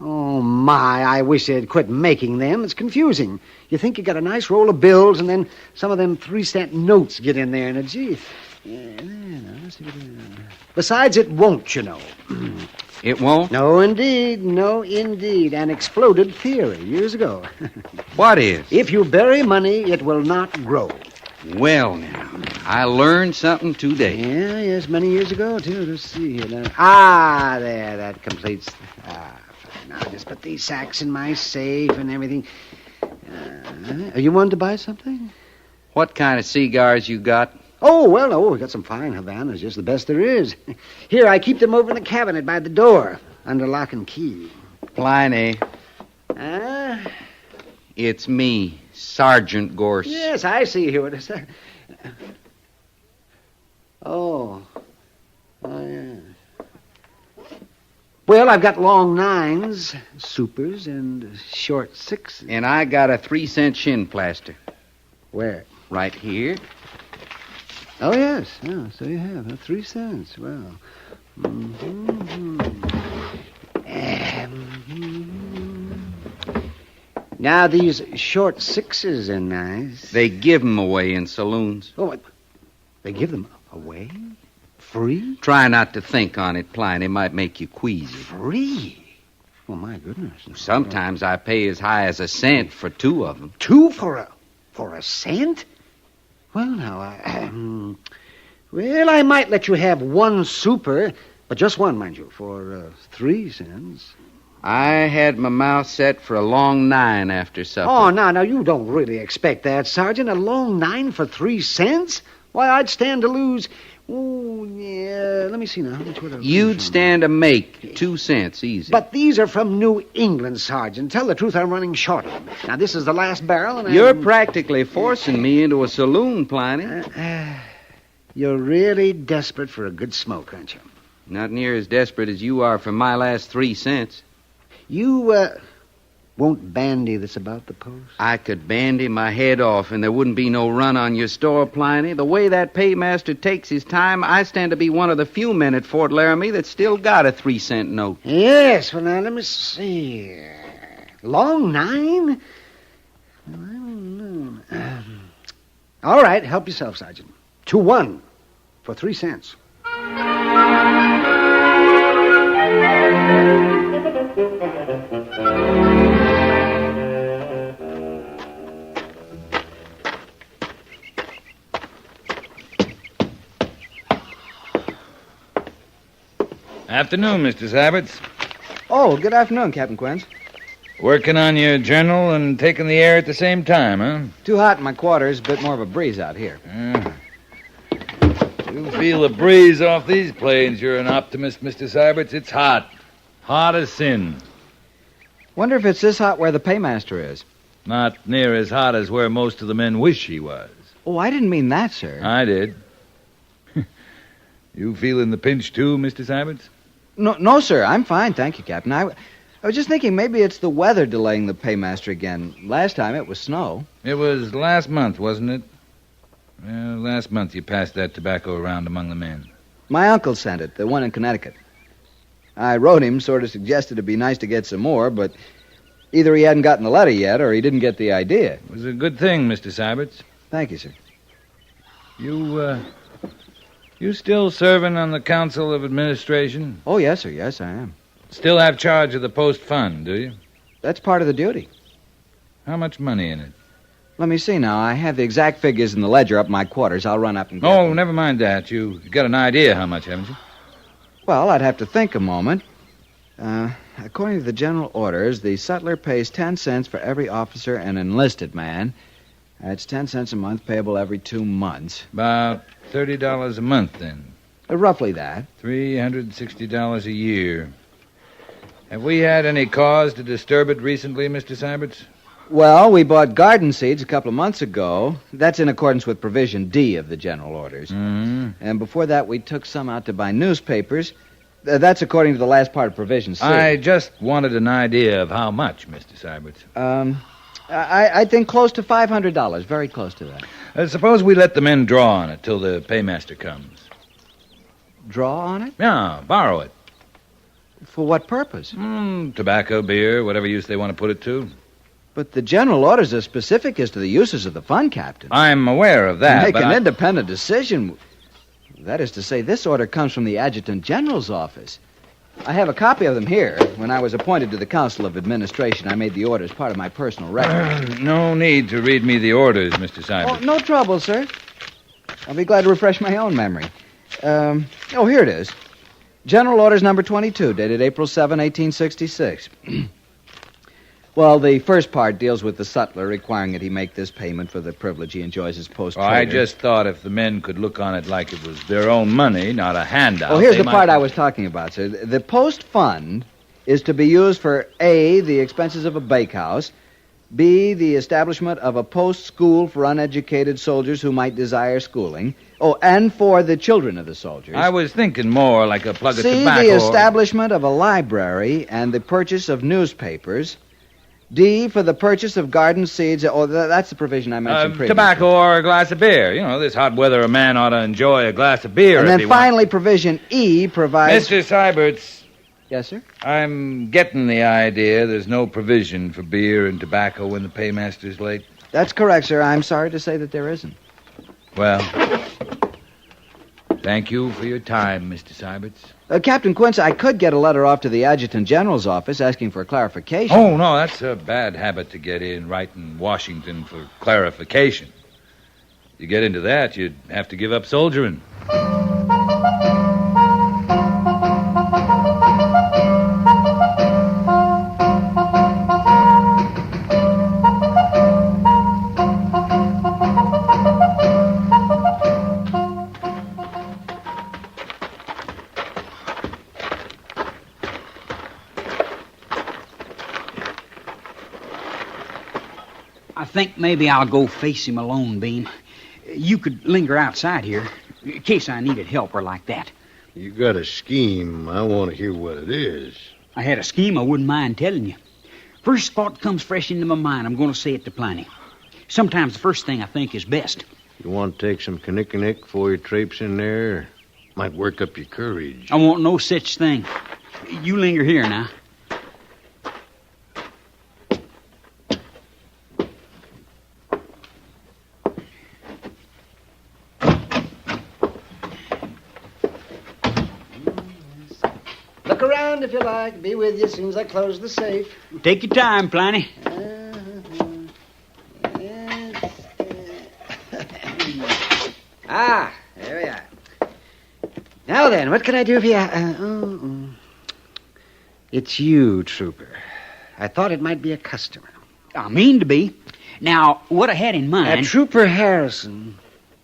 Oh, my, I wish they'd quit making them. It's confusing. You think you got a nice roll of bills, and then some of them 3-cent notes get in there, and gee. Besides, it won't,
It won't?
No, indeed. An exploded theory years ago.
What is?
If you bury money, it will not grow.
Well, now, I learned something today.
Yes, many years ago, too. Let's see here now. There, that completes... Now, just put these sacks in my safe and everything. Are you wanting to buy something?
What kind of cigars you got?
Oh, well, we got some fine Havanas, just the best there is. Here, I keep them over in the cabinet by the door, under lock and key.
Pliny. It's me, Sergeant Gorse.
Yes, I see who it is. Oh, yeah. Well, I've got long 9s, supers, and short 6s.
And I got a 3-cent shin plaster.
Where?
Right here.
Oh, yes. Oh, so you have 3 cents. Well. Now, these short 6s are nice.
They give 'em away in saloons.
Oh, they give them away? Free?
Try not to think on it, Pliny. It might make you queasy.
Free? Oh, my goodness.
Sometimes I pay as high as a cent for 2 of them.
2 for a cent? Well, now, I might let you have 1 super, but just 1, mind you, for 3 cents.
I had my mouth set for a long 9 after supper.
Oh, now, you don't really expect that, Sergeant. A long 9 for 3 cents? Why, I'd stand to lose... Oh, yeah, let me see now. How much would I...
You'd stand to make 2 cents easy.
But these are from New England, Sergeant. Tell the truth, I'm running short of them. Now, this is the last barrel, and
You're practically forcing me into a saloon, Pliny.
You're really desperate for a good smoke, aren't you?
Not near as desperate as you are for my last 3 cents.
You, won't bandy this about the post?
I could bandy my head off, and there wouldn't be no run on your store, Pliny. The way that paymaster takes his time, I stand to be one of the few men at Fort Laramie that's still got a 3-cent note.
Yes, well, now, let me see. Long 9? Well, I don't know. All right, help yourself, Sergeant. 2-1 for 3 cents.
Afternoon, Mr. Saberts.
Oh, good afternoon, Captain Quince.
Working on your journal and taking the air at the same time, huh?
Too hot in my quarters, a bit more of a breeze out here.
You feel the breeze off these plains. You're an optimist, Mr. Saberts. It's hot. Hot as sin.
Wonder if it's this hot where the paymaster is.
Not near as hot as where most of the men wish he was.
Oh, I didn't mean that, sir.
I did. You feeling the pinch, too, Mr. Saberts?
No, sir. I'm fine, thank you, Captain. I was just thinking maybe it's the weather delaying the paymaster again. Last time it was snow.
It was last month, wasn't it? Well, last month you passed that tobacco around among the men.
My uncle sent it, the one in Connecticut. I wrote him, sort of suggested it'd be nice to get some more, but either he hadn't gotten the letter yet or he didn't get the idea.
It was a good thing, Mr. Saberts.
Thank you, sir.
You still serving on the Council of Administration?
Oh, yes, sir. Yes, I am.
Still have charge of the post fund, do you?
That's part of the duty.
How much money in it?
Let me see now. I have the exact figures in the ledger up in my quarters. I'll run up and get
Oh,
them.
never mind that. You got an idea how much, haven't you?
Well, I'd have to think a moment. According to the general orders, the sutler pays 10 cents for every officer and enlisted man. That's 10 cents a month, payable every 2 months.
About $30 a month, then.
Roughly that.
$360 a year. Have we had any cause to disturb it recently, Mr. Saberts?
Well, we bought garden seeds a couple of months ago. That's in accordance with Provision D of the general orders.
Mm-hmm.
And before that, we took some out to buy newspapers. That's according to the last part of Provision C.
I just wanted an idea of how much, Mr. Saberts.
I think close to $500, very close to that.
Suppose we let the men draw on it till the paymaster comes.
Draw on it?
Yeah, borrow it.
For what purpose?
Tobacco, beer, whatever use they want to put it to.
But the general orders are specific as to the uses of the fund, Captain.
I'm aware of that,
Make
but
an independent decision. That is to say, this order comes from the Adjutant General's office. I have a copy of them here. When I was appointed to the Council of Administration, I made the orders part of my personal record.
No need to read me the orders, Mr. Saberts.
Oh, no trouble, sir. I'll be glad to refresh my own memory. Here it is. General Orders number 22, dated April 7, 1866. Well, the first part deals with the sutler requiring that he make this payment for the privilege he enjoys as post-trader.
I just thought if the men could look on it like it was their own money, not a handout.
Oh, here's the part I was talking about, sir. The post fund is to be used for A, the expenses of a bakehouse, B, the establishment of a post-school for uneducated soldiers who might desire schooling. Oh, and for the children of the soldiers.
I was thinking more like a plug of
C,
tobacco.
the establishment of a library and the purchase of newspapers. D, for the purchase of garden seeds. Oh, that's the provision I mentioned previously.
Tobacco or a glass of beer. You know, this hot weather, a man ought to enjoy a glass of beer.
And
if
then
he
finally, provision E provides...
Mr. Seiberts.
Yes, sir?
I'm getting the idea there's no provision for beer and tobacco when the paymaster's late.
That's correct, sir. I'm sorry to say that there isn't.
Well, thank you for your time, Mr. Seiberts.
Captain Quince, I could get a letter off to the Adjutant General's office asking for clarification.
Oh, no, that's a bad habit to get in, writing Washington for clarification. You get into that, you'd have to give up soldiering.
I think maybe I'll go face him alone, Bean. You could linger outside here, in case I needed help or like that.
You got a scheme. I want to hear what it is.
I had a scheme I wouldn't mind telling you. First thought comes fresh into my mind, I'm going to say it to Pliny. Sometimes the first thing I think is best.
You want to take some knick before you traipse in there? Might work up your courage.
I want no such thing. You linger here now.
Look around if you like. Be with you as soon as I close the safe.
Take your time, Pliny.
Ah, there we are. Now then, what can I do for you? It's you, Trooper. I thought it might be a customer.
I mean to be. Now, what I had in mind...
Trooper Harrison,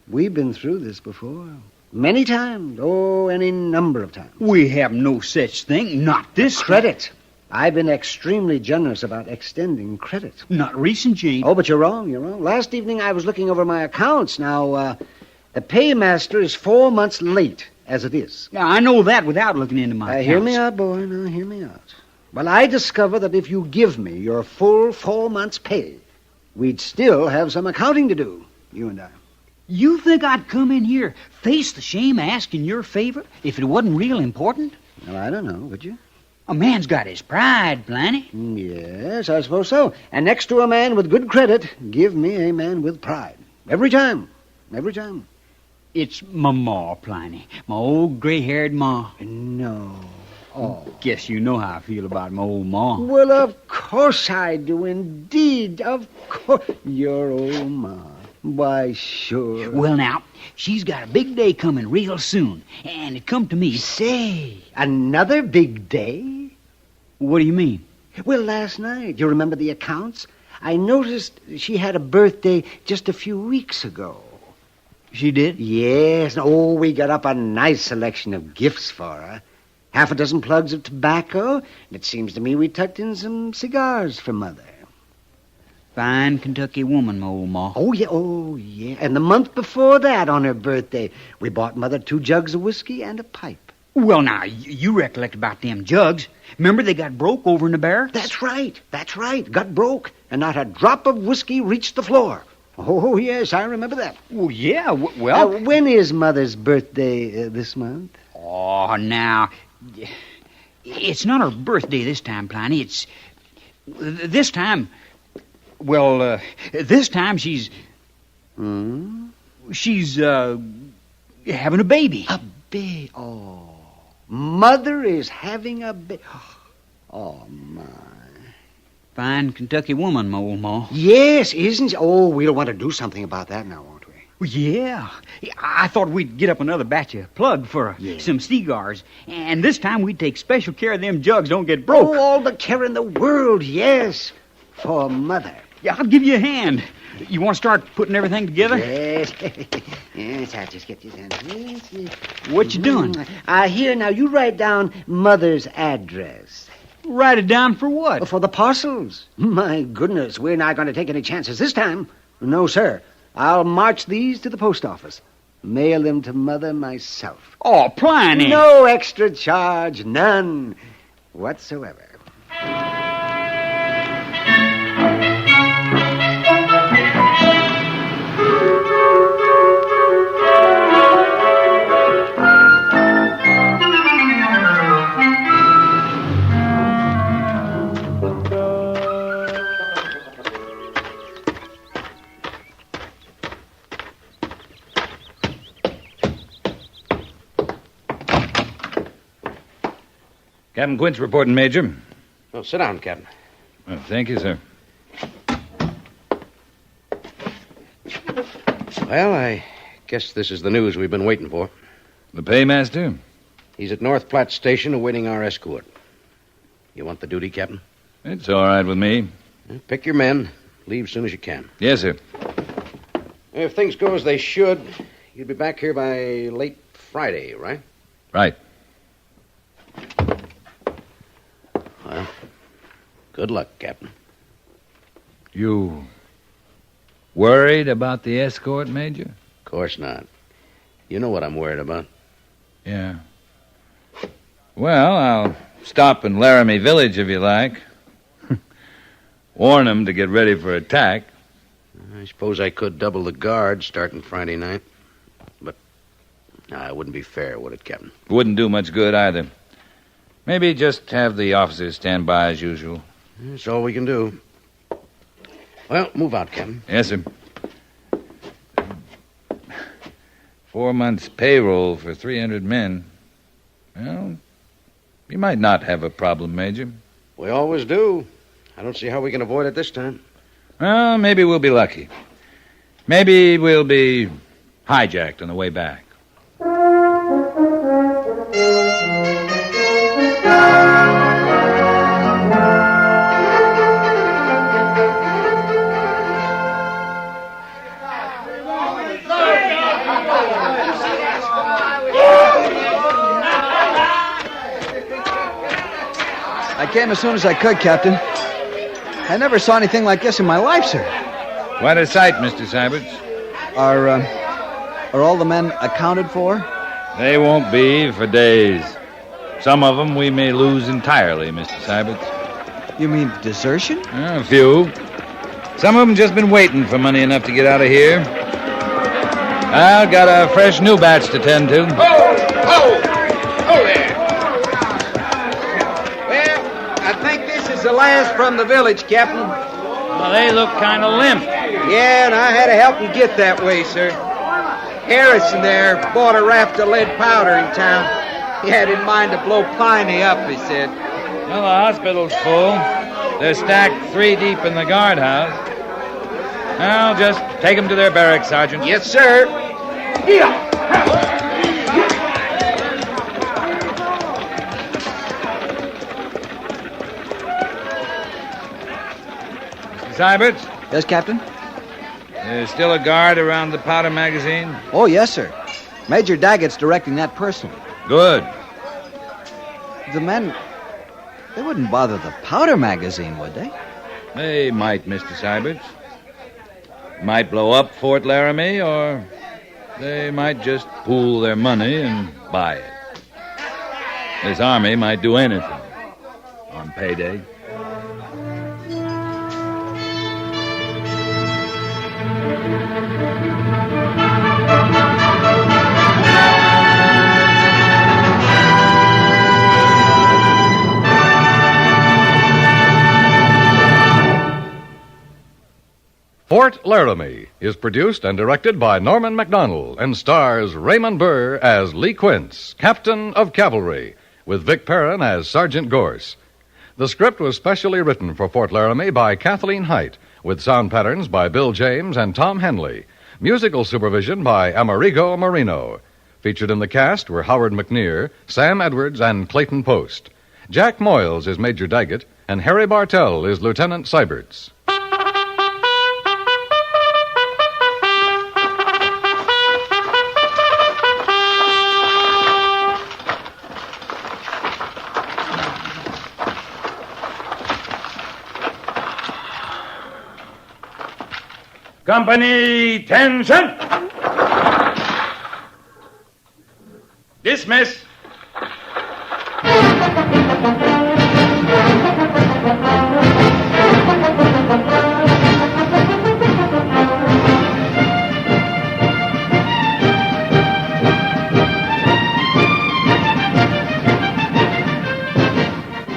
we've been through this before. Many times. Oh, any number of times.
We have no such thing. Not this
credit. I've been extremely generous about extending credit.
Not recent, Gene.
Oh, but you're wrong. Last evening I was looking over my accounts. Now, the paymaster is 4 months late, as it is.
Now, I know that without looking into my accounts.
Hear me out, boy. Now, hear me out. Well, I discover that if you give me your full 4 months' pay, we'd still have some accounting to do, you and I.
You think I'd come in here, face the shame of asking your favor, if it wasn't real important?
Well, I don't know, would you?
A man's got his pride, Pliny.
Yes, I suppose so. And next to a man with good credit, give me a man with pride. Every time. Every time.
It's my ma, Pliny. My old gray-haired ma.
No. Oh.
Guess you know how I feel about my old ma.
Well, of course I do, indeed. Of course. Your old ma. Why, sure.
Well, now, she's got a big day coming real soon. And it come to me...
Say, another big day?
What do you mean?
Well, last night, you remember the accounts? I noticed she had a birthday just a few weeks ago.
She did?
Yes. Oh, we got up a nice selection of gifts for her. Half a dozen plugs of tobacco. And it seems to me we tucked in some cigars for Mother.
Fine Kentucky woman, my old ma.
Oh, yeah. And the month before that, on her birthday, we bought Mother 2 jugs of whiskey and a pipe.
Well, now, you recollect about them jugs. Remember they got broke over in the barracks?
That's right. Got broke, and not a drop of whiskey reached the floor. Oh, yes, I remember that.
Well, yeah, well...
when is Mother's birthday this month?
Oh, now... It's not her birthday this time, Pliny. It's... This time... Well, this time she's... She's, having a baby.
A baby? Oh. Mother is having a baby. Oh, my.
Fine Kentucky woman, my old ma.
Yes, isn't she? Oh, we'll want to do something about that now, won't we?
Well, yeah. I thought we'd get up another batch of plug for some cigars. And this time we'd take special care of them jugs don't get broke.
Oh, all the care in the world, yes. For Mother.
Yeah, I'll give you a hand. You want to start putting everything together?
Yes. Yes, I'll just get these hands. Yes.
What you doing?
Here, now, you write down Mother's address.
Write it down for what?
For the parcels. My goodness, we're not going to take any chances this time. No, sir. I'll march these to the post office. Mail them to Mother myself.
Oh, Pliny!
No extra charge, none whatsoever.
Captain Quint's reporting, Major.
Oh, sit down, Captain.
Oh, thank you, sir.
Well, I guess this is the news we've been waiting for.
The paymaster?
He's at North Platte Station awaiting our escort. You want the duty, Captain?
It's all right with me.
Pick your men. Leave as soon as you can.
Yes, sir.
If things go as they should, you'd be back here by late Friday, right?
Right.
Well, good luck, Captain.
You worried about the escort, Major?
Of course not. You know what I'm worried about.
Yeah. Well, I'll stop in Laramie Village if you like. Warn them to get ready for attack.
I suppose I could double the guard starting Friday night. But it wouldn't be fair, would it, Captain?
Wouldn't do much good either. Maybe just have the officers stand by as usual.
That's all we can do. Well, move out, Captain.
Yes, sir. 4 months' payroll for 300 men. Well, you might not have a problem, Major.
We always do. I don't see how we can avoid it this time.
Well, maybe we'll be lucky. Maybe we'll be hijacked on the way back.
I came as soon as I could, Captain. I never saw anything like this in my life, sir.
Quite a sight, Mr. Syberts.
Are all the men accounted for?
They won't be for days. Some of them we may lose entirely, Mr. Syberts.
You mean desertion?
A few. Some of them just been waiting for money enough to get out of here. I've got a fresh new batch to tend to.
Oh there! Well, I think this is the last from the village, Captain.
Well, they look kind of limp.
Yeah, and I had to help them get that way, sir. Harrison there bought a raft of lead powder in town. He had in mind to blow Pliny up, he said.
Well, the hospital's full. They're stacked 3 deep in the guardhouse. I'll just take them to their barracks, Sergeant.
Yes, sir.
Mr. Syberts?
Yes, Captain?
There's still a guard around the powder magazine?
Oh, yes, sir. Major Daggett's directing that personally.
Good.
The men, they wouldn't bother the powder magazine, would they?
They might, Mr. Syberts. Might blow up Fort Laramie, or they might just pool their money and buy it. This army might do anything on payday.
Fort Laramie is produced and directed by Norman MacDonald and stars Raymond Burr as Lee Quince, Captain of Cavalry, with Vic Perrin as Sergeant Gorse. The script was specially written for Fort Laramie by Kathleen Height, with sound patterns by Bill James and Tom Henley. Musical supervision by Amerigo Marino. Featured in the cast were Howard McNear, Sam Edwards, and Clayton Post. Jack Moyles is Major Daggett, and Harry Bartell is Lieutenant Syberts.
Company, attention! Dismiss.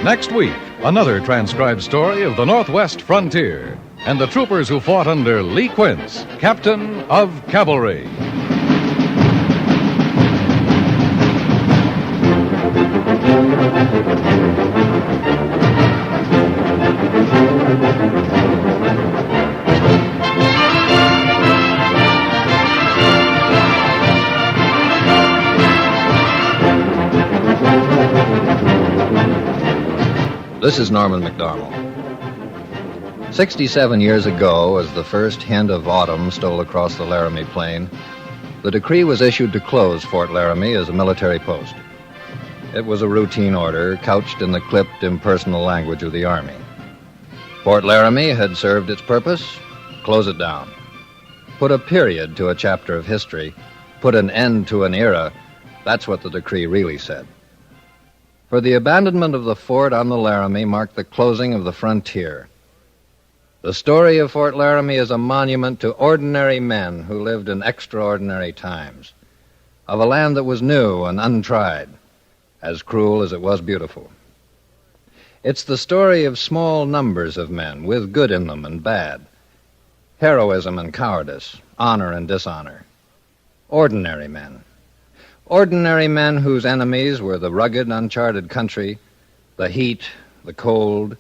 Next week, another transcribed story of the Northwest frontier and the troopers who fought under Lee Quince, Captain of Cavalry.
This is Norman MacDonald. 67 years ago, as the first hint of autumn stole across the Laramie Plain, the decree was issued to close Fort Laramie as a military post. It was a routine order couched in the clipped, impersonal language of the Army. Fort Laramie had served its purpose. Close it down. Put a period to a chapter of history. Put an end to an era. That's what the decree really said. For the abandonment of the fort on the Laramie marked the closing of the frontier. The story of Fort Laramie is a monument to ordinary men who lived in extraordinary times, of a land that was new and untried, as cruel as it was beautiful. It's the story of small numbers of men with good in them and bad, heroism and cowardice, honor and dishonor. Ordinary men. Ordinary men whose enemies were the rugged, uncharted country, the heat, the cold,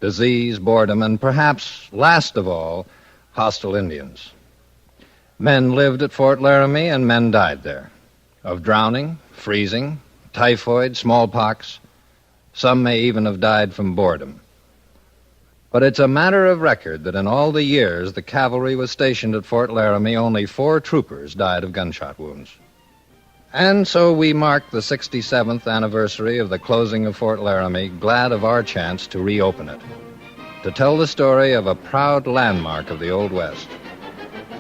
disease, boredom, and perhaps, last of all, hostile Indians. Men lived at Fort Laramie and men died there, of drowning, freezing, typhoid, smallpox. Some may even have died from boredom. But it's a matter of record that in all the years the cavalry was stationed at Fort Laramie, only 4 troopers died of gunshot wounds. And so we mark the 67th anniversary of the closing of Fort Laramie, glad of our chance to reopen it, to tell the story of a proud landmark of the Old West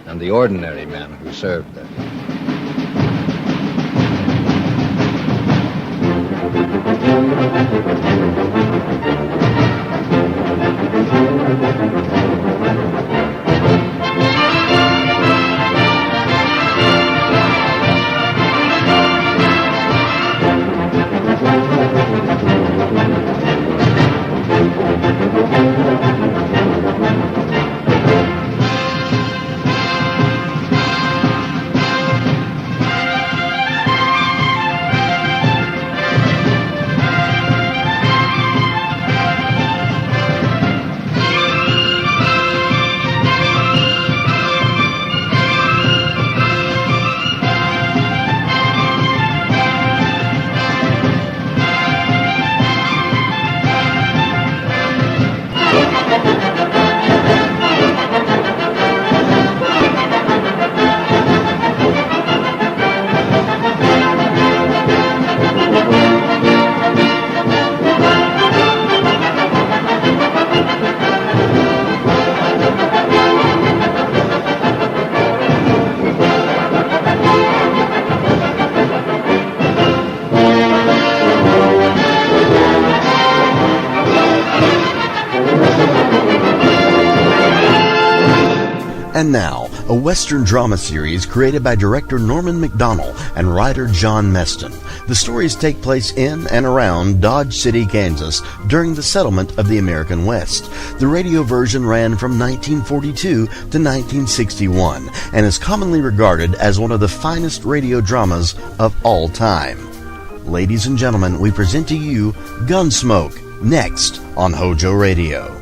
and the ordinary men who served there.
And now, a Western drama series created by director Norman MacDonald and writer John Meston. The stories take place in and around Dodge City, Kansas, during the settlement of the American West. The radio version ran from 1942 to 1961 and is commonly regarded as one of the finest radio dramas of all time. Ladies and gentlemen, we present to you Gunsmoke, next on HOJO Radio.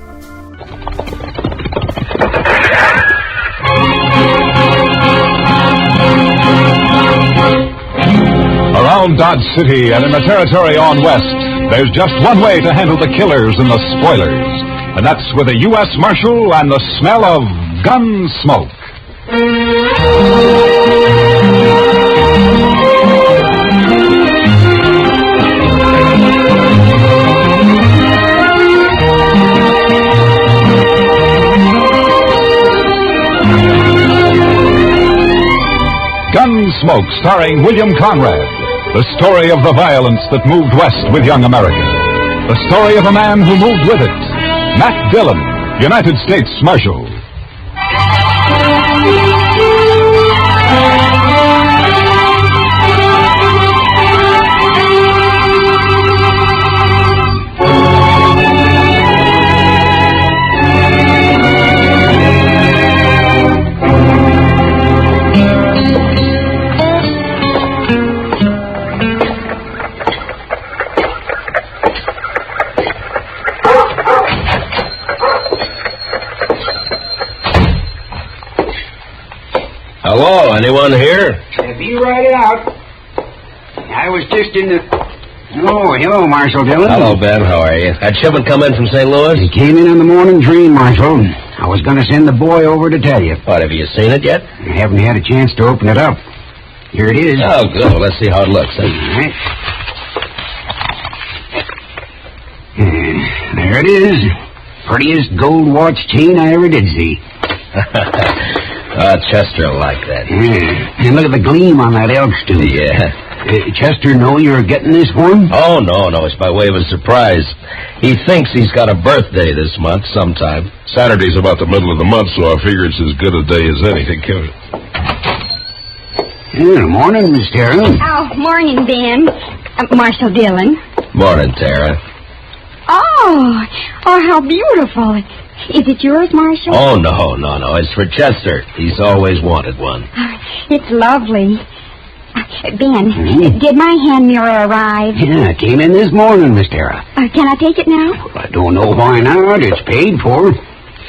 Around Dodge City and in the territory on west, there's just one way to handle the killers and the spoilers, and that's with a U.S. Marshal and the smell of gun smoke. Gunsmoke, starring William Conrad. The story of the violence that moved west with young America. The story of a man who moved with it. Matt Dillon, United States Marshal.
Hello, anyone here?
Be right out. I was just in the... Oh, hello, Marshal Dillon.
Hello, Ben. How are you? That shipment come in from St. Louis?
It came in the morning train, Marshal. I was going to send the boy over to tell you.
What, have you seen it yet?
I haven't had a chance to open it up. Here it is.
Oh, good. Well, let's see how it looks.
All right. There it is. Prettiest gold watch chain I ever did see.
Chester will like that.
Yeah. And look at the gleam on that elk's tooth.
Yeah.
Chester know you're getting this one?
Oh, no. It's by way of a surprise. He thinks he's got a birthday this month sometime.
Saturday's about the middle of the month, so I figure it's as good a day as any. Take care of it.
Yeah, morning, Miss Tara.
Oh, morning, Ben. Marshal Dillon.
Morning, Tara.
Oh, how beautiful. Is it yours, Marshal?
Oh, no. It's for Chester. He's always wanted one.
It's lovely. Ben, did my hand mirror arrive?
Yeah, it came in this morning, Miss Tara.
Can I take it now?
I don't know why not. It's paid for.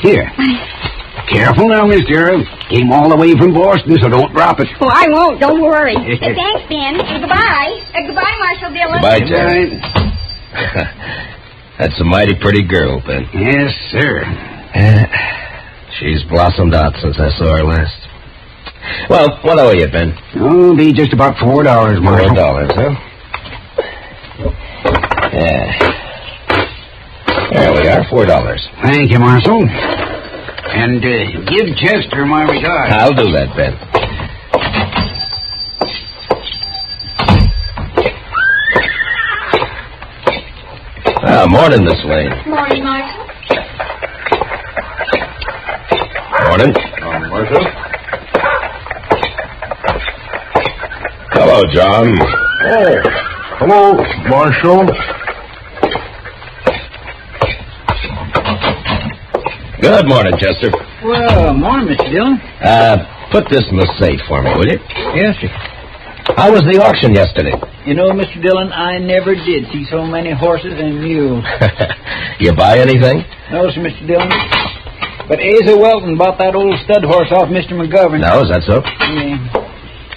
Here. Careful now, Miss Tara. Came all the way from Boston, so don't drop it.
Oh, I won't. Don't worry. Thanks, Ben. Goodbye. Goodbye, Marshal Dillon.
Goodbye, Tara. That's a mighty pretty girl, Ben.
Yes, sir.
She's blossomed out since I saw her last. Well, what owe you, Ben?
Oh, be just about $4, Marshal.
$4, huh? Yeah. There we are, $4.
Thank you, Marshal. And give Chester my regards.
I'll do that, Ben. Morning, Miss Lane.
Morning, Marshal.
Morning.
Marshal.
Hello, John.
Oh, hello, Marshal.
Good morning, Chester.
Well, morning, Mr. Dillon.
Put this in the safe for me, will you?
Yes, sir.
How was the auction yesterday?
You know, Mr. Dillon, I never did see so many horses and mules.
You buy anything?
No, sir, Mr. Dillon. But Asa Welton bought that old stud horse off Mr. McGovern.
No, is that so?
Yeah.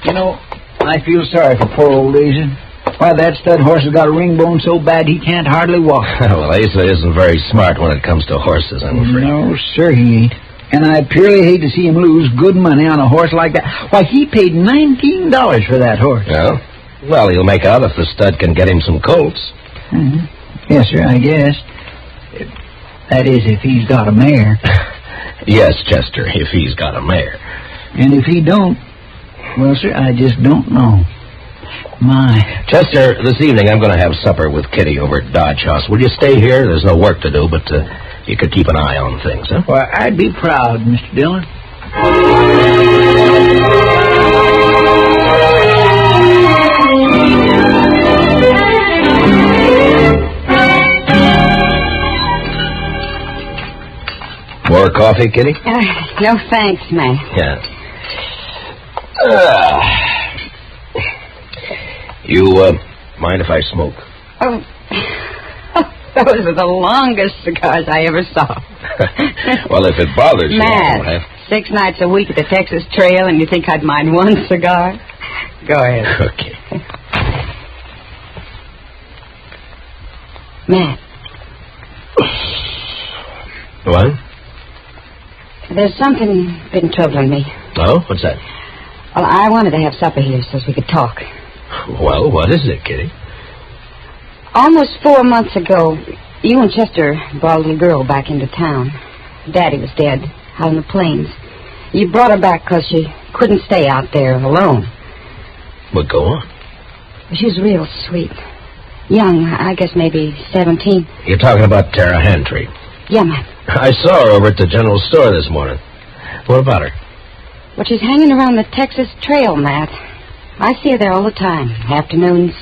You know, I feel sorry for poor old Asa. Why, that stud horse has got a ring bone so bad he can't hardly walk.
Well, Asa isn't very smart when it comes to horses, I'm afraid.
No, sir, he ain't. And I'd purely hate to see him lose good money on a horse like that. Why, he paid $19 for that horse.
Yeah? Well, he'll make out if the stud can get him some colts.
Mm-hmm. Yes, sir, I guess. That is, if he's got a mare.
Yes, Chester, if he's got a mare.
And if he don't, well, sir, I just don't know. My.
Chester, this evening I'm going to have supper with Kitty over at Dodge House. Will you stay here? There's no work to do, but you could keep an eye on things, huh?
Well, I'd be proud, Mr. Dillon.
More coffee, Kitty?
No thanks, man.
Yeah. You, mind if I smoke?
Oh, those are the longest cigars I ever saw.
Well, if it bothers you,
Matt,
I'll have...
6 nights a week at the Texas Trail, and you think I'd mind one cigar? Go ahead.
Okay.
Matt.
What?
There's something been troubling me.
Oh? What's that?
Well, I wanted to have supper here so we could talk.
Well, what is it, Kitty?
Almost 4 months ago, you and Chester brought a little girl back into town. Daddy was dead, out in the plains. You brought her back because she couldn't stay out there alone.
Well, go on.
She was real sweet. Young, I guess maybe 17.
You're talking about Tara Hantry.
Yeah, Matt.
I saw her over at the general store this morning. What about her?
Well, she's hanging around the Texas Trail, Matt. I see her there all the time. Afternoons,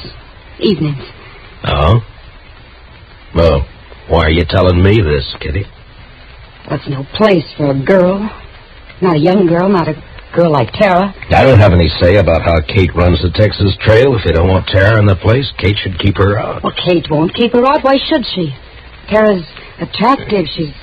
evenings.
Oh? Well, why are you telling me this, Kitty?
That's no place for a girl. Not a young girl, not a girl like Tara.
I don't have any say about how Kate runs the Texas Trail. If they don't want Tara in the place, Kate should keep her out.
Well, Kate won't keep her out. Why should she? Tara's attractive. She's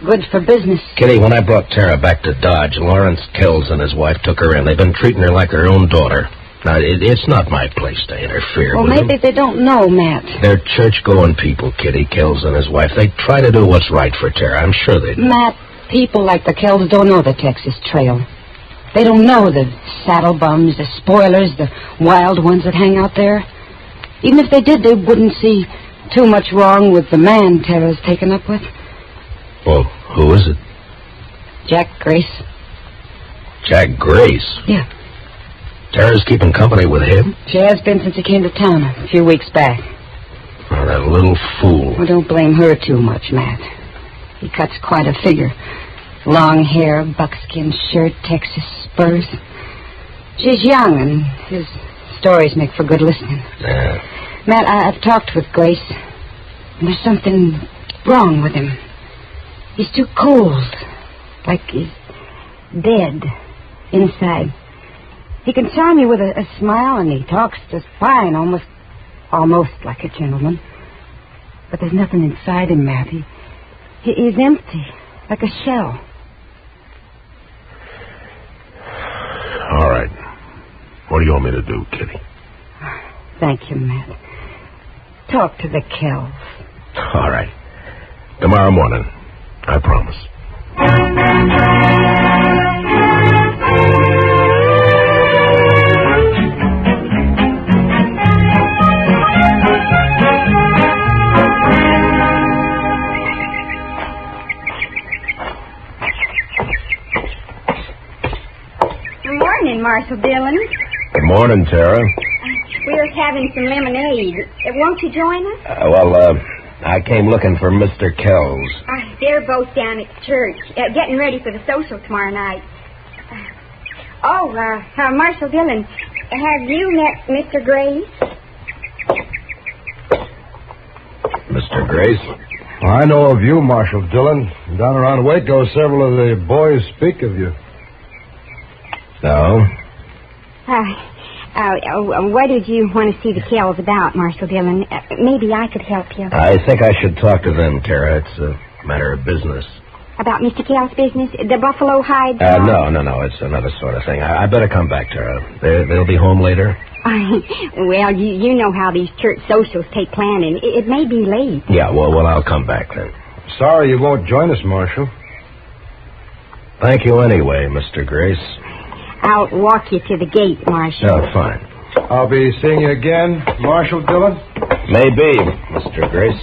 good for business.
Kitty, when I brought Tara back to Dodge, Lawrence Kells and his wife took her in. They've been treating her like their own daughter. Now, it's not my place to interfere
Well,
with
maybe
them.
they don't know, Matt.
They're church-going people, Kitty, Kells and his wife. They try to do what's right for Tara. I'm sure they do.
Matt, people like the Kells don't know the Texas Trail. They don't know the saddle bums, the spoilers, the wild ones that hang out there. Even if they did, they wouldn't see too much wrong with the man Tara's taken up with.
Well, who is it?
Jack Grace.
Jack Grace?
Yeah.
Tara's keeping company with him?
She has been since he came to town a few weeks back.
Oh, that little fool.
Well, don't blame her too much, Matt. He cuts quite a figure. Long hair, buckskin shirt, Texas spurs. She's young, and his stories make for good listening.
Yeah.
Matt, I've talked with Grace. And there's something wrong with him. He's too cold. Like he's dead inside. He can charm you with a smile, and he talks just fine, almost like a gentleman. But there's nothing inside him, Matt. He's empty, like a shell.
All right. What do you want me to do, Kitty?
Thank you, Matt. Talk to the Kells.
All right. Tomorrow morning. I promise.
Good morning, Marshal Dillon.
Good morning, Tara.
We're having some lemonade. Won't you join us?
I came looking for Mr. Kells.
They're both down at church, getting ready for the social tomorrow night. Marshal Dillon, have you met Mr. Grace?
Mr. Grace?
I know of you, Marshal Dillon. Down around Waco, several of the boys speak of you.
No?
What did you want to see the Kells about, Marshal Dillon? Maybe I could help you.
I think I should talk to them, Tara. It's a matter of business.
About Mr. Kells' business? The buffalo hide?
No. It's another sort of thing. I better come back, Tara. They'll be home later?
Well, you know how these church socials take planning. It may be late.
Yeah, well, I'll come back then.
Sorry you won't join us, Marshal.
Thank you anyway, Mr. Grace.
I'll walk you to the gate, Marshal.
Oh, fine.
I'll be seeing you again, Marshal Dillon.
Maybe, Mr. Grace.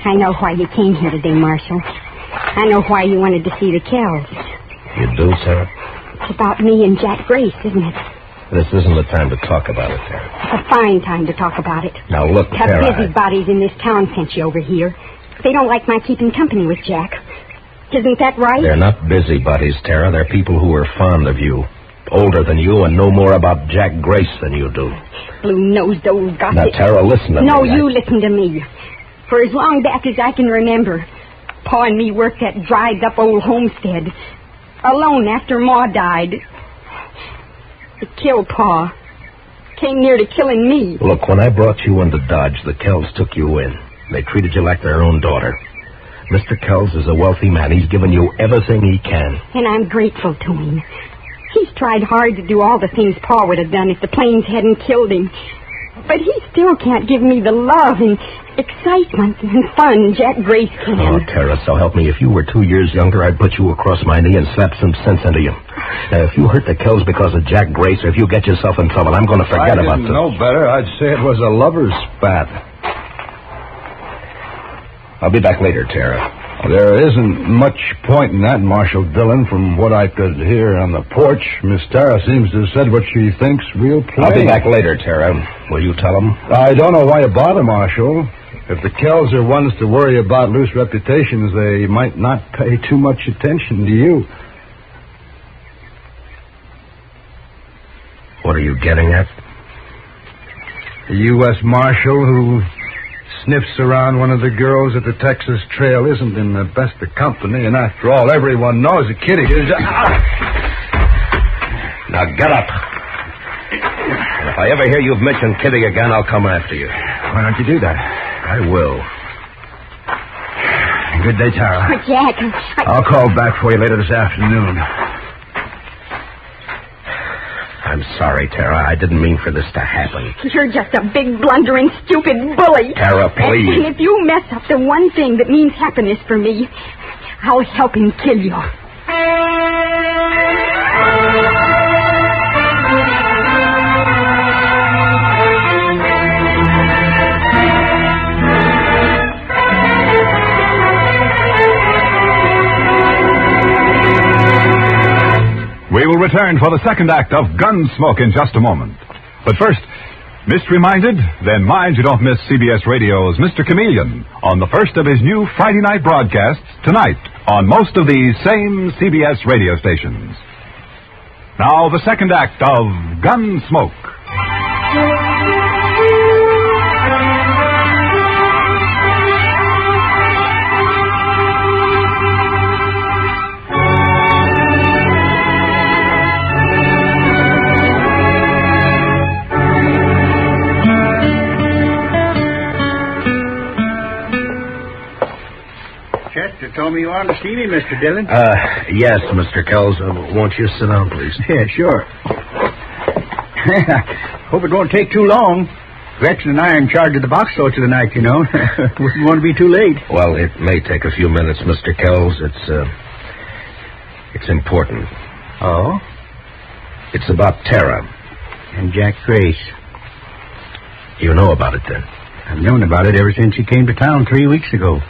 I know why you came here today, Marshal. I know why you wanted to see the Kells.
You do, Tara?
It's about me and Jack Grace, isn't it?
This isn't the time to talk about it, Tara.
It's a fine time to talk about it.
Now, look,
The
Tara...
busybodies in this town sent you over here. They don't like my keeping company with Jack. Isn't that right?
They're not busybodies, Tara. They're people who are fond of you. Older than you and know more about Jack Grace than you do.
Blue-nosed old gossip.
Now, Tara, listen to me.
No, you listen to me. For as long back as I can remember, Pa and me worked that dried-up old homestead. Alone after Ma died. It killed Pa. Came near to killing me.
Look, when I brought you into Dodge, the Kells took you in. They treated you like their own daughter. Mr. Kells is a wealthy man. He's given you everything he can.
And I'm grateful to him. He's tried hard to do all the things Pa would have done if the planes hadn't killed him. But he still can't give me the love and excitement and fun Jack Grace can.
Oh, Tara, so help me. If you were 2 years younger, I'd put you across my knee and slap some sense into you. Now, if you hurt the Kells because of Jack Grace, or if you get yourself in trouble, I'm going to forget about
it.
this.
If I didn't know better, I'd say it was a lover's spat.
I'll be back later, Tara.
There isn't much point in that, Marshal Dillon. From what I could hear on the porch, Miss Tara seems to have said what she thinks real plain.
I'll be back later, Tara. Will you tell them?
I don't know why you bother, Marshal. If the Kells are ones to worry about loose reputations, they might not pay too much attention to you.
What are you getting at?
The U.S. Marshal who sniffs around one of the girls at the Texas Trail isn't in the best of company, and after all, everyone knows a kitty is...
Now get up. And if I ever hear you've mentioned Kitty again, I'll come after you.
Why don't you do that?
I will.
Good day, Tara.
Oh, Jack,
I'll call back for you later this afternoon.
I'm sorry, Tara. I didn't mean for this to happen.
You're just a big, blundering, stupid bully.
Tara, please.
And if you mess up the one thing that means happiness for me, I'll help him kill you.
We will return for the second act of Gunsmoke in just a moment. But first, mystery-minded? Then mind you don't miss CBS Radio's Mr. Chameleon on the first of his new Friday night broadcasts tonight on most of these same CBS radio stations. Now, the second act of Gunsmoke.
Chester told me you wanted to see me, Mr. Dillon.
Yes, Mr. Kells. Won't you sit down, please?
Yeah, sure. Hope it won't take too long. Gretchen and I are in charge of the box store tonight, you know. Wouldn't want to be too late.
Well, it may take a few minutes, Mr. Kells. It's important.
Oh?
It's about Tara.
And Jack Grace.
You know about it, then?
I've known about it ever since he came to town 3 weeks ago.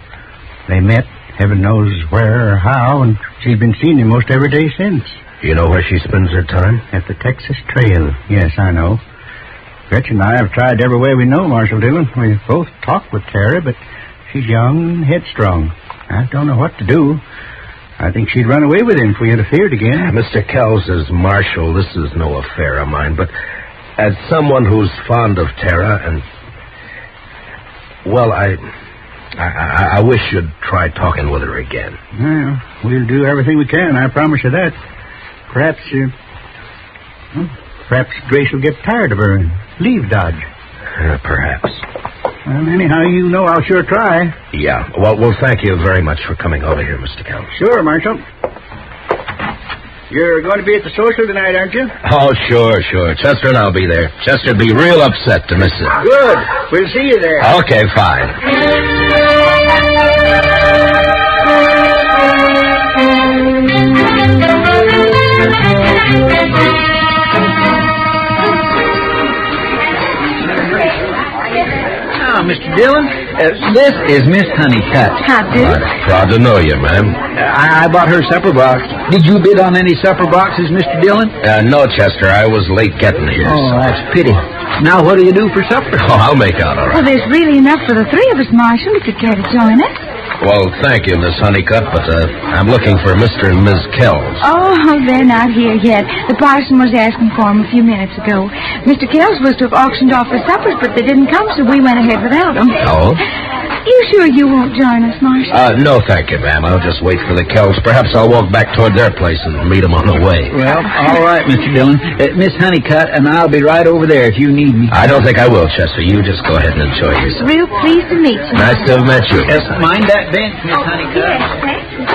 They met, heaven knows where or how, and she's been seeing him most every day since.
You know where she spends her time?
At the Texas Trail. Yes, I know. Gretchen and I have tried every way we know, Marshal Dillon. We've both talked with Tara, but she's young and headstrong. I don't know what to do. I think she'd run away with him if we interfered again.
Mr. Kells, as Marshal, this is no affair of mine, but as someone who's fond of Tara and... Well, I wish you'd try talking with her again.
Well, we'll do everything we can, I promise you that. Perhaps Grace will get tired of her and leave Dodge.
Perhaps.
Well, anyhow, you know I'll sure try.
Yeah. Well, thank you very much for coming over here, Mr. Kells.
Sure, Marshal. You're going to be at the social tonight, aren't you?
Oh, sure. Chester and I'll be there. Chester'd be real upset to miss it.
Good. We'll see you there.
Okay, fine.
Mr. Dillon, this is Miss Honeycutt.
How do?
Proud to know you, ma'am.
I bought her supper box. Did you bid on any supper boxes, Mr. Dillon?
No, Chester. I was late getting here.
Oh, that's a pity. Now, what do you do for supper?
Oh, I'll make out all right.
Well, there's really enough for the three of us, Marshal, if you'd care to join us.
Well, thank you, Miss Honeycutt, but I'm looking for Mr. and Ms. Kells.
Oh, they're not here yet. The parson was asking for them a few minutes ago. Mr. Kells was to have auctioned off the suppers, but they didn't come, so we went ahead without them.
Oh?
You sure you won't join us, Marshal?
No, thank you, ma'am. I'll just wait for the Kells. Perhaps I'll walk back toward their place and meet them on the way.
Well, all right, Mr. Dillon. Miss Honeycutt and I'll be right over there if you need me.
I don't think I will, Chester. You just go ahead and enjoy yourself.
Real pleased to meet you.
Nice to have met you.
Yes, mind that bench, Miss Honeycutt.
Yes, thank you.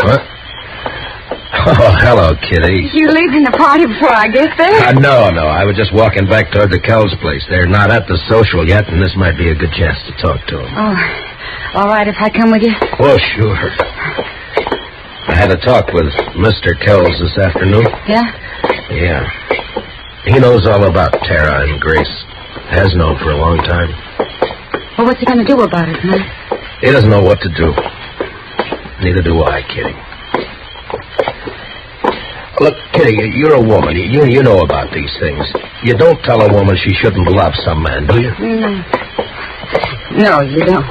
What? Oh, hello, Kitty.
You leaving the party before I get there?
No. I was just walking back toward the Kells place. They're not at the social yet, and this might be a good chance to talk to them.
Oh, all right if I come with you.
Oh, sure. had a talk with Mr. Kells this afternoon.
Yeah?
Yeah. He knows all about Tara and Grace. Has known for a long time.
Well, what's he going to do about it, man?
He doesn't know what to do. Neither do I, Kitty. Look, Kitty, you're a woman. You know about these things. You don't tell a woman she shouldn't love some man, do you?
No, you don't.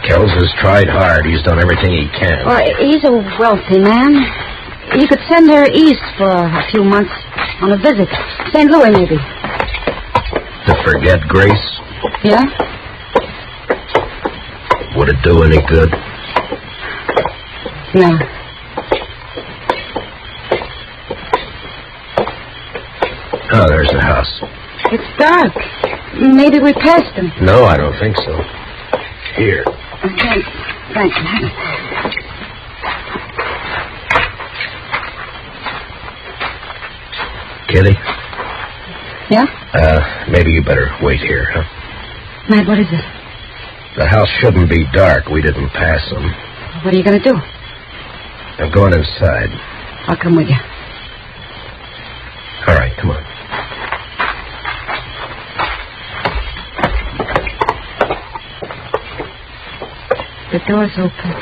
Kells has tried hard. He's done everything he can.
Well, he's a wealthy man. You could send her east for a few months on a visit. St. Louis, maybe.
To forget Grace?
Yeah?
Would it do any good?
No.
Oh, there's the house.
It's dark. Maybe we passed him.
No, I don't think so. Here.
Thanks. Thanks.
Kitty?
Yeah?
Maybe you better wait here, huh?
Matt, what is it?
The house shouldn't be dark. We didn't pass them.
What are you going to do?
I'm going inside.
I'll come with you.
All right, come on.
The door's open.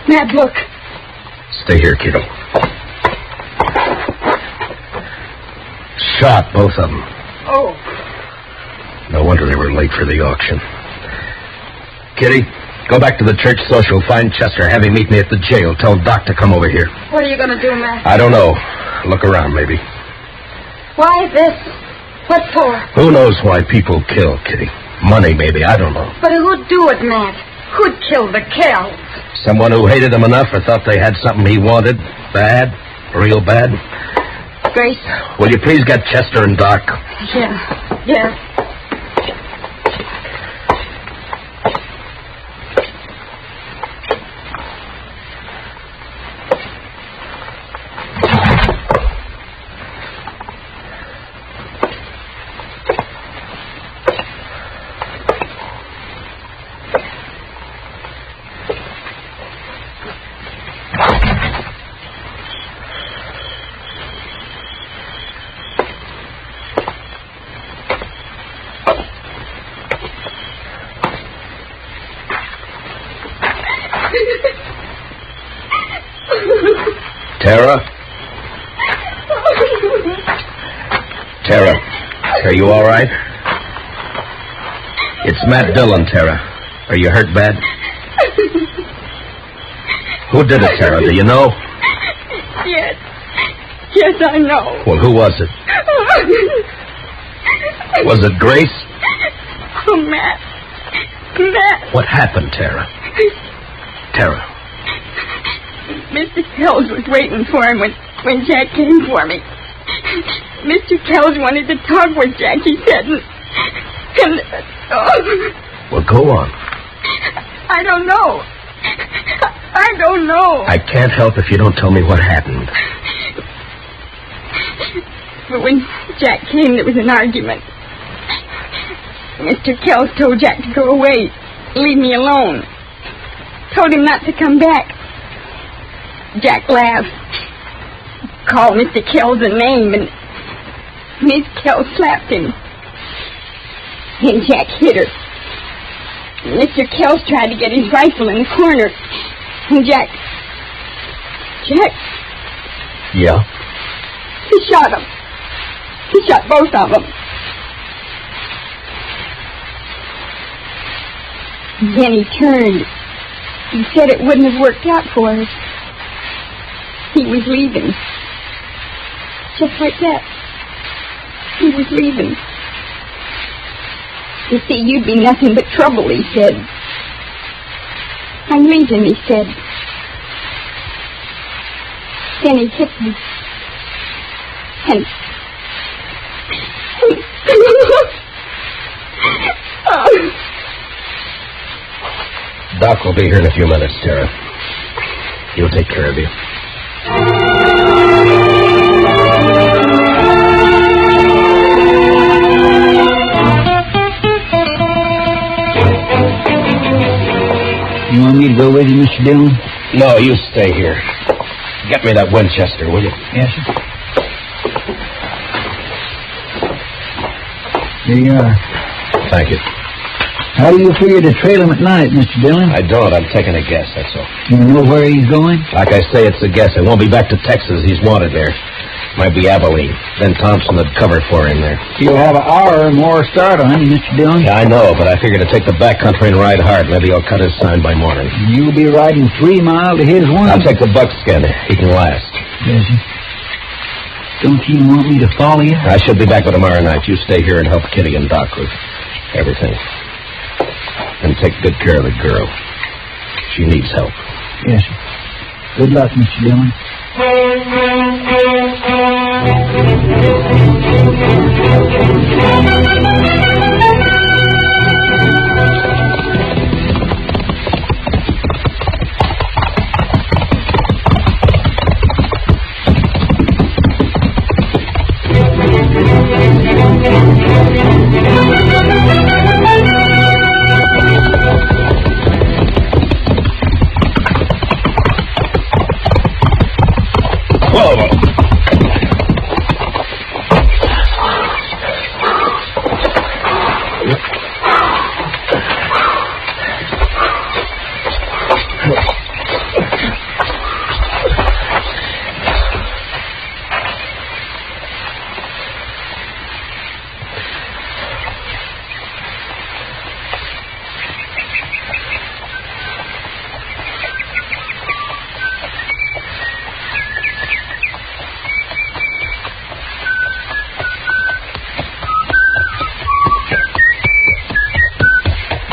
Matt, look.
Stay here, Kitty. Shot, both of them.
Oh.
No wonder they were late for the auction. Kitty, go back to the church social. Find Chester. Have him meet me at the jail. Tell Doc to come over here.
What are you going to do, Matt?
I don't know. Look around, maybe.
Why this? What for?
Who knows why people kill, Kitty? Money, maybe. I don't know.
But who'd do it, Matt? Who'd kill the Kells?
Someone who hated him enough or thought they had something he wanted. Bad. Real bad.
Grace?
Will you please get Chester and Doc?
Yeah.
Tara? Tara, are you all right? It's Matt Dillon, Tara. Are you hurt bad? Who did it, Tara? Do you know?
Yes, I know.
Well, who was it? Was it Grace?
Oh, Matt.
What happened, Tara? Tara.
Mr. Kells was waiting for him when Jack came for me. Mr. Kells wanted to talk with Jack, he said, and
Well, go on.
I don't know. I don't know.
I can't help if you don't tell me what happened.
But when Jack came, there was an argument. Mr. Kells told Jack to go away, leave me alone. Told him not to come back. Jack laughed. Called Mr. Kells a name, and Miss Kells slapped him. And Jack hit her. Mr. Kells tried to get his rifle in the corner. And Jack...
Yeah?
He shot him. He shot both of them. Then he turned. He said it wouldn't have worked out for us. He was leaving. Just like that. He was leaving. You see, you'd be nothing but trouble, he said. I'm leaving, he said. Then he hit me. And...
Doc will be here in a few minutes, Tara. He'll take care of you.
You want me to go with you, Mr. Dillon?
No, you stay here. Get me that Winchester, will you?
Yes, sir. Here you are.
Thank you.
How do you figure to trail him at night, Mr. Dillon?
I don't. I'm taking a guess, that's all.
You know where he's going?
Like I say, it's a guess. It won't be back to Texas. He's wanted there. Might be Abilene. Then Thompson would cover for him there.
You'll have an hour or more start on him, Mr. Dillon.
Yeah, I know, but I figure to take the back country and ride hard. Maybe he'll cut his sign by morning.
You'll be riding 3 miles to his 1.
I'll take the buckskin. He can last.
Yes, sir. Don't you want me to follow you?
I should be back by tomorrow night. You stay here and help Kitty and Doc with everything. And take good care of the girl. She needs help.
Yes, sir. Good luck, Mr. Dillon.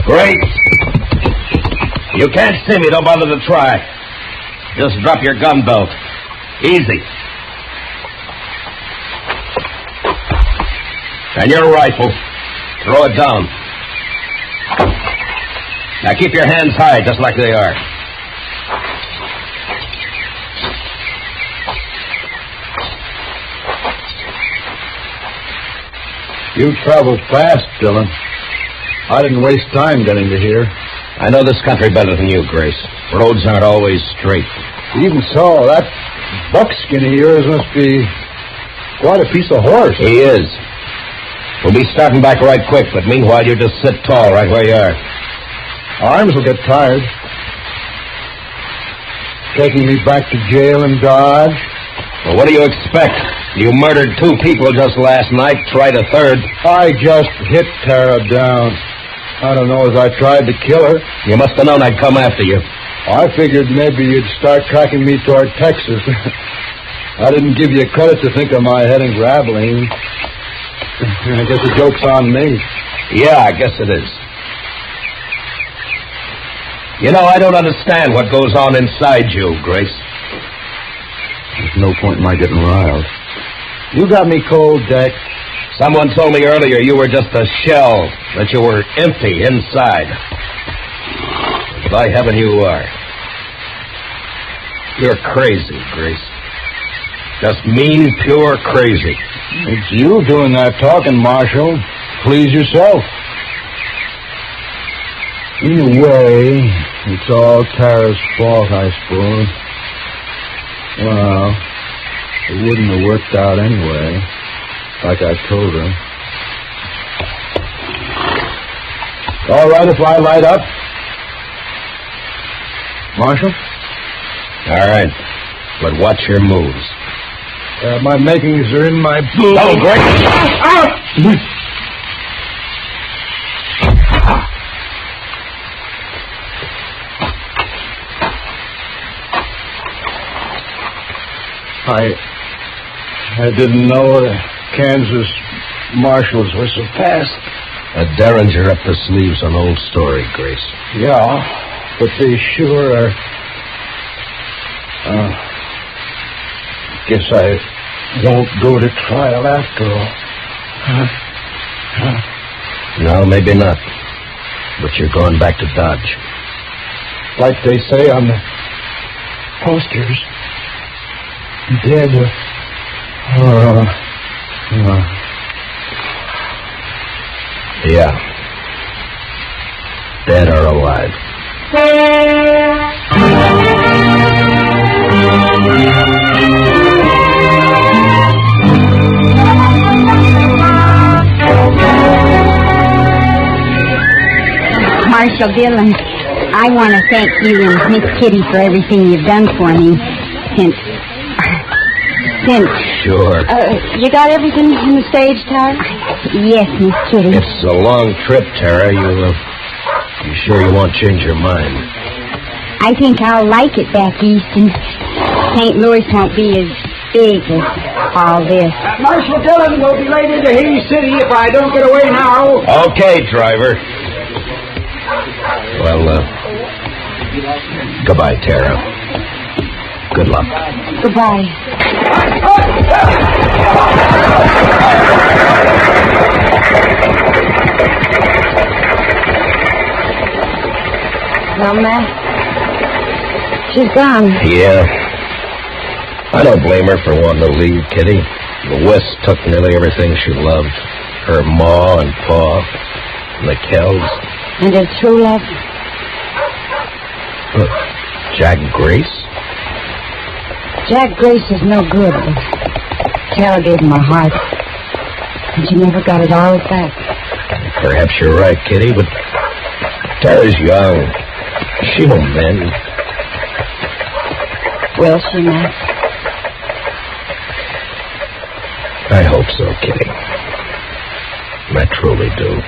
Great. You can't see me. Don't bother to try. Just drop your gun belt. Easy. And your rifle. Throw it down. Now keep your hands high, just like they are.
You traveled fast, Dillon. I didn't waste time getting to here.
I know this country better than you, Grace. Roads aren't always straight.
Even so, that buckskin of yours must be quite a piece of horse.
He is. We'll be starting back right quick, but meanwhile you just sit tall right where you are.
Arms will get tired. Taking me back to jail and Dodge.
Well, what do you expect? You murdered 2 people just last night, tried a third.
I just hit Tara down. I don't know as I tried to kill her.
You must have known I'd come after you.
I figured maybe you'd start tracking me toward Texas. I didn't give you credit to think of my heading for Abilene. I guess the joke's on me.
Yeah, I guess it is. You know, I don't understand what goes on inside you, Grace.
There's no point in my getting riled. You got me cold, Deck.
Someone told me earlier you were just a shell, that you were empty inside. But by heaven, you are. You're crazy, Grace. Just mean, pure crazy.
It's you doing that talking, Marshal. Please yourself. In a way, it's all Tara's fault, I suppose. Well, it wouldn't have worked out anyway, like I told her. All right if I light up? Marshal?
All right, but watch your moves.
My makings are in my boot.
Oh, great!
I didn't know the Kansas marshals were so fast.
A derringer up the sleeves, an old story, Grace.
Yeah, but they sure are. Guess I won't go to trial after all.
No, maybe not. But you're going back to Dodge.
Like they say on the posters. Dead.
Yeah. Dead or alive.
Marshal Dillon, I want to thank you and Miss Kitty for everything you've done for me since...
Sure.
You got everything in the stage, Tara? Yes, Miss Kitty.
It's a long trip, Tara. You sure you won't change your mind?
I think I'll like it back east, and St. Louis won't be as big as all this.
Marshal Dillon will be late into Hays City if I don't get away now.
Okay, driver. Well, goodbye, Tara. Good luck.
Goodbye. Well, Matt, she's gone.
Yeah. I don't blame her for wanting to leave, Kitty. The West took nearly everything she loved. Her ma and pa, and the Kells.
And her true love?
Jack Grace?
Jack Grace is no good, but Tara gave him her heart, and she never got it all back.
Perhaps you're right, Kitty, but Tara's young. She won't mend.
Will she, Matt?
I hope so, Kitty. I truly do.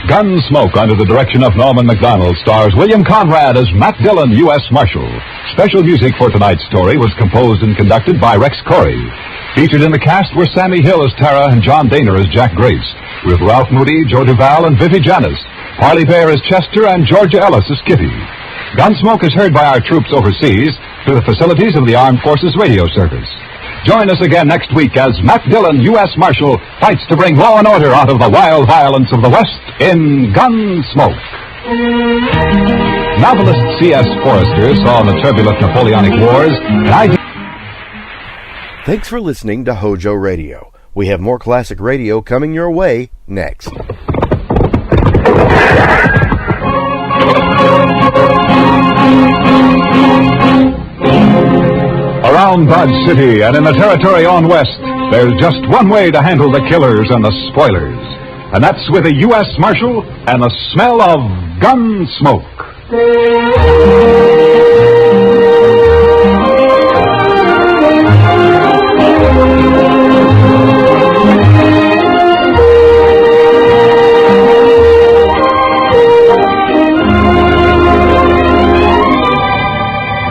Gunsmoke, under the direction of Norman MacDonald, stars William Conrad as Matt Dillon, U.S. Marshal. Special music for tonight's story was composed and conducted by Rex Corey. Featured in the cast were Sammy Hill as Tara and John Daner as Jack Grace, with Ralph Moody, Joe Duval, and Vivi Janis, Harley Bear as Chester, and Georgia Ellis as Kitty. Gunsmoke is heard by our troops overseas through the facilities of the Armed Forces Radio Service. Join us again next week as Matt Dillon, U.S. Marshal, fights to bring law and order out of the wild violence of the West in Gunsmoke. Novelist C.S. Forrester saw in the turbulent Napoleonic Wars an idea.
Thanks for listening to HOJO Radio. We have more classic radio coming your way next.
Around Dodge City and in the territory on west, there's just one way to handle the killers and the spoilers. And that's with a U.S. Marshal and the smell of gun smoke.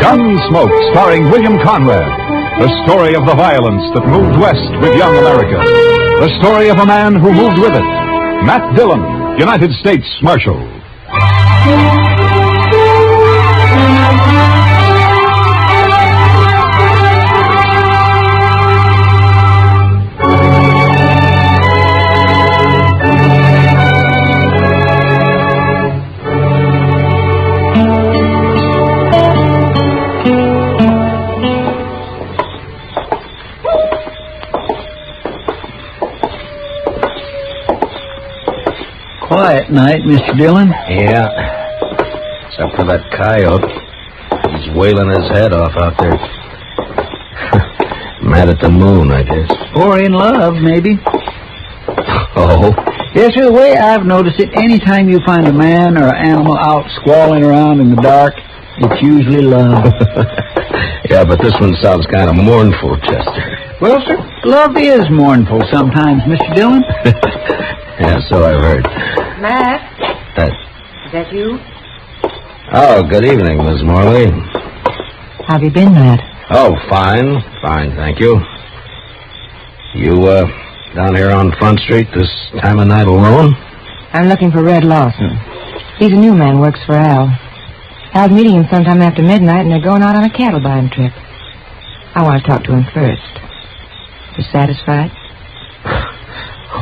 Gunsmoke, starring William Conrad. The story of the violence that moved west with young America. The story of a man who moved with it. Matt Dillon, United States Marshal.
Quiet night, Mr. Dillon.
Yeah. Except for that coyote. He's wailing his head off out there. Mad at the moon, I guess.
Or in love, maybe.
Oh?
Yes, sir, the way I've noticed it, any time you find a man or an animal out squalling around in the dark, it's usually love.
Yeah, but this one sounds kind of mournful, Chester.
Well, sir, love is mournful sometimes, Mr. Dillon.
Yeah, so I've heard.
Matt? Is that you?
Oh, good evening, Miss Morley.
How have you been, Matt?
Oh, fine. Fine, thank you. You, down here on Front Street this time of night alone?
I'm looking for Red Lawson. He's a new man, works for Al. Al's meeting him sometime after midnight, and they're going out on a cattle buying trip. I want to talk to him first. You satisfied?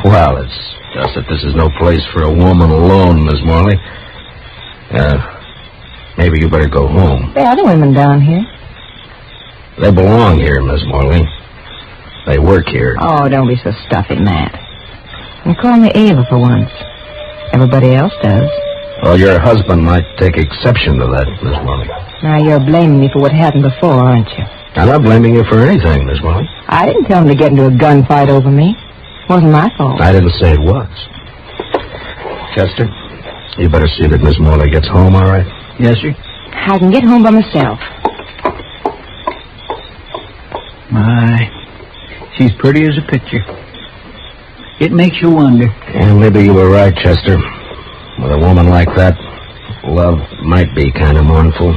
Well, it's just that this is no place for a woman alone, Miss Morley. Maybe you better go home.
There are other women down here.
They belong here, Miss Morley. They work here.
Oh, don't be so stuffy, Matt. And call me Ava for once. Everybody else does.
Well, your husband might take exception to that, Miss Morley.
Now, you're blaming me for what happened before, aren't you?
I'm not blaming you for anything, Miss Morley.
I didn't tell him to get into a gunfight over me. Wasn't my fault.
I didn't say it was. Chester, you better see that Miss Morley gets home, all right?
Yes, sir.
I can get home by myself.
My, she's pretty as a picture. It makes you wonder.
Yeah, maybe you were right, Chester. With a woman like that, love might be kind of mournful.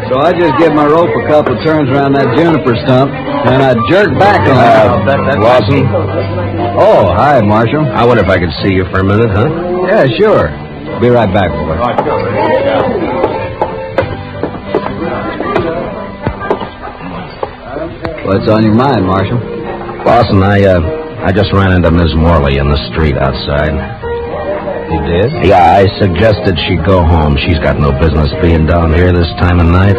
So I just give my rope a couple of turns around that juniper stump, and I jerk back on it.
Lawson?
Oh, hi, Marshal.
I wonder if I could see you for a minute, huh?
Yeah, sure. Be right back, boy. What's on your mind, Marshal?
Lawson, I just ran into Miss Morley in the street outside.
You did?
Yeah, I suggested she go home. She's got no business being down here this time of night.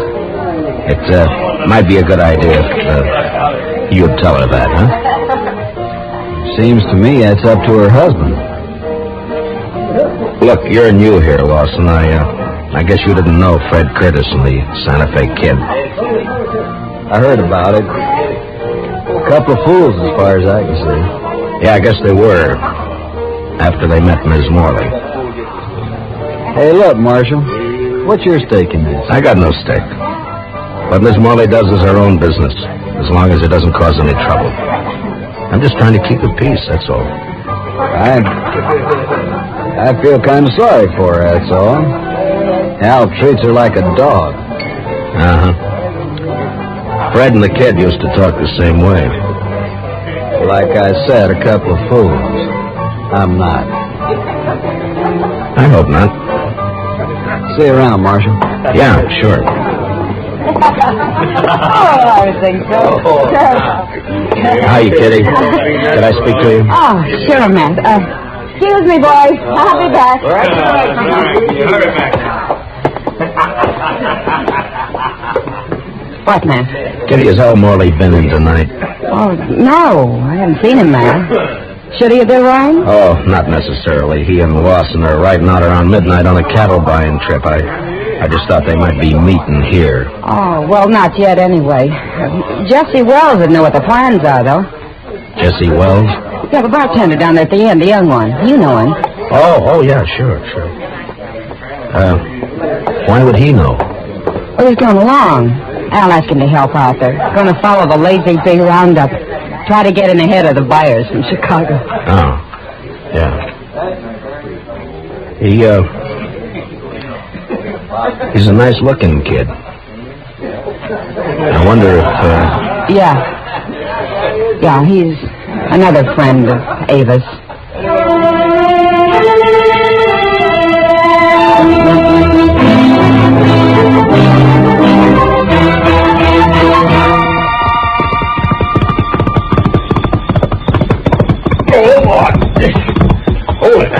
It might be a good idea if you'd tell her that, huh?
Seems to me that's up to her husband.
Look, you're new here, Lawson. I guess you didn't know Fred Curtis and the Santa Fe Kid.
I heard about it. A couple of fools, as far as I can see.
Yeah, I guess they were. After they met Miss Morley.
Hey, look, Marshal. What's your stake in this?
I got no stake. What Miss Morley does is her own business, as long as it doesn't cause any trouble. I'm just trying to keep the peace, that's all.
I feel kind of sorry for her, that's all. Al treats her like a dog.
Uh-huh. Fred and the kid used to talk the same way.
Like I said, a couple of fools. I'm not.
I hope not.
See you around, Marshal.
Yeah, sure.
Oh, I think so.
Hi, Kitty. Could I speak to you?
Oh, sure, Matt. Excuse me, boys. I'll be back. What, Matt?
Kitty, has Al Morley been in tonight?
Oh, no. I haven't seen him there. Should he have been riding?
Oh, not necessarily. He and Lawson are riding out around midnight on a cattle buying trip. I just thought they might be meeting here.
Oh, well, not yet anyway. Jesse Wells would know what the plans are, though.
Jesse Wells?
Yeah, the bartender down there at the end, the young one. You know him.
Oh, yeah, sure. Why would he know?
Well, he's going along. I'll ask him to help out there. Going to follow the Lazy Pig Roundup. Try to get in ahead of the buyers from Chicago.
Oh, yeah. He's a nice-looking kid. I wonder if,
Yeah, he's another friend of Ava's.
Oh, boy. Hold it.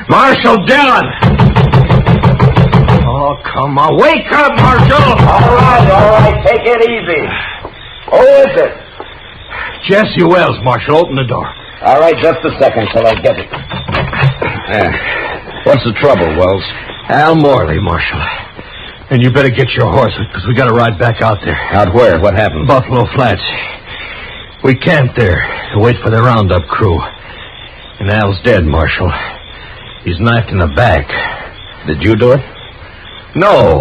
Marshal Dillon! Oh, come on. Wake up, Marshal!
All right. Take it easy. Who is it?
Jesse Wells, Marshal. Open the door.
All right, just a second till I get it.
What's the trouble, Wells?
Al Morley, Marshal. And you better get your horse, because we got to ride back out there.
Out where? What happened?
Buffalo Flats. We camped there to wait for the roundup crew. And Al's dead, Marshal. He's knifed in the back.
Did you do it?
No.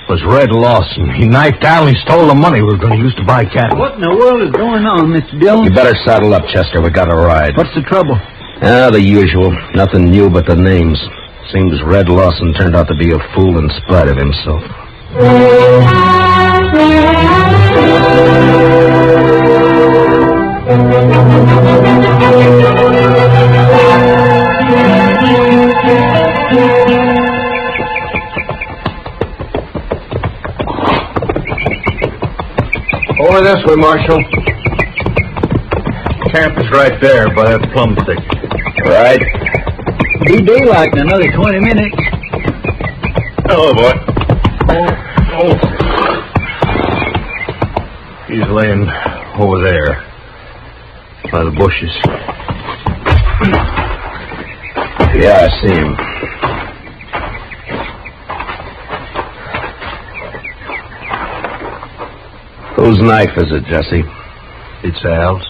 was Red Lawson. He knifed Al and he stole the money we were going to use to buy cattle.
What in the world is going on, Mr. Dillon?
You better saddle up, Chester. We got a ride.
What's the trouble?
The usual. Nothing new but the names. Seems Red Lawson turned out to be a fool in spite of himself.
Over this way, Marshal. Camp is right there by that plum thicket.
Right.
Be daylight in another 20 minutes.
Hello, boy. He's laying over there by the bushes.
Yeah, I see him. Whose knife is it, Jesse?
It's Al's.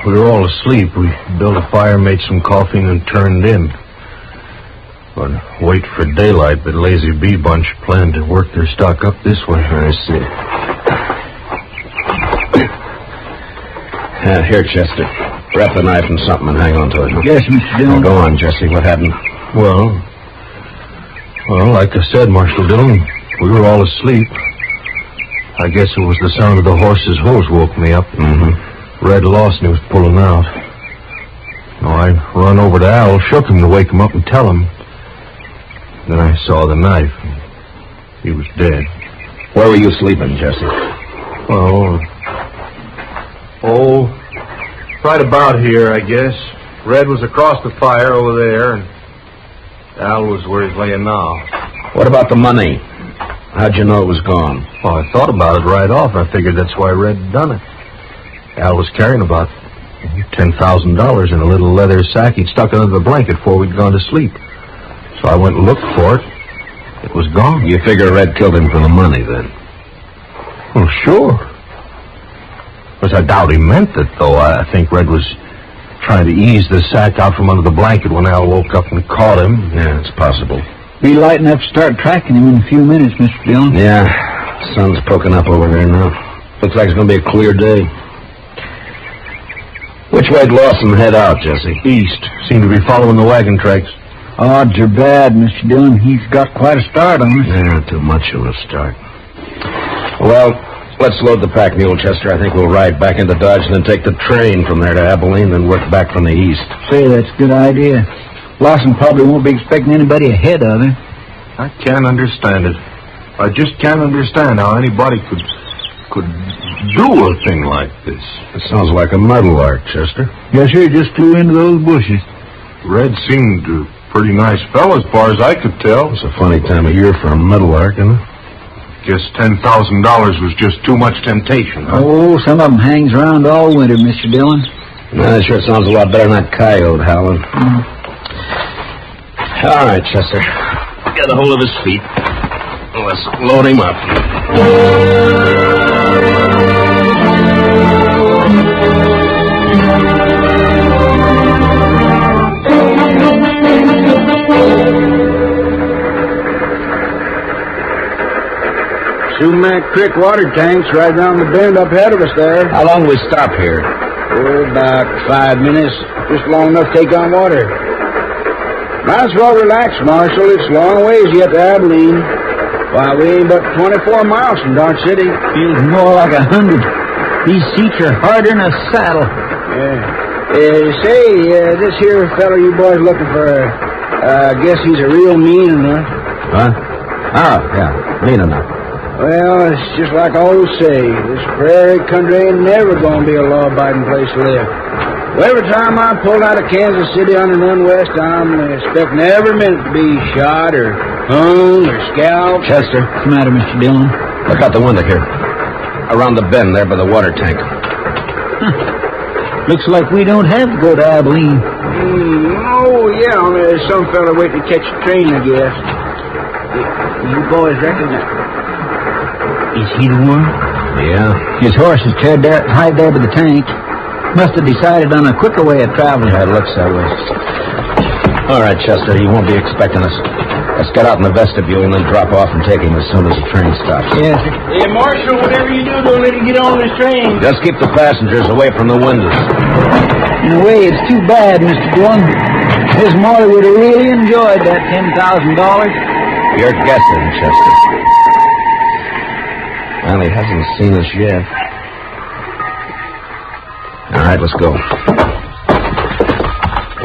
We were all asleep. We built a fire, made some coffee, and turned in. But wait for daylight, but Lazy Bee Bunch planned to work their stock up this way.
I see. Here, Chester. Wrap the knife in something and hang on to it.
Yes, Mr. Dillon.
Now, go on, Jesse. What happened?
Well, like I said, Marshal Dillon, we were all asleep. I guess it was the sound of the horse's hooves woke me up.
Mm-hmm.
Red Lawson was pulling out. I run over to Al, shook him to wake him up and tell him. Then I saw the knife. He was dead.
Where were you sleeping, Jesse?
Right about here, I guess. Red was across the fire over there, and Al was where he's laying now.
What about the money? How'd you know it was gone?
Well, I thought about it right off. I figured that's why Red had done it. Al was carrying about $10,000 in a little leather sack he'd stuck under the blanket before we'd gone to sleep. So I went and looked for it. It was gone.
You figure Red killed him for the money, then?
Well, sure. But I doubt he meant it, though. I think Red was trying to ease the sack out from under the blanket when Al woke up and caught him.
Yeah, it's possible.
Be light enough to start tracking him in a few minutes, Mr. Dillon.
Yeah, sun's poking up over there now. Looks like it's going to be a clear day. Which way'd Lawson head out, Jesse?
East. Seem to be following the wagon tracks.
Odds are bad, Mr. Dillon. He's got quite a start on us.
Yeah, too much of a start. Well, let's load the pack mule, Chester. I think we'll ride back into Dodge and then take the train from there to Abilene, then work back from the east.
Say, that's a good idea. Lawson probably won't be expecting anybody ahead of him.
I can't understand it. I just can't understand how anybody could do a thing like this.
It sounds like a meadowlark, Chester.
Yes, sir, just flew into those bushes.
Red seemed a pretty nice fellow as far as I could tell.
It's a funny time of year for a meadowlark, isn't it?
Guess $10,000 was just too much temptation, huh?
Oh, some of them hangs around all winter, Mr. Dillon.
That sure sounds a lot better than that coyote howling. All right, Chester. Get a hold of his feet. Let's load him up.
Sumac Creek water tank's right down the bend up ahead of us there.
How long do we stop here?
Oh, about 5 minutes. Just long enough to take on water. Might as well relax, Marshal. It's a long ways yet to Abilene. Why, we ain't but 24 miles from Dodge City.
Feels more like 100. These seats are harder than a saddle.
Yeah. This here fellow you boys looking for, I guess he's a real mean enough.
Huh? Oh, yeah. Mean enough.
Well, it's just like I always say. This prairie country ain't never going to be a law-abiding place to live. Well, every time I pull out of Kansas City on the run west, I'm expecting every minute to be shot or hung or scalped.
Chester.
What's the matter, Mr. Dillon?
Look out the window here. Around the bend there by the water tank.
Looks like we don't have to go to Abilene.
There's some fella waiting to catch a train, I guess. You boys reckon that?
Is he the one?
Yeah.
His horse is tied there by the tank. Must have decided on a quicker way of traveling.
Yeah, it looks that way. All right, Chester, he won't be expecting us. Let's get out in the vestibule and then drop off and take him as soon as the train stops.
Yes, sir.
Hey, Marshal, whatever you do, don't let him get on this train.
Just keep the passengers away from the windows.
In a way, it's too bad, Mr. Dillon. Miss Morley would have really enjoyed that $10,000.
You're guessing, Chester. Well, he hasn't seen us yet. All right, let's go.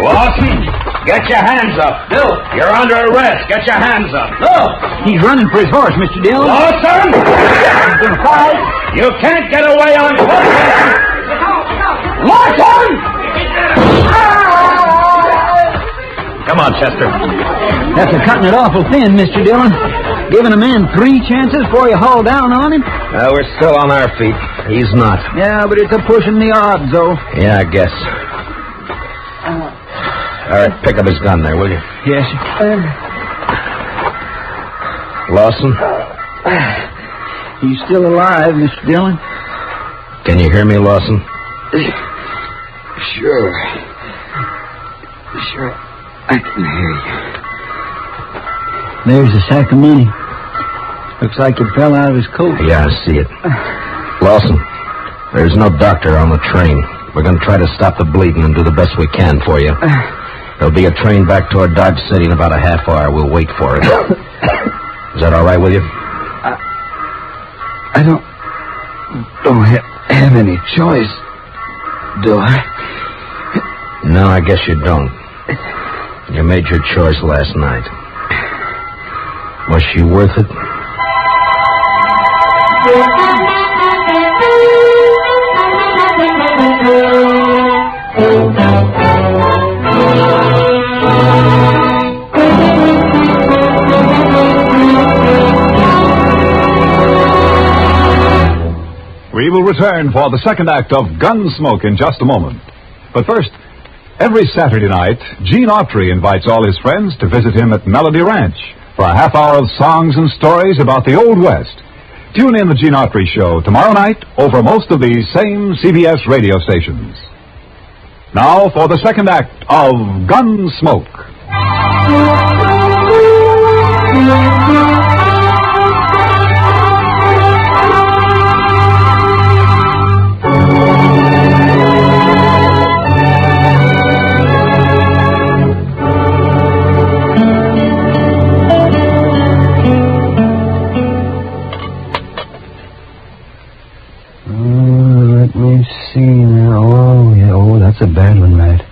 Lawson, get your hands up. Bill, you're under arrest. Get your hands up.
Look, he's running for his horse, Mr. Dillon.
Lawson!
He's going to fight.
You can't get away on foot. Lawson!
Come on, Chester.
That's cutting it awful thin, Mr. Dillon. Giving a man 3 chances before you haul down on him.
We're still on our feet. He's not.
Yeah, but it's a pushing the odds, though.
Yeah, I guess. All right, pick up his gun there, will you?
Yes, sir.
Lawson?
He's still alive, Mr. Dillon.
Can you hear me, Lawson?
Sure. I can hear you. There's the sack of money. Looks like it fell out of his coat.
Yeah, I see it. Lawson, there's no doctor on the train. We're going to try to stop the bleeding and do the best we can for you. There'll be a train back toward Dodge City in about a half hour. We'll wait for it. Is that all right with you?
I don't have any choice, do I?
No, I guess you don't. You made your choice last night. Was she worth it?
We will return for the second act of Gunsmoke in just a moment. But first, every Saturday night, Gene Autry invites all his friends to visit him at Melody Ranch for a half hour of songs and stories about the Old West. Tune in the Gene Autry Show tomorrow night over most of these same CBS radio stations. Now for the second act of Gunsmoke.
That's a bad one, Matt.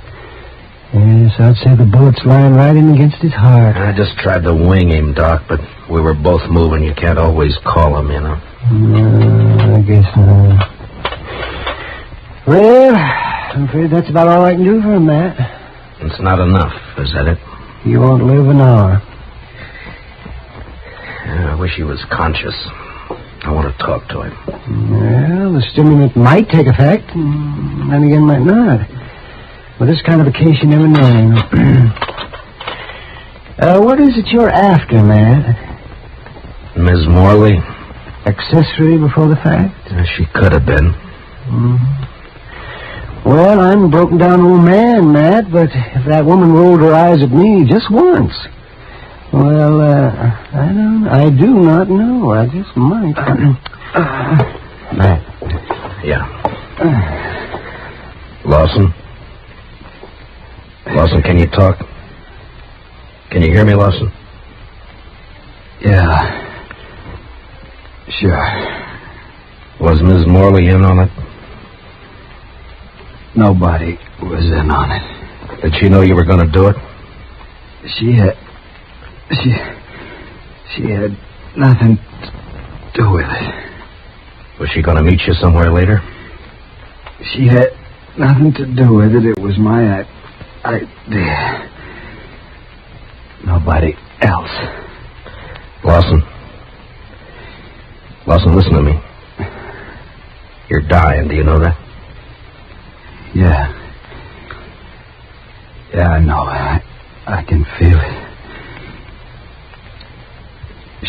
Yes, I'd say the bullet's lying right in against his heart.
I just tried to wing him, Doc, but we were both moving. You can't always call him, you know.
I guess not. Well, I'm afraid that's about all I can do for him, Matt.
It's not enough, is that it?
He won't live an hour.
I wish he was conscious. I want to talk to him.
Well, the stimulant might take effect, and then again might not. With this kind of a case, you never know. What is it you're after, Matt?
Ms. Morley?
Accessory before the fact?
She could have been.
Well, I'm a broken down old man, Matt, but if that woman rolled her eyes at me just once, well, I do not know. I just might.
Matt. Yeah. Lawson? Lawson, can you talk? Can you hear me, Lawson?
Yeah. Sure.
Was Ms. Morley in on it?
Nobody was in on it.
Did she know you were going to do it?
She had nothing to do with it.
Was she going to meet you somewhere later?
She had nothing to do with it. It was my idea. Nobody else.
Lawson, listen to me. You're dying, do you know that?
Yeah. Yeah, I know. I can feel it.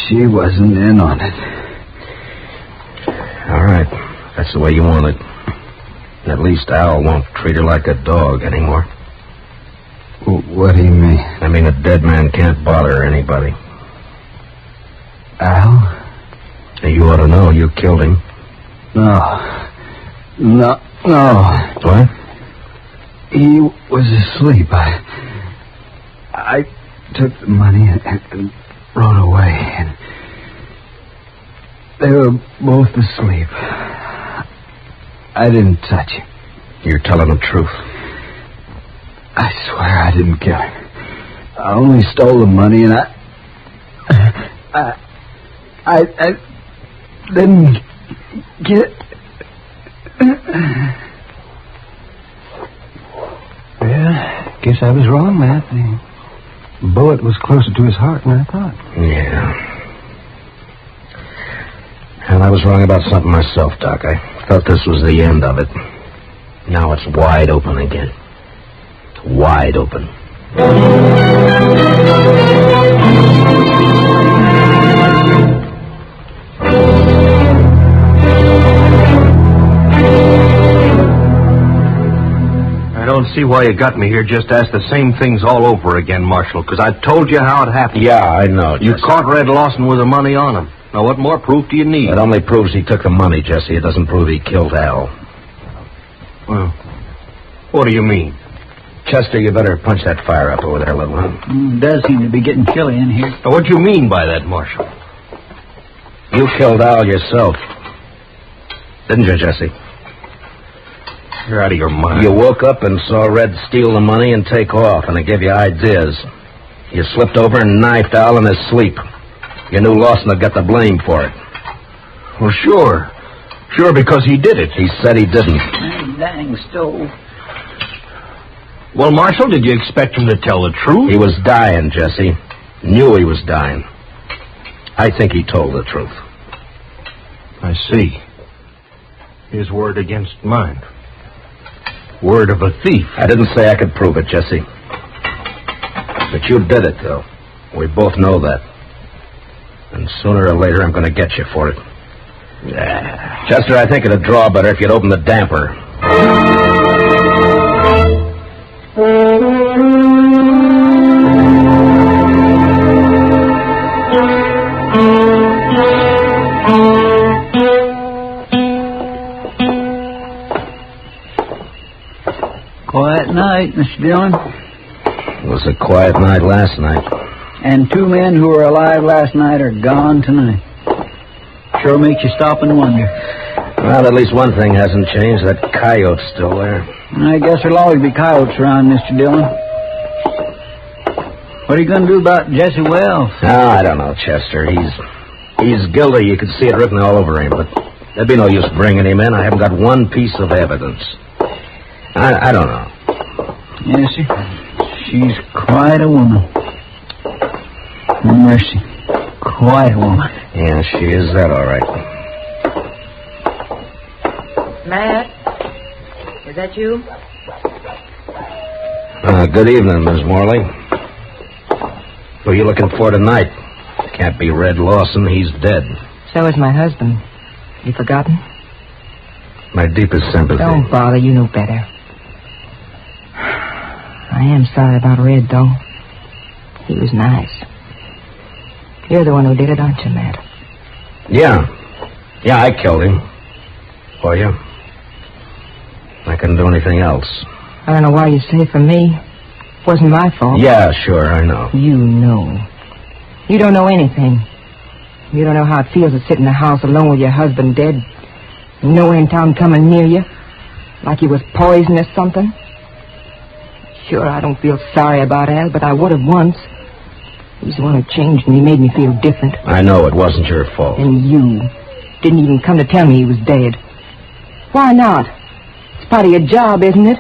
She wasn't in on it.
All right. That's the way you want it. At least Al won't treat her like a dog anymore.
What do you mean?
I mean, a dead man can't bother anybody.
Al?
You ought to know. You killed him.
No.
What?
He was asleep. I took the money and rode away. And they were both asleep. I didn't touch him.
You're telling the truth.
I swear I didn't kill him. I only stole the money, and I didn't get... Yeah, guess I was wrong, Matt. The bullet was closer to his heart than I thought.
Yeah. And I was wrong about something myself, Doc. I thought this was the end of it. Now it's wide open again. Wide open.
I don't see why you got me here just to ask the same things all over again, Marshal, because I told you how it happened.
Yeah, I know,
You
Jesse.
caught Red Lawson with the money on him. Now, what more proof do you need?
It only proves he took the money, Jesse. It doesn't prove he killed Al.
Well, what do you mean?
Chester, you better punch that fire up over there a little, huh?
It does seem to be getting chilly in here.
Now, what do you mean by that, Marshal?
You killed Al yourself. Didn't you, Jesse?
You're out of your mind.
You woke up and saw Red steal the money and take off, and it gave you ideas. You slipped over and knifed Al in his sleep. You knew Lawson had got the blame for it.
Well, sure. Sure, because he did it.
He said he didn't.
Dang stove.
Well, Marshal, did you expect him to tell the truth?
He was dying, Jesse. Knew he was dying. I think he told the truth.
I see. His word against mine. Word of a thief.
I didn't say I could prove it, Jesse. But you did it, though. We both know that. And sooner or later, I'm going to get you for it. Yeah. Chester, I think it'd draw better if you'd open the damper.
Quiet night, Mr. Dillon.
It was a quiet night last night.
And 2 men who were alive last night are gone tonight. Sure makes you stop and wonder.
Well, at least one thing hasn't changed. That coyote's still there.
I guess there'll always be coyotes around, Mr. Dillon. What are you going to do about Jesse Wells?
Oh, I don't know, Chester. He's guilty. You could see it written all over him, but there'd be no use bringing him in. I haven't got one piece of evidence. I don't know.
Yes, sir. She's quite a woman. Mercy. Quite a woman.
Yeah, she is that, all right.
Matt? Is that you?
Good evening, Miss Morley. Who are you looking for tonight? Can't be Red Lawson. He's dead.
So is my husband. You forgotten?
My deepest sympathy.
Don't bother. You know better. I am sorry about Red, though. He was nice. You're the one who did it, aren't you, Matt?
Yeah. Yeah, I killed him. For you. I couldn't do anything else.
I don't know why you say for me. Wasn't my fault.
Yeah, sure, I know.
You know. You don't know anything. You don't know how it feels to sit in the house alone with your husband dead. No one in town coming near you. Like he was poisoned or something. Sure, I don't feel sorry about Al, but I would have once. He's the one who changed me, made me feel different.
I know it wasn't your fault.
And you didn't even come to tell me he was dead. Why not? It's part of your job, isn't it?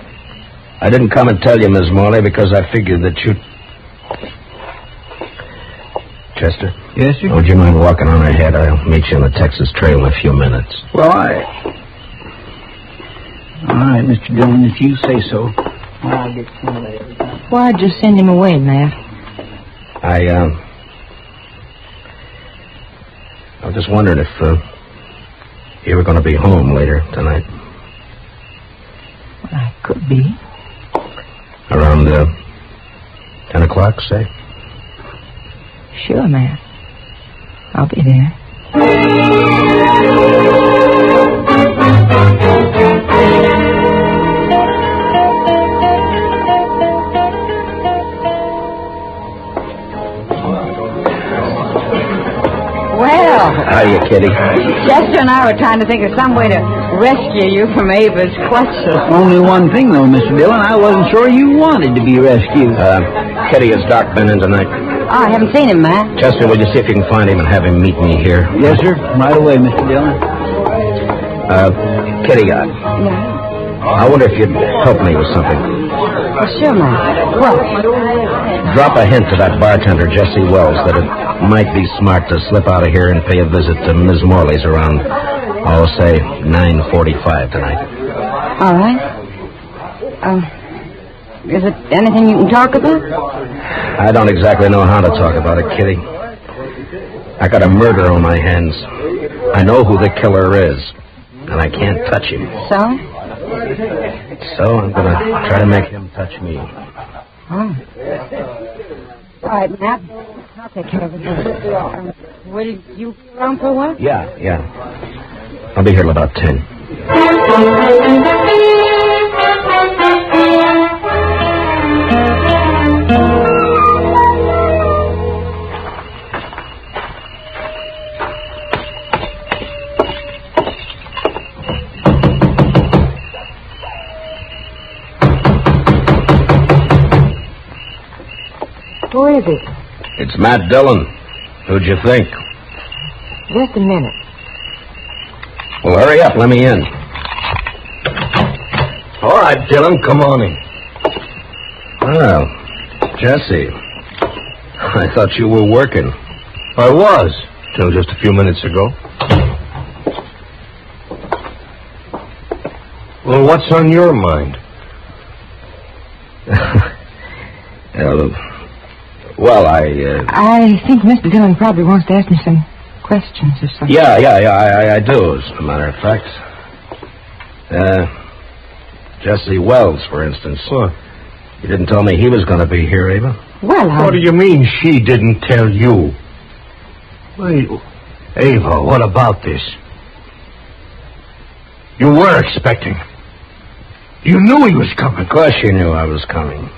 I didn't come and tell you, Miss Morley, because I figured that you'd... Chester?
Yes, sir?
Would you mind walking on ahead? I'll meet you on the Texas Trail in a few minutes.
Well, All right, Mr. Dillon, if you say so. I'll get some of that every time.
Why'd you send him away, Matt?
I was just wondering if you were going to be home later tonight.
Well, I could be.
Around 10 o'clock, say?
Sure, Matt. I'll be there.
Well,
Hiya, Kitty.
Chester and I were trying to think of some way to rescue you from Ava's clutches.
Only one thing, though, Mr. Dillon. I wasn't sure you wanted to be rescued.
Kitty, has Doc been in tonight?
Oh, I haven't seen him, Matt.
Chester, will you see if you can find him and have him meet me here?
Yes, sir. Right away, Mr. Dillon.
Kitty, I wonder if you'd help me with something.
Oh, sure, Matt. What?
Drop a hint to that bartender, Jesse Wells, that it might be smart to slip out of here and pay a visit to Ms. Morley's around, say, 9:45 tonight.
All right. Is it anything you can talk about?
I don't exactly know how to talk about it, Kitty. I got a murder on my hands. I know who the killer is, and I can't touch him.
So?
So I'm going to try to make him touch me.
Oh. All right, Matt. I'll take care of it. Will you be around for a while?
Yeah. I'll be here till about 10.
Who is it?
It's Matt Dillon. Who'd you think?
Just a minute.
Well, hurry up. Let me in. All right, Dillon, come on in. Well, Jesse, I thought you were working.
I was, till just a few minutes ago. Well, what's on your mind?
I think Mr. Dillon probably wants to ask me some questions or something.
Yeah, I do, as a matter of fact. Jesse Wells, for instance.
What?
You didn't tell me he was going to be here, Ava?
Well,
What do you mean she didn't tell you? Wait, Ava, what about this? You were expecting. You knew he was coming.
Of course you knew I was coming.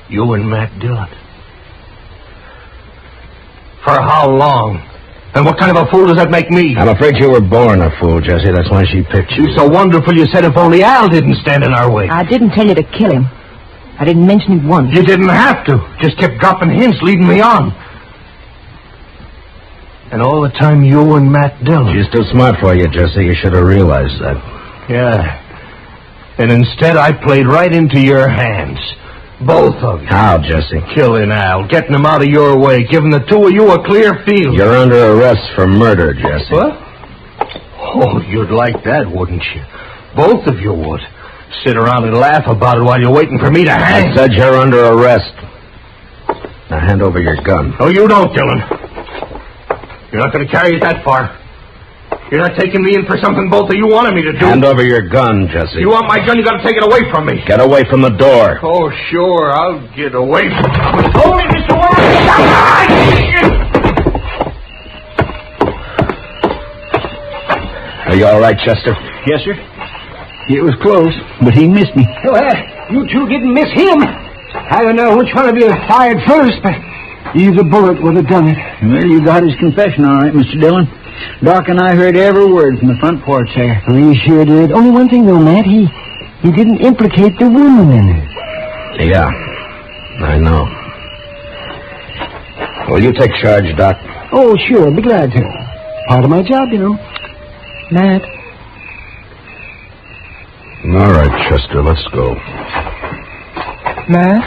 You and Matt Dillon. For how long? And what kind of a fool does that make me?
I'm afraid you were born a fool, Jesse. That's why she picked you.
You're so wonderful you said if only Al didn't stand in our way.
I didn't tell you to kill him. I didn't mention it once.
You didn't have to. Just kept dropping hints, leading me on. And all the time you and Matt Dillon.
She's too smart for you, Jesse. You should have realized that.
Yeah. And instead I played right into your hands. Both of you.
How, Jesse?
Killing Al, getting him out of your way, giving the two of you a clear field.
You're under arrest for murder, Jesse.
What? Oh, you'd like that, wouldn't you? Both of you would. Sit around and laugh about it while you're waiting for me to hang.
I said you're under arrest. Now hand over your gun.
No, you don't, Dillon. You're not going to carry it that far. You're not taking me in for something both of you wanted me to do.
Hand over your gun, Jesse.
You want my gun, you got to take it away from me.
Get away from the door.
Oh, sure, I'll get away from you. Hold it, Mr. Wells!
Are you all right, Chester?
Yes, sir. It was close, but he missed me.
Well, you two didn't miss him. I don't know which one of you fired first, but either bullet would have done it.
Well, you got his confession all right, Mr. Dillon. Doc and I heard every word from the front porch there.
We sure did. Only one thing, though, Matt. He didn't implicate the woman in it.
Yeah, I know. Will you take charge, Doc?
Oh, sure. I'd be glad to. Part of my job, you know.
Matt.
All right, Chester, let's go.
Matt?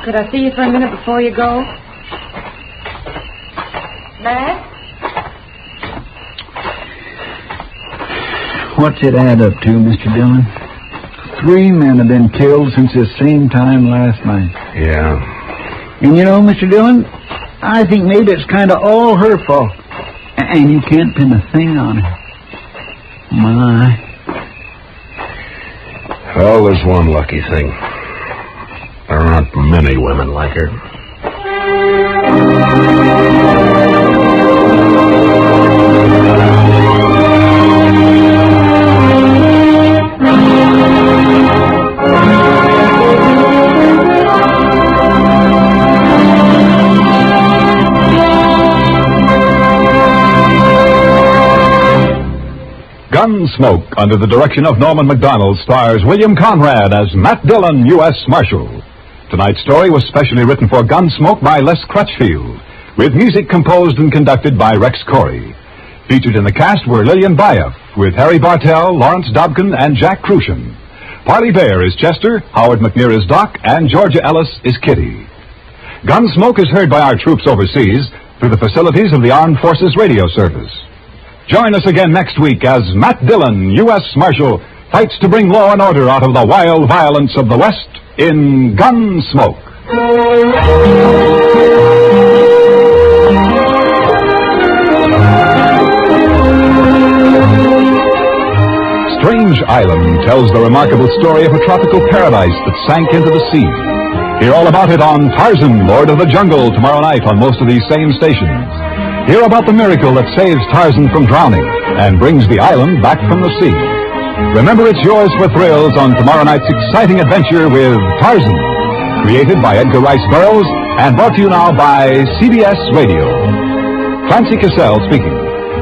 Could I see you for a minute before you go? Matt?
What's it add up to, Mr. Dillon? 3 men have been killed since the same time last night.
Yeah.
And you know, Mr. Dillon, I think maybe it's kind of all her fault. And you can't pin a thing on her. My.
Well, there's one lucky thing. There aren't many women like her.
Gunsmoke, under the direction of Norman Macdonald, stars William Conrad as Matt Dillon, U.S. Marshal. Tonight's story was specially written for Gunsmoke by Les Crutchfield, with music composed and conducted by Rex Corey. Featured in the cast were Lillian Bayef, with Harry Bartell, Lawrence Dobkin, and Jack Crucian. Parley Bear is Chester, Howard McNear is Doc, and Georgia Ellis is Kitty. Gunsmoke is heard by our troops overseas through the facilities of the Armed Forces Radio Service. Join us again next week as Matt Dillon, U.S. Marshal, fights to bring law and order out of the wild violence of the West in Gunsmoke. Strange Island tells the remarkable story of a tropical paradise that sank into the sea. Hear all about it on Tarzan, Lord of the Jungle, tomorrow night on most of these same stations. Hear about the miracle that saves Tarzan from drowning and brings the island back from the sea. Remember, it's yours for thrills on tomorrow night's exciting adventure with Tarzan, created by Edgar Rice Burroughs and brought to you now by CBS Radio. Clancy Cassell speaking.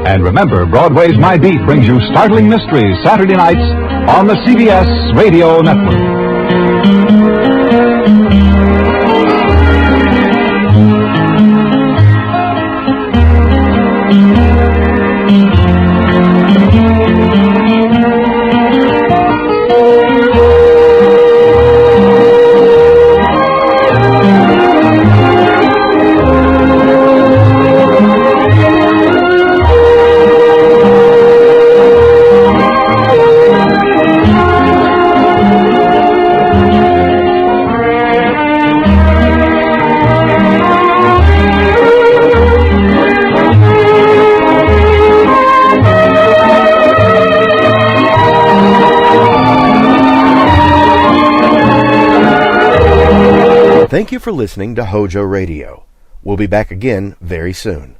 And remember, Broadway's My Beat brings you startling mysteries Saturday nights on the CBS Radio Network.
Thank you for listening to HOJO Radio. We'll be back again very soon.